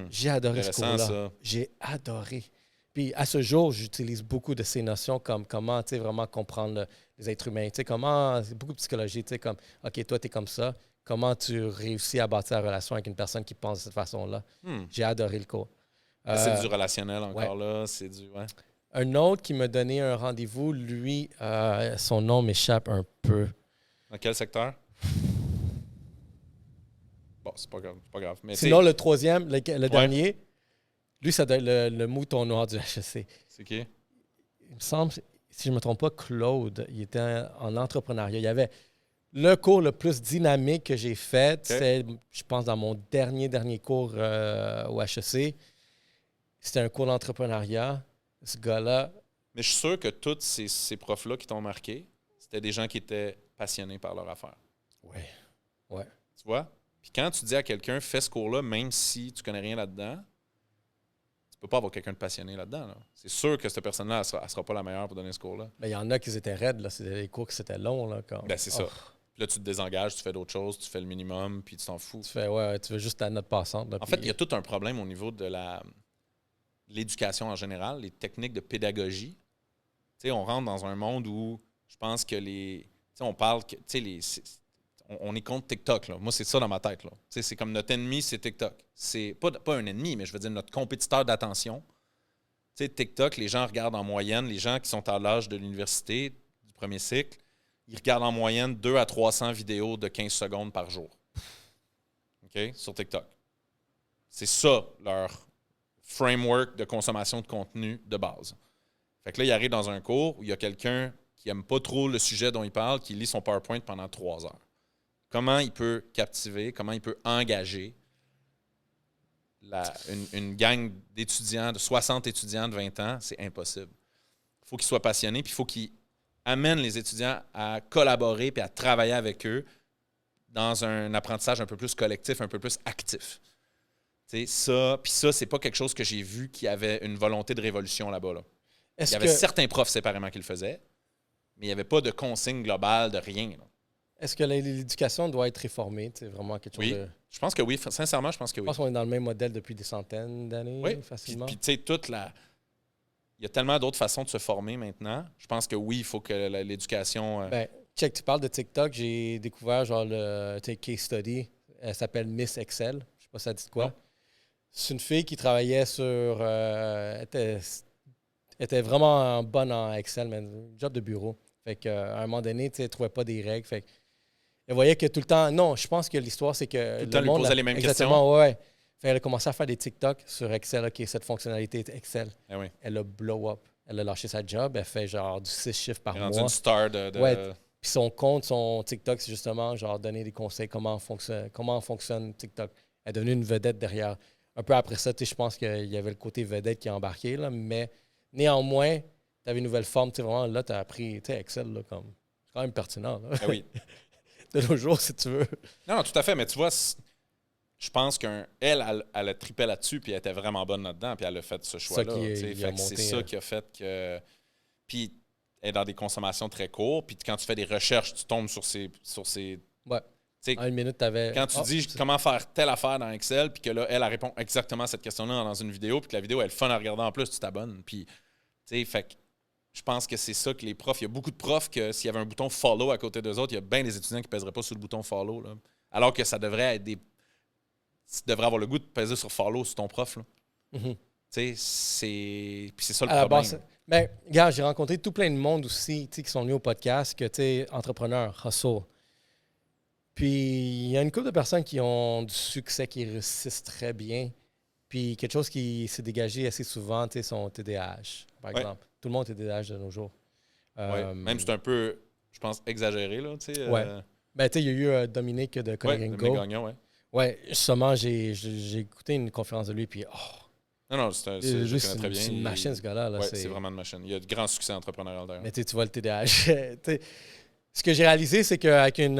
J'ai adoré ce cours-là. Ça. J'ai adoré. Puis à ce jour, j'utilise beaucoup de ces notions comme comment vraiment comprendre les êtres humains. Comment, c'est beaucoup de psychologie. Comme, OK, toi, tu es comme ça. Comment tu réussis à bâtir la relation avec une personne qui pense de cette façon-là. J'ai adoré le cours. C'est du relationnel encore là. C'est du. Ouais. Un autre qui m'a donné un rendez-vous, lui, son nom m'échappe un peu. Dans quel secteur? Bon, c'est pas grave. Mais sinon, le troisième, le dernier, lui, ça doit être le mouton noir du HEC. C'est qui? Il me semble, si je ne me trompe pas, Claude. Il était en entrepreneuriat. Il y avait le cours le plus dynamique que j'ai fait. C'est, je pense, dans mon dernier cours au HEC. C'était un cours d'entrepreneuriat. Ce gars-là... Mais je suis sûr que tous ces profs-là qui t'ont marqué, c'était des gens qui étaient passionnés par leur affaire. Oui. Ouais. Tu vois? Puis quand tu dis à quelqu'un, fais ce cours-là, même si tu connais rien là-dedans, tu peux pas avoir quelqu'un de passionné là-dedans. Là. C'est sûr que cette personne-là, elle sera pas la meilleure pour donner ce cours-là. Mais il y en a qui étaient raides. Là. C'était des cours qui étaient longs. Là, comme... Ben, c'est ça. Puis là, tu te désengages, tu fais d'autres choses, tu fais le minimum, puis tu t'en fous. Tu veux juste ta note passante. Là, en fait, il y a tout un problème au niveau de l'éducation en général, les techniques de pédagogie. Tu sais, on rentre dans un monde où je pense que tu sais, on parle que, tu sais, on est contre TikTok, là. Moi, c'est ça dans ma tête, là. Tu sais, c'est comme notre ennemi, c'est TikTok. C'est pas un ennemi, mais je veux dire notre compétiteur d'attention. Tu sais, TikTok, les gens regardent en moyenne, les gens qui sont à l'âge de l'université, du premier cycle, ils regardent en moyenne 200 à 300 vidéos de 15 secondes par jour. OK? Sur TikTok. C'est ça, leur framework de consommation de contenu de base. Fait que là, il arrive dans un cours où il y a quelqu'un qui n'aime pas trop le sujet dont il parle, qui lit son PowerPoint pendant 3 heures. Comment il peut captiver, comment il peut engager une gang d'étudiants, de 60 étudiants de 20 ans, c'est impossible. Il faut qu'ils soient passionnés, puis il faut qu'ils amènent les étudiants à collaborer puis à travailler avec eux dans un apprentissage un peu plus collectif, un peu plus actif. Puis ça, c'est pas quelque chose que j'ai vu qui avait une volonté de révolution là-bas. Là. Il y avait certains profs séparément qui le faisaient, mais il n'y avait pas de consigne globale, de rien. Là. Est-ce que l'éducation doit être réformée? C'est vraiment quelque chose de... Je pense que oui. Sincèrement, je pense que oui. Je pense qu'on est dans le même modèle depuis des centaines d'années, facilement. Puis tu sais, il y a tellement d'autres façons de se former maintenant. Je pense que oui, il faut que l'éducation... Check, tu parles de TikTok. J'ai découvert genre le case study. Elle s'appelle Miss Excel. Je sais pas si ça dit quoi. Non. C'est une fille qui travaillait sur... était vraiment bonne en Excel, mais job de bureau. Fait qu'à un moment donné, elle ne trouvait pas des règles. Fait elle voyait que tout le temps... Non, je pense que l'histoire, c'est que... Tout le temps, lui posait les mêmes questions. Exactement, ouais. Fait elle a commencé à faire des TikTok sur Excel. OK, cette fonctionnalité est Excel. Ah oui. Elle a blow up. Elle a lâché sa job. Elle fait genre du 6 chiffres par mois. Elle a rendu une star de... Ouais. Puis son TikTok, c'est justement genre donner des conseils, comment fonctionne TikTok. Elle est devenue une vedette derrière. Un peu après ça, je pense qu'il y avait le côté vedette qui est embarqué, là, mais néanmoins, tu avais une nouvelle forme. Vraiment, là, tu as appris Excel, là, comme c'est quand même pertinent. Là. Ah oui. De nos jours, si tu veux. Non, tout à fait, mais tu vois, je pense qu'elle a trippé là-dessus, puis elle était vraiment bonne là-dedans, puis elle a fait ce choix-là. C'est ça qui a fait que... Puis elle est dans des consommations très courtes, puis quand tu fais des recherches, tu tombes sur ces... Ouais. En une minute, tu avais... Quand tu dis comment faire telle affaire dans Excel, puis que là, elle répond exactement à cette question-là dans une vidéo, puis que la vidéo, elle est fun à regarder en plus, tu t'abonnes. Puis, tu sais, fait que je pense que c'est ça que les profs... Il y a beaucoup de profs que s'il y avait un bouton « follow » à côté d'eux autres, il y a bien des étudiants qui ne pèseraient pas sur le bouton « follow ». Là. Alors que ça devrait être des... Tu devrais avoir le goût de peser sur « follow » sur ton prof. Là. Mm-hmm. Tu sais, puis c'est ça le problème. Mais, regarde, j'ai rencontré tout plein de monde aussi qui sont venus au podcast, que, tu sais, entrepreneurs, hustle. Puis, il y a une couple de personnes qui ont du succès, qui réussissent très bien. Puis, quelque chose qui s'est dégagé assez souvent, tu sais, son TDAH, par exemple. Tout le monde a TDAH de nos jours. Même si c'est un peu, je pense, exagéré, là, tu sais. Ben, tu sais, il y a eu Dominique de Coloring Go. Gagnon, Ouais, justement, j'ai écouté une conférence de lui, puis Non, je connais très bien. C'est une machine, ce gars-là. Là, c'est vraiment une machine. Il a de grands succès entrepreneurial d'ailleurs. Mais tu vois le TDAH. Ce que j'ai réalisé, c'est qu'avec une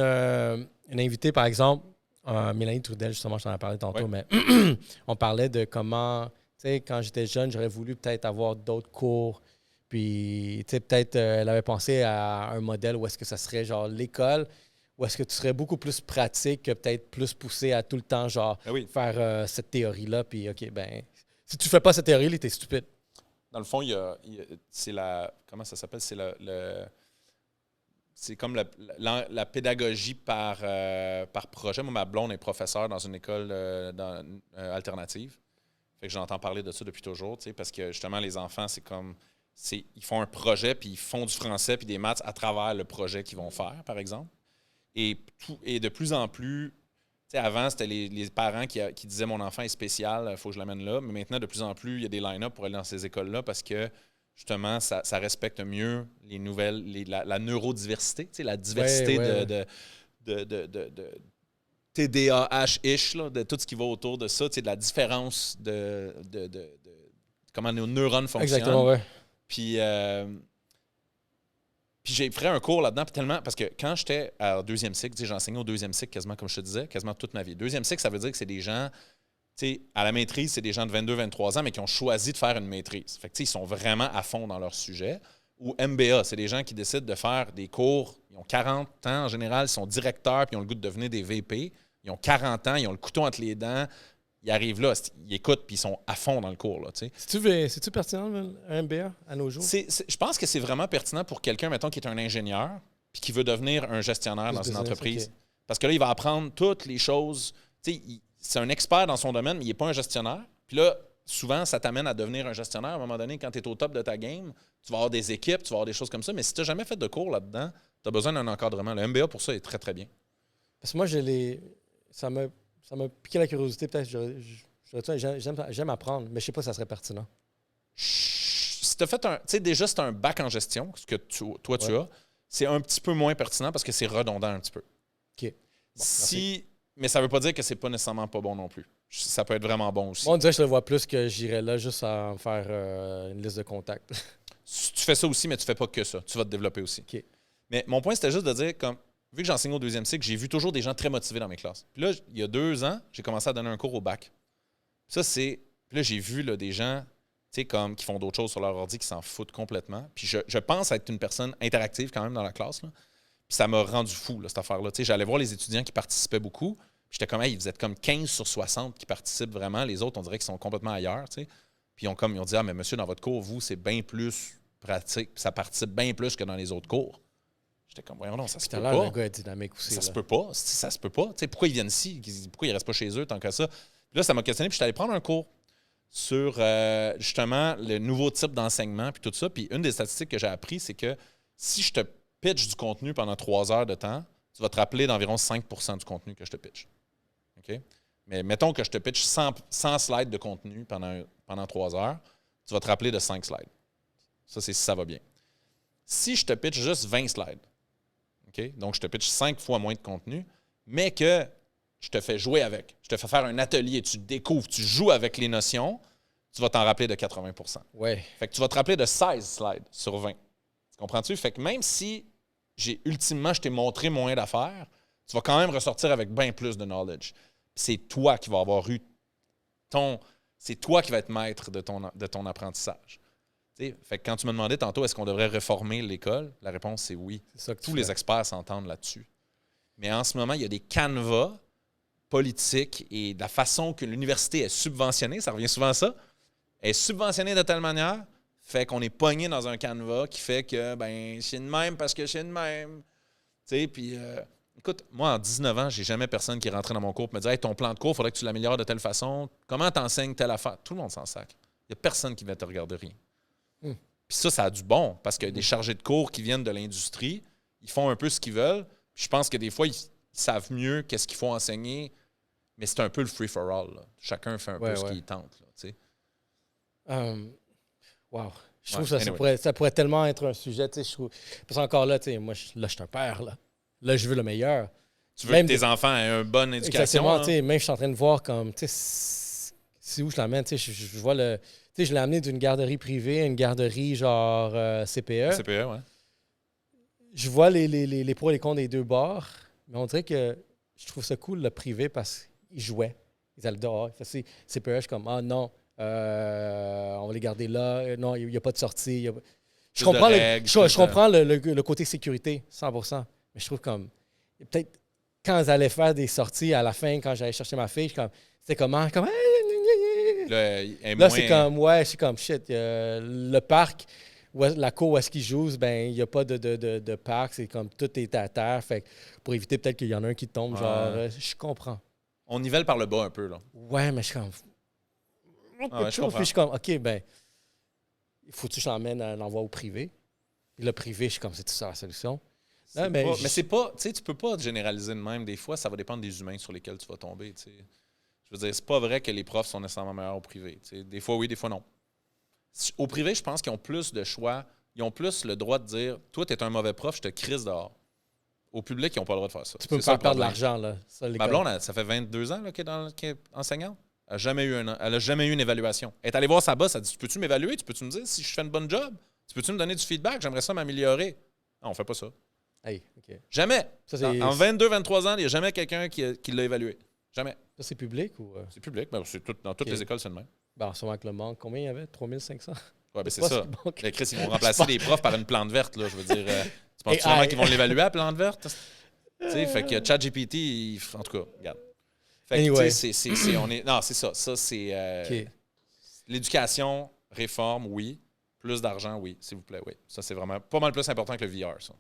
invitée, par exemple, Mélanie Trudel, justement, je t'en ai parlé tantôt, mais on parlait de comment, tu sais, quand j'étais jeune, j'aurais voulu peut-être avoir d'autres cours. Puis, tu sais, peut-être elle avait pensé à un modèle où est-ce que ça serait genre l'école, où est-ce que tu serais beaucoup plus pratique que peut-être plus poussé à tout le temps, genre, faire cette théorie-là. Puis, OK, ben, si tu fais pas cette théorie-là, t'es stupide. Dans le fond, c'est la... Comment ça s'appelle? C'est c'est comme la pédagogie par projet. Moi, ma blonde est professeure dans une école alternative. Fait que j'entends parler de ça depuis toujours, tu sais, parce que justement, les enfants, c'est comme... Ils font un projet, puis ils font du français puis des maths à travers le projet qu'ils vont faire, par exemple. Et de plus en plus... Tu sais, avant, c'était les parents qui disaient « Mon enfant est spécial, il faut que je l'amène là ». Mais maintenant, de plus en plus, il y a des line-up pour aller dans ces écoles-là parce que... Justement, ça respecte mieux les nouvelles, la neurodiversité, la diversité de TDAH-ish, là, de tout ce qui va autour de ça, de la différence de comment nos neurones fonctionnent. Exactement, ouais. Puis j'ai fait un cours là-dedans, parce que quand j'étais à deuxième cycle, j'enseignais au deuxième cycle quasiment, comme je te disais, quasiment toute ma vie. Deuxième cycle, ça veut dire que c'est des gens... à la maîtrise, c'est des gens de 22-23 ans, mais qui ont choisi de faire une maîtrise. Fait que, ils sont vraiment à fond dans leur sujet. Ou MBA, c'est des gens qui décident de faire des cours. Ils ont 40 ans en général, ils sont directeurs, puis ils ont le goût de devenir des VP. Ils ont 40 ans, ils ont le couteau entre les dents. Ils arrivent là, ils écoutent, puis ils sont à fond dans le cours. C'est-tu pertinent, un MBA, à nos jours? Je pense que c'est vraiment pertinent pour quelqu'un, mettons, qui est un ingénieur, puis qui veut devenir un gestionnaire dans une entreprise. Okay. Parce que là, il va apprendre toutes les choses. C'est un expert dans son domaine, mais il n'est pas un gestionnaire. Puis là, souvent, ça t'amène à devenir un gestionnaire. À un moment donné, quand tu es au top de ta game, tu vas avoir des équipes, tu vas avoir des choses comme ça. Mais si tu n'as jamais fait de cours là-dedans, tu as besoin d'un encadrement. Le MBA, pour ça, est très, très bien. Parce que moi, ça m'a piqué la curiosité. Peut-être j'aime apprendre, mais je ne sais pas si ça serait pertinent. Si tu as fait déjà, c'est un bac en gestion, ce que toi, tu as. C'est un petit peu moins pertinent parce que c'est redondant un petit peu. OK. Bon, Mais ça ne veut pas dire que c'est pas nécessairement pas bon non plus. ça peut être vraiment bon aussi. Moi, on dirait que je le vois plus que j'irais là juste à me faire une liste de contacts. Tu fais ça aussi, mais tu fais pas que ça. Tu vas te développer aussi. OK. Mais mon point, c'était juste de dire, comme vu que j'enseigne au 2e cycle, j'ai vu toujours des gens très motivés dans mes classes. Puis là, il y a 2 ans, j'ai commencé à donner un cours au bac. Ça, c'est... Puis là, j'ai vu là, des gens, tu sais, comme qui font d'autres choses sur leur ordi, qui s'en foutent complètement. Puis je pense être une personne interactive quand même dans la classe, là. Puis ça m'a rendu fou, là, cette affaire-là. Tu sais, j'allais voir les étudiants qui participaient beaucoup. Puis j'étais comme, hey, vous êtes comme 15 sur 60 qui participent vraiment. Les autres, on dirait qu'ils sont complètement ailleurs, tu sais. Puis ils ont dit, ah, mais monsieur, dans votre cours, vous, c'est bien plus pratique. Puis ça participe bien plus que dans les autres cours. J'étais comme, voyons, non, ça se peut pas. Le gars est dynamique aussi. Ça se peut pas. Ça se peut pas. Tu sais, pourquoi ils viennent ici? Pourquoi ils restent pas chez eux tant que ça? Puis là, ça m'a questionné. Puis j'étais allé prendre un cours sur, justement, le nouveau type d'enseignement puis tout ça. Puis une des statistiques que j'ai appris, c'est que si je te pitch du contenu pendant 3 heures de temps, tu vas te rappeler d'environ 5 % du contenu que je te pitch. OK? Mais mettons que je te pitch 100 slides de contenu pendant 3 heures, tu vas te rappeler de 5 slides. Ça, c'est si ça va bien. Si je te pitch juste 20 slides, OK? Donc je te pitch 5 fois moins de contenu, mais que je te fais jouer avec, je te fais faire un atelier, tu découvres, tu joues avec les notions, tu vas t'en rappeler de 80 %. Ouais. Fait que tu vas te rappeler de 16 slides sur 20. Tu comprends-tu? Fait que même si je t'ai montré moyen d'affaires, tu vas quand même ressortir avec bien plus de knowledge. C'est toi qui vas avoir eu c'est toi qui vas être maître de ton apprentissage. T'sais, fait que quand tu me demandais tantôt est-ce qu'on devrait réformer l'école, la réponse c'est oui. C'est ça que tous les experts s'entendent là-dessus. Mais en ce moment, il y a des canevas politiques et de la façon que l'université est subventionnée, ça revient souvent à ça, est subventionnée de telle manière, fait qu'on est pogné dans un canevas qui fait que ben c'est de même parce que c'est de même. Tu sais, puis écoute, moi en 19 ans, j'ai jamais personne qui est rentré dans mon cours et me dit hey, ton plan de cours, il faudrait que tu l'améliores de telle façon. Comment t'enseignes telle affaire? Tout le monde s'en sacre. Il n'y a personne qui vient te regarder rien. Puis ça a du bon, parce que des chargés de cours qui viennent de l'industrie, ils font un peu ce qu'ils veulent. Puis je pense que des fois, ils savent mieux qu'est-ce qu'il faut enseigner, mais c'est un peu le free-for-all. Là. Chacun fait un peu ce qu'il tente. Là, tu sais. Wow. Je trouve que ça pourrait tellement être un sujet. Je trouve, parce qu'encore là, moi, je suis un père. Là, je veux le meilleur. Tu veux que tes enfants aient une bonne éducation. Exactement. Même je suis en train de voir comme, c'est où je l'amène. Je vois le... je l'ai amené d'une garderie privée à une garderie genre CPE. CPE, ouais. Je vois les pros et les cons des deux bords, mais on dirait que je trouve ça cool le privé parce qu'ils jouaient. Ils allaient dehors. CPE, je suis comme, ah non, on va les garder là. Non, il n'y a pas de sortie. Je comprends, je comprends le côté sécurité, 100%. Mais je trouve comme, peut-être quand ils allaient faire des sorties à la fin, quand j'allais chercher ma fille, c'était comment? Là, c'est comme, shit, le parc, la cour où est-ce qu'ils jouent, ben il n'y a pas de parc, c'est comme tout est à terre. Fait que pour éviter peut-être qu'il y en a un qui tombe, je comprends. On nivelle par le bas un peu, là. Ouais, mais je suis comme... je comprends. Puis je suis comme, OK, ben, il faut que je l'envoie au privé. Puis le privé, je suis comme, c'est tout ça la solution. Mais c'est pas, tu sais, tu peux pas généraliser de même. Des fois, ça va dépendre des humains sur lesquels tu vas tomber, tu sais. Je veux dire, c'est pas vrai que les profs sont nécessairement meilleurs au privé. Tu sais. Des fois, oui, des fois, non. Au privé, je pense qu'ils ont plus de choix. Ils ont plus le droit de dire « Toi, t'es un mauvais prof, je te crisse dehors. » Au public, ils n'ont pas le droit de faire ça. Tu peux me faire perdre de l'argent, là. Ma blonde, ça fait 22 ans là, qu'elle est enseignante. Elle n'a jamais eu une évaluation. Elle est allée voir sa boss, elle dit « Tu peux-tu m'évaluer? Tu peux-tu me dire si je fais une bonne job? Tu peux-tu me donner du feedback? J'aimerais ça m'améliorer. » Non, on fait pas ça. Hey, OK. Jamais. En 22-23 ans, il n'y a jamais quelqu'un qui l'a évalué. Jamais. Ça, c'est public ou... C'est public. Ben, dans toutes les écoles, c'est le même. Ben, sûrement que le manque, combien il y avait? 3500? Oui, ben c'est ça. Mais Chris, ils vont remplacer les profs par une plante verte, là. Je veux dire, tu penses vraiment qu'ils vont l'évaluer à la plante verte? Tu sais, fait que ChatGPT, en tout cas, regarde. Fait que, tu sais, non, c'est ça. Ça, c'est... L'éducation, réforme, oui. Plus d'argent, oui, s'il vous plaît, oui. Ça, c'est vraiment pas mal plus important que le VR, ça.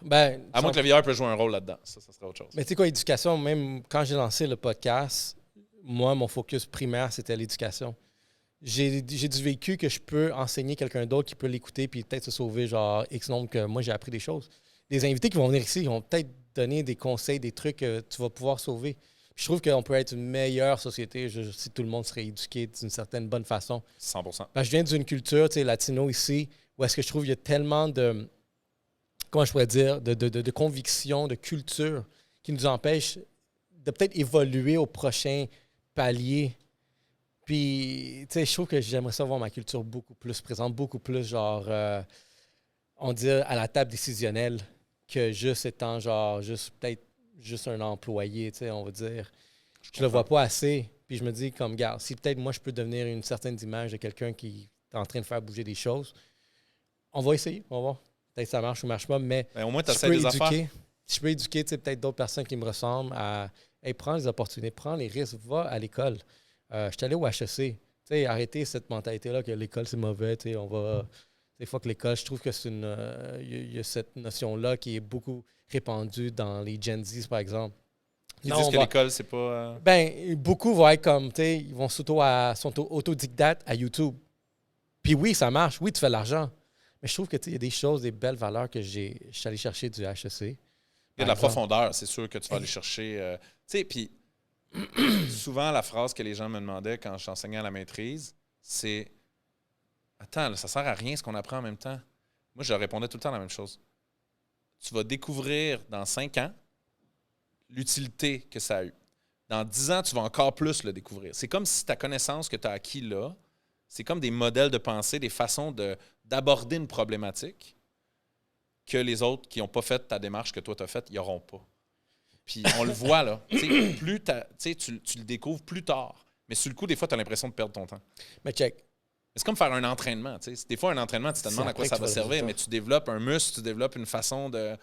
Ben, à moins que le VR peut jouer un rôle là-dedans. Ça serait autre chose. Mais tu sais quoi, éducation, même quand j'ai lancé le podcast, moi, mon focus primaire, c'était l'éducation. J'ai du vécu que je peux enseigner quelqu'un d'autre qui peut l'écouter puis peut-être se sauver genre X nombre que moi, j'ai appris des choses. Les invités qui vont venir ici, ils vont peut-être donner des conseils, des trucs que tu vas pouvoir sauver. Puis je trouve qu'on peut être une meilleure société si tout le monde serait éduqué d'une certaine bonne façon. 100%. Ben, je viens d'une culture latino ici où est-ce que je trouve qu'il y a tellement de... Comment je pourrais dire, de conviction, de culture qui nous empêche de peut-être évoluer au prochain pallier. Puis, tu sais, je trouve que j'aimerais ça voir ma culture beaucoup plus présente, beaucoup plus, genre, on dit à la table décisionnelle que juste étant, genre, peut-être juste un employé, tu sais, on va dire. Je le vois pas assez. Puis je me dis, comme, gars, si peut-être moi, je peux devenir une certaine image de quelqu'un qui est en train de faire bouger des choses, on va essayer, on va voir. Peut-être que ça marche ou marche pas, mais au moins, tu essaies des affaires. Si je peux éduquer peut-être d'autres personnes qui me ressemblent à hey, prends les opportunités, prends les risques, va à l'école. Je suis allé au HEC. Arrêtez cette mentalité-là que l'école, c'est mauvais. On va. Des fois que l'école, je trouve que c'est une. Il y a cette notion-là qui est beaucoup répandue dans les Gen Z, par exemple. Ils disent que l'école, c'est pas. Ben, beaucoup vont être comme, ils vont sont autodidactes à YouTube. Puis oui, ça marche. Oui, tu fais de l'argent. Mais je trouve que il y a des choses, des belles valeurs que je suis allé chercher du HEC. Il y a de la profondeur, c'est sûr que tu vas aller chercher. Tu sais, puis souvent, la phrase que les gens me demandaient quand j'enseignais à la maîtrise, c'est attends, là, ça sert à rien ce qu'on apprend en même temps. Moi, je leur répondais tout le temps la même chose. Tu vas découvrir dans 5 ans l'utilité que ça a eu. Dans 10 ans, tu vas encore plus le découvrir. C'est comme si ta connaissance que tu as acquis là, c'est comme des modèles de pensée, des façons d'aborder une problématique que les autres qui n'ont pas fait ta démarche que toi tu as faite, ils n'auront pas. Puis on le voit là. Plus tu le découvres plus tard. Mais sur le coup, des fois, tu as l'impression de perdre ton temps. Mais check. C'est comme faire un entraînement. T'sais. Des fois, un entraînement, tu te demandes à quoi ça va servir, mais tu développes un muscle, tu développes une façon de.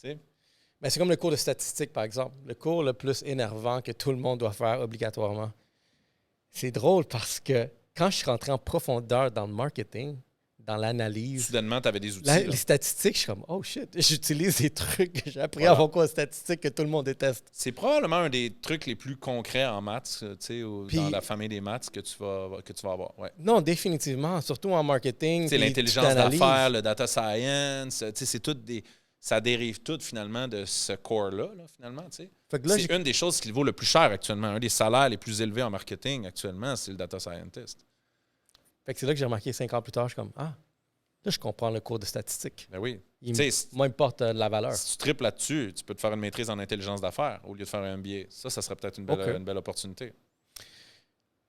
Mais c'est comme le cours de statistique, par exemple. Le cours le plus énervant que tout le monde doit faire obligatoirement. C'est drôle parce que quand je suis rentré en profondeur dans le marketing, dans l'analyse. Soudainement, tu avais des outils. Les statistiques, je suis comme, oh shit, j'utilise des trucs que j'ai appris à mon cours de statistique que tout le monde déteste. C'est probablement un des trucs les plus concrets en maths, dans la famille des maths que tu vas avoir. Ouais. Non, définitivement, surtout en marketing. C'est l'intelligence d'affaires, le data science, c'est tout ça dérive tout finalement de ce core-là, finalement. C'est une des choses qui vaut le plus cher actuellement. Un des salaires les plus élevés en marketing actuellement, c'est le data scientist. Fait que c'est là que j'ai remarqué 5 ans plus tard, je suis comme, là, je comprends le cours de statistique. Ben oui. Moi, il me porte de la valeur. Si tu triples là-dessus, tu peux te faire une maîtrise en intelligence d'affaires au lieu de faire un MBA. Ça serait peut-être une belle opportunité.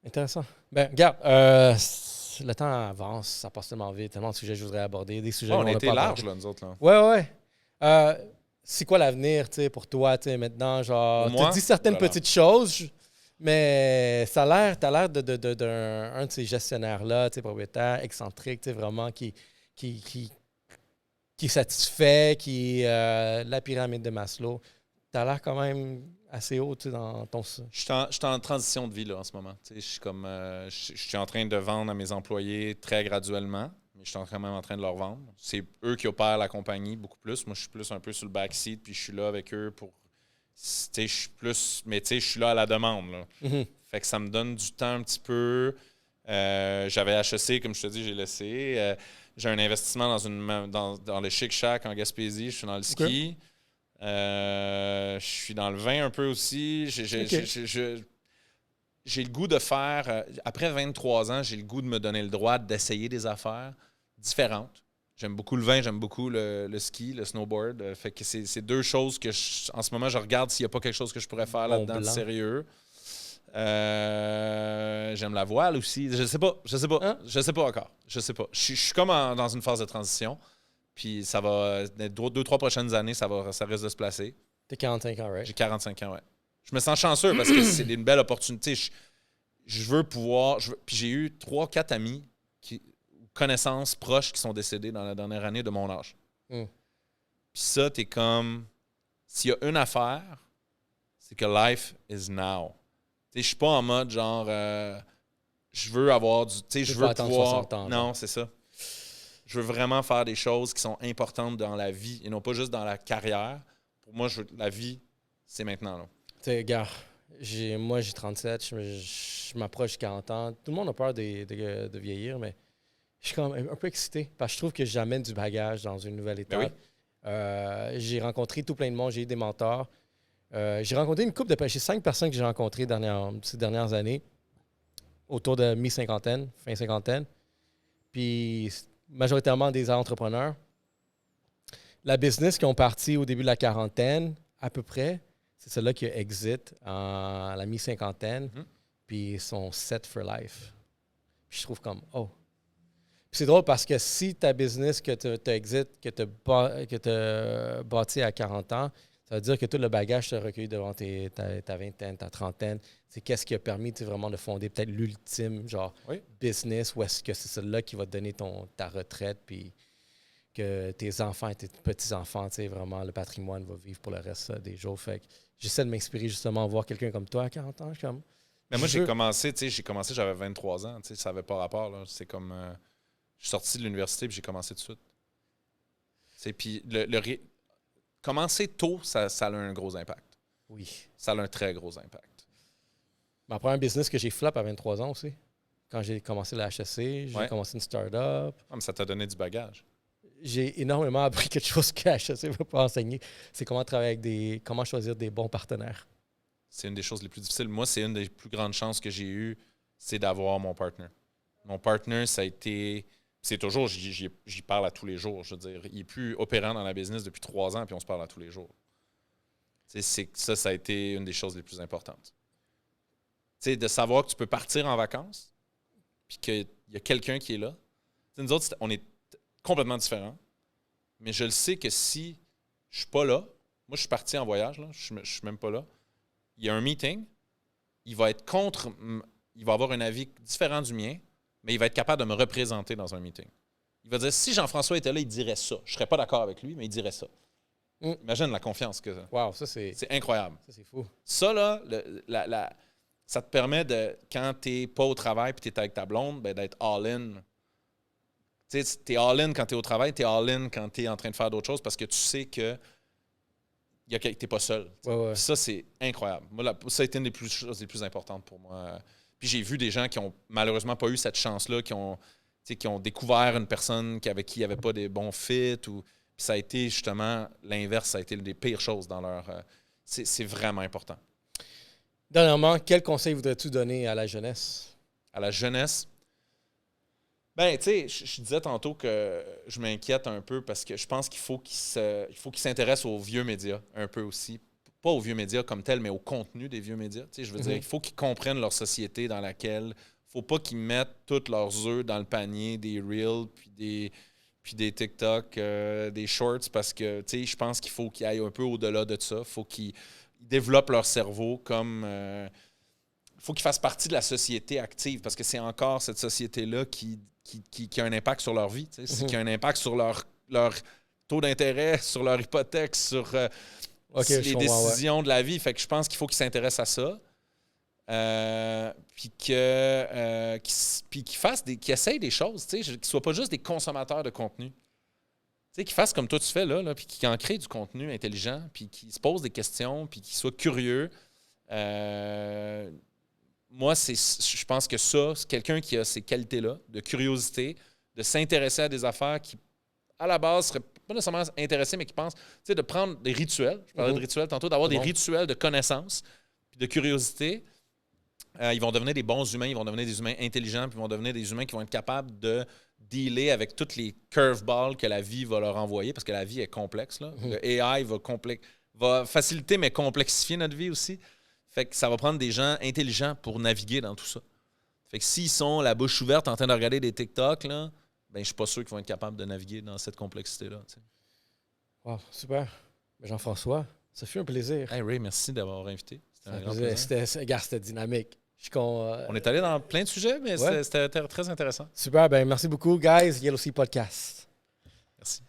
Intéressant. Ben, regarde, le temps avance, ça passe tellement vite, tellement de sujets que je voudrais aborder, des sujets on a été large, là, nous autres. Là. Ouais. C'est quoi l'avenir, pour toi, maintenant? Genre, tu dis certaines petites choses, mais t'as l'air d'un de ces gestionnaires-là, propriétaires, excentriques, vraiment qui est satisfait, la pyramide de Maslow. T'as l'air quand même assez haut dans ton... Je suis en transition de vie là, en ce moment. Je suis en train de vendre à mes employés très graduellement, mais je suis quand même en train de leur vendre. C'est eux qui opèrent la compagnie beaucoup plus. Moi, je suis plus un peu sur le backseat, puis je suis là avec eux pour... je suis plus... Mais je suis là à la demande. Là. Mm-hmm. Fait que ça me donne du temps un petit peu. J'avais HEC, comme je te dis, j'ai laissé. J'ai un investissement dans le Chic Shack en Gaspésie. Je suis dans le ski. Okay. Je suis dans le vin un peu aussi. J'ai le goût de faire... après 23 ans, j'ai le goût de me donner le droit d'essayer des affaires différentes. J'aime beaucoup le vin, j'aime beaucoup le ski, le snowboard. Fait que c'est deux choses que, en ce moment, je regarde s'il n'y a pas quelque chose que je pourrais faire là-dedans de sérieux. J'aime la voile aussi. Je sais pas. Hein? Je sais pas encore. Je sais pas. Je suis comme dans une phase de transition. Puis ça va, les 2-3 prochaines années, ça risque de se placer. T'as 45 ans, right? J'ai 45 ans, ouais. Je me sens chanceux parce que c'est une belle opportunité. Je veux pouvoir... Puis j'ai eu 3-4 amis, connaissances proches qui sont décédés dans la dernière année de mon âge. Mm. Puis ça, t'es comme... S'il y a une affaire, c'est que life is now. Je suis pas en mode genre... je veux avoir du... Je veux pouvoir... 60 ans, non, c'est ça. Je veux vraiment faire des choses qui sont importantes dans la vie et non pas juste dans la carrière. Pour moi, la vie, c'est maintenant. Là. Tu sais, gars, moi, j'ai 37, je m'approche de 40 ans. Tout le monde a peur de vieillir, mais je suis quand même un peu excité parce que je trouve que j'amène du bagage dans une nouvelle étape. Ben oui. J'ai rencontré tout plein de monde, j'ai eu des mentors. J'ai rencontré une couple de... J'ai 5 personnes que j'ai rencontrées ces dernières années, autour de mi-cinquantaine, fin cinquantaine. Puis... majoritairement des entrepreneurs. La business qui ont parti au début de la quarantaine, à peu près, c'est celle-là qui exit à la mi-cinquantaine. puis ils sont set for life. Puis je trouve comme, oh. Puis c'est drôle parce que si ta business que tu exit, que tu as bâti à 40 ans, ça veut dire que tout le bagage que tu as recueilli devant ta vingtaine, ta trentaine, c'est qu'est-ce qui a permis vraiment de fonder peut-être l'ultime genre business, ou est-ce que c'est celle-là qui va te donner ta retraite, puis que tes enfants et tes petits-enfants, vraiment, le patrimoine va vivre pour le reste des jours. Fait que j'essaie de m'inspirer justement à voir quelqu'un comme toi à 40 ans. Mais moi, j'ai commencé, j'avais 23 ans, ça n'avait pas rapport. Là. C'est comme, je suis sorti de l'université et j'ai commencé tout de suite. Puis commencer tôt, ça a un gros impact. Oui. Ça a un très gros impact. Ma première business que j'ai flop à 23 ans aussi. Quand j'ai commencé la HSC, j'ai commencé une start-up. Ah, mais ça t'a donné du bagage. J'ai énormément appris quelque chose que la HSC ne veut pas enseigner. C'est comment travailler comment choisir des bons partenaires. C'est une des choses les plus difficiles. Moi, c'est une des plus grandes chances que j'ai eues, c'est d'avoir mon partner. Mon partner, ça a été... C'est toujours, j'y parle à tous les jours. Je veux dire, il est plus opérant dans la business depuis 3 ans, puis on se parle à tous les jours. Ça a été une des choses les plus importantes. De savoir que tu peux partir en vacances, puis qu'il y a quelqu'un qui est là. Nous autres, on est complètement différents, mais je le sais que si je suis pas là, moi je suis parti en voyage, là, je suis même pas là, il y a un meeting, il va être il va avoir un avis différent du mien, mais il va être capable de me représenter dans un meeting. Il va dire, si Jean-François était là, il dirait ça. Je serais pas d'accord avec lui, mais il dirait ça. Imagine la confiance que ça. Wow, ça c'est incroyable. Ça c'est fou. Ça, là, ça te permet de, quand t'es pas au travail et t'es avec ta blonde, ben, d'être all-in. Tu sais, t'es all-in quand t'es au travail, t'es all-in quand t'es en train de faire d'autres choses parce que tu sais que t'es pas seul. Ouais. Ça, c'est incroyable. Moi, ça a été une des choses les plus importantes pour moi. Puis j'ai vu des gens qui ont malheureusement pas eu cette chance-là, qui ont découvert une personne avec qui il n'y avait pas des bons fits. Puis ça a été justement l'inverse, ça a été une des pires choses dans leur... c'est vraiment important. Dernièrement, quel conseil voudrais-tu donner à la jeunesse? À la jeunesse? Ben, tu sais, je disais tantôt que je m'inquiète un peu parce que je pense qu'il faut qu'ils s'intéressent aux vieux médias un peu aussi. Pas aux vieux médias comme tels, mais au contenu des vieux médias. Tu sais, je veux dire, il faut qu'ils comprennent leur société dans laquelle... Il ne faut pas qu'ils mettent tous leurs œufs dans le panier des Reels puis des TikTok, des Shorts, parce que, tu sais, je pense qu'il faut qu'ils aillent un peu au-delà de ça. Il faut qu'ils développent leur cerveau comme... Il faut qu'ils fassent partie de la société active, parce que c'est encore cette société-là qui a un impact sur leur vie, qui a un impact sur leur taux d'intérêt, sur leur hypothèque, sur les décisions de la vie. Fait que je pense qu'il faut qu'ils s'intéressent à ça. Puis qu'ils essayent des choses, qu'ils ne soient pas juste des consommateurs de contenu. Qu'ils fassent comme toi tu fais là puis qu'ils en créent du contenu intelligent, puis qu'ils se posent des questions, puis qu'ils soient curieux. Moi, je pense que ça, c'est quelqu'un qui a ces qualités-là, de curiosité, de s'intéresser à des affaires qui, à la base, seraient pas nécessairement intéressés, mais qui pensent, de prendre des rituels. Je parlais de rituels tantôt, d'avoir des rituels de connaissance, puis de curiosité. Ils vont devenir des bons humains, ils vont devenir des humains intelligents, puis ils vont devenir des humains qui vont être capables de dealer avec toutes les curveballs que la vie va leur envoyer, parce que la vie est complexe. Là. Le AI va faciliter, mais complexifier notre vie aussi. Fait que ça va prendre des gens intelligents pour naviguer dans tout ça. Fait que s'ils sont la bouche ouverte en train de regarder des TikTok, là, ben, je suis pas sûr qu'ils vont être capables de naviguer dans cette complexité-là. T'sais. Wow, super. Jean-François, ça fut un plaisir. Hey Ray, merci d'avoir invité. C'était un grand plaisir. C'était dynamique. On est allé dans plein de sujets, mais c'était très intéressant. Super, ben merci beaucoup, guys. Yellow Sea Podcast. Merci.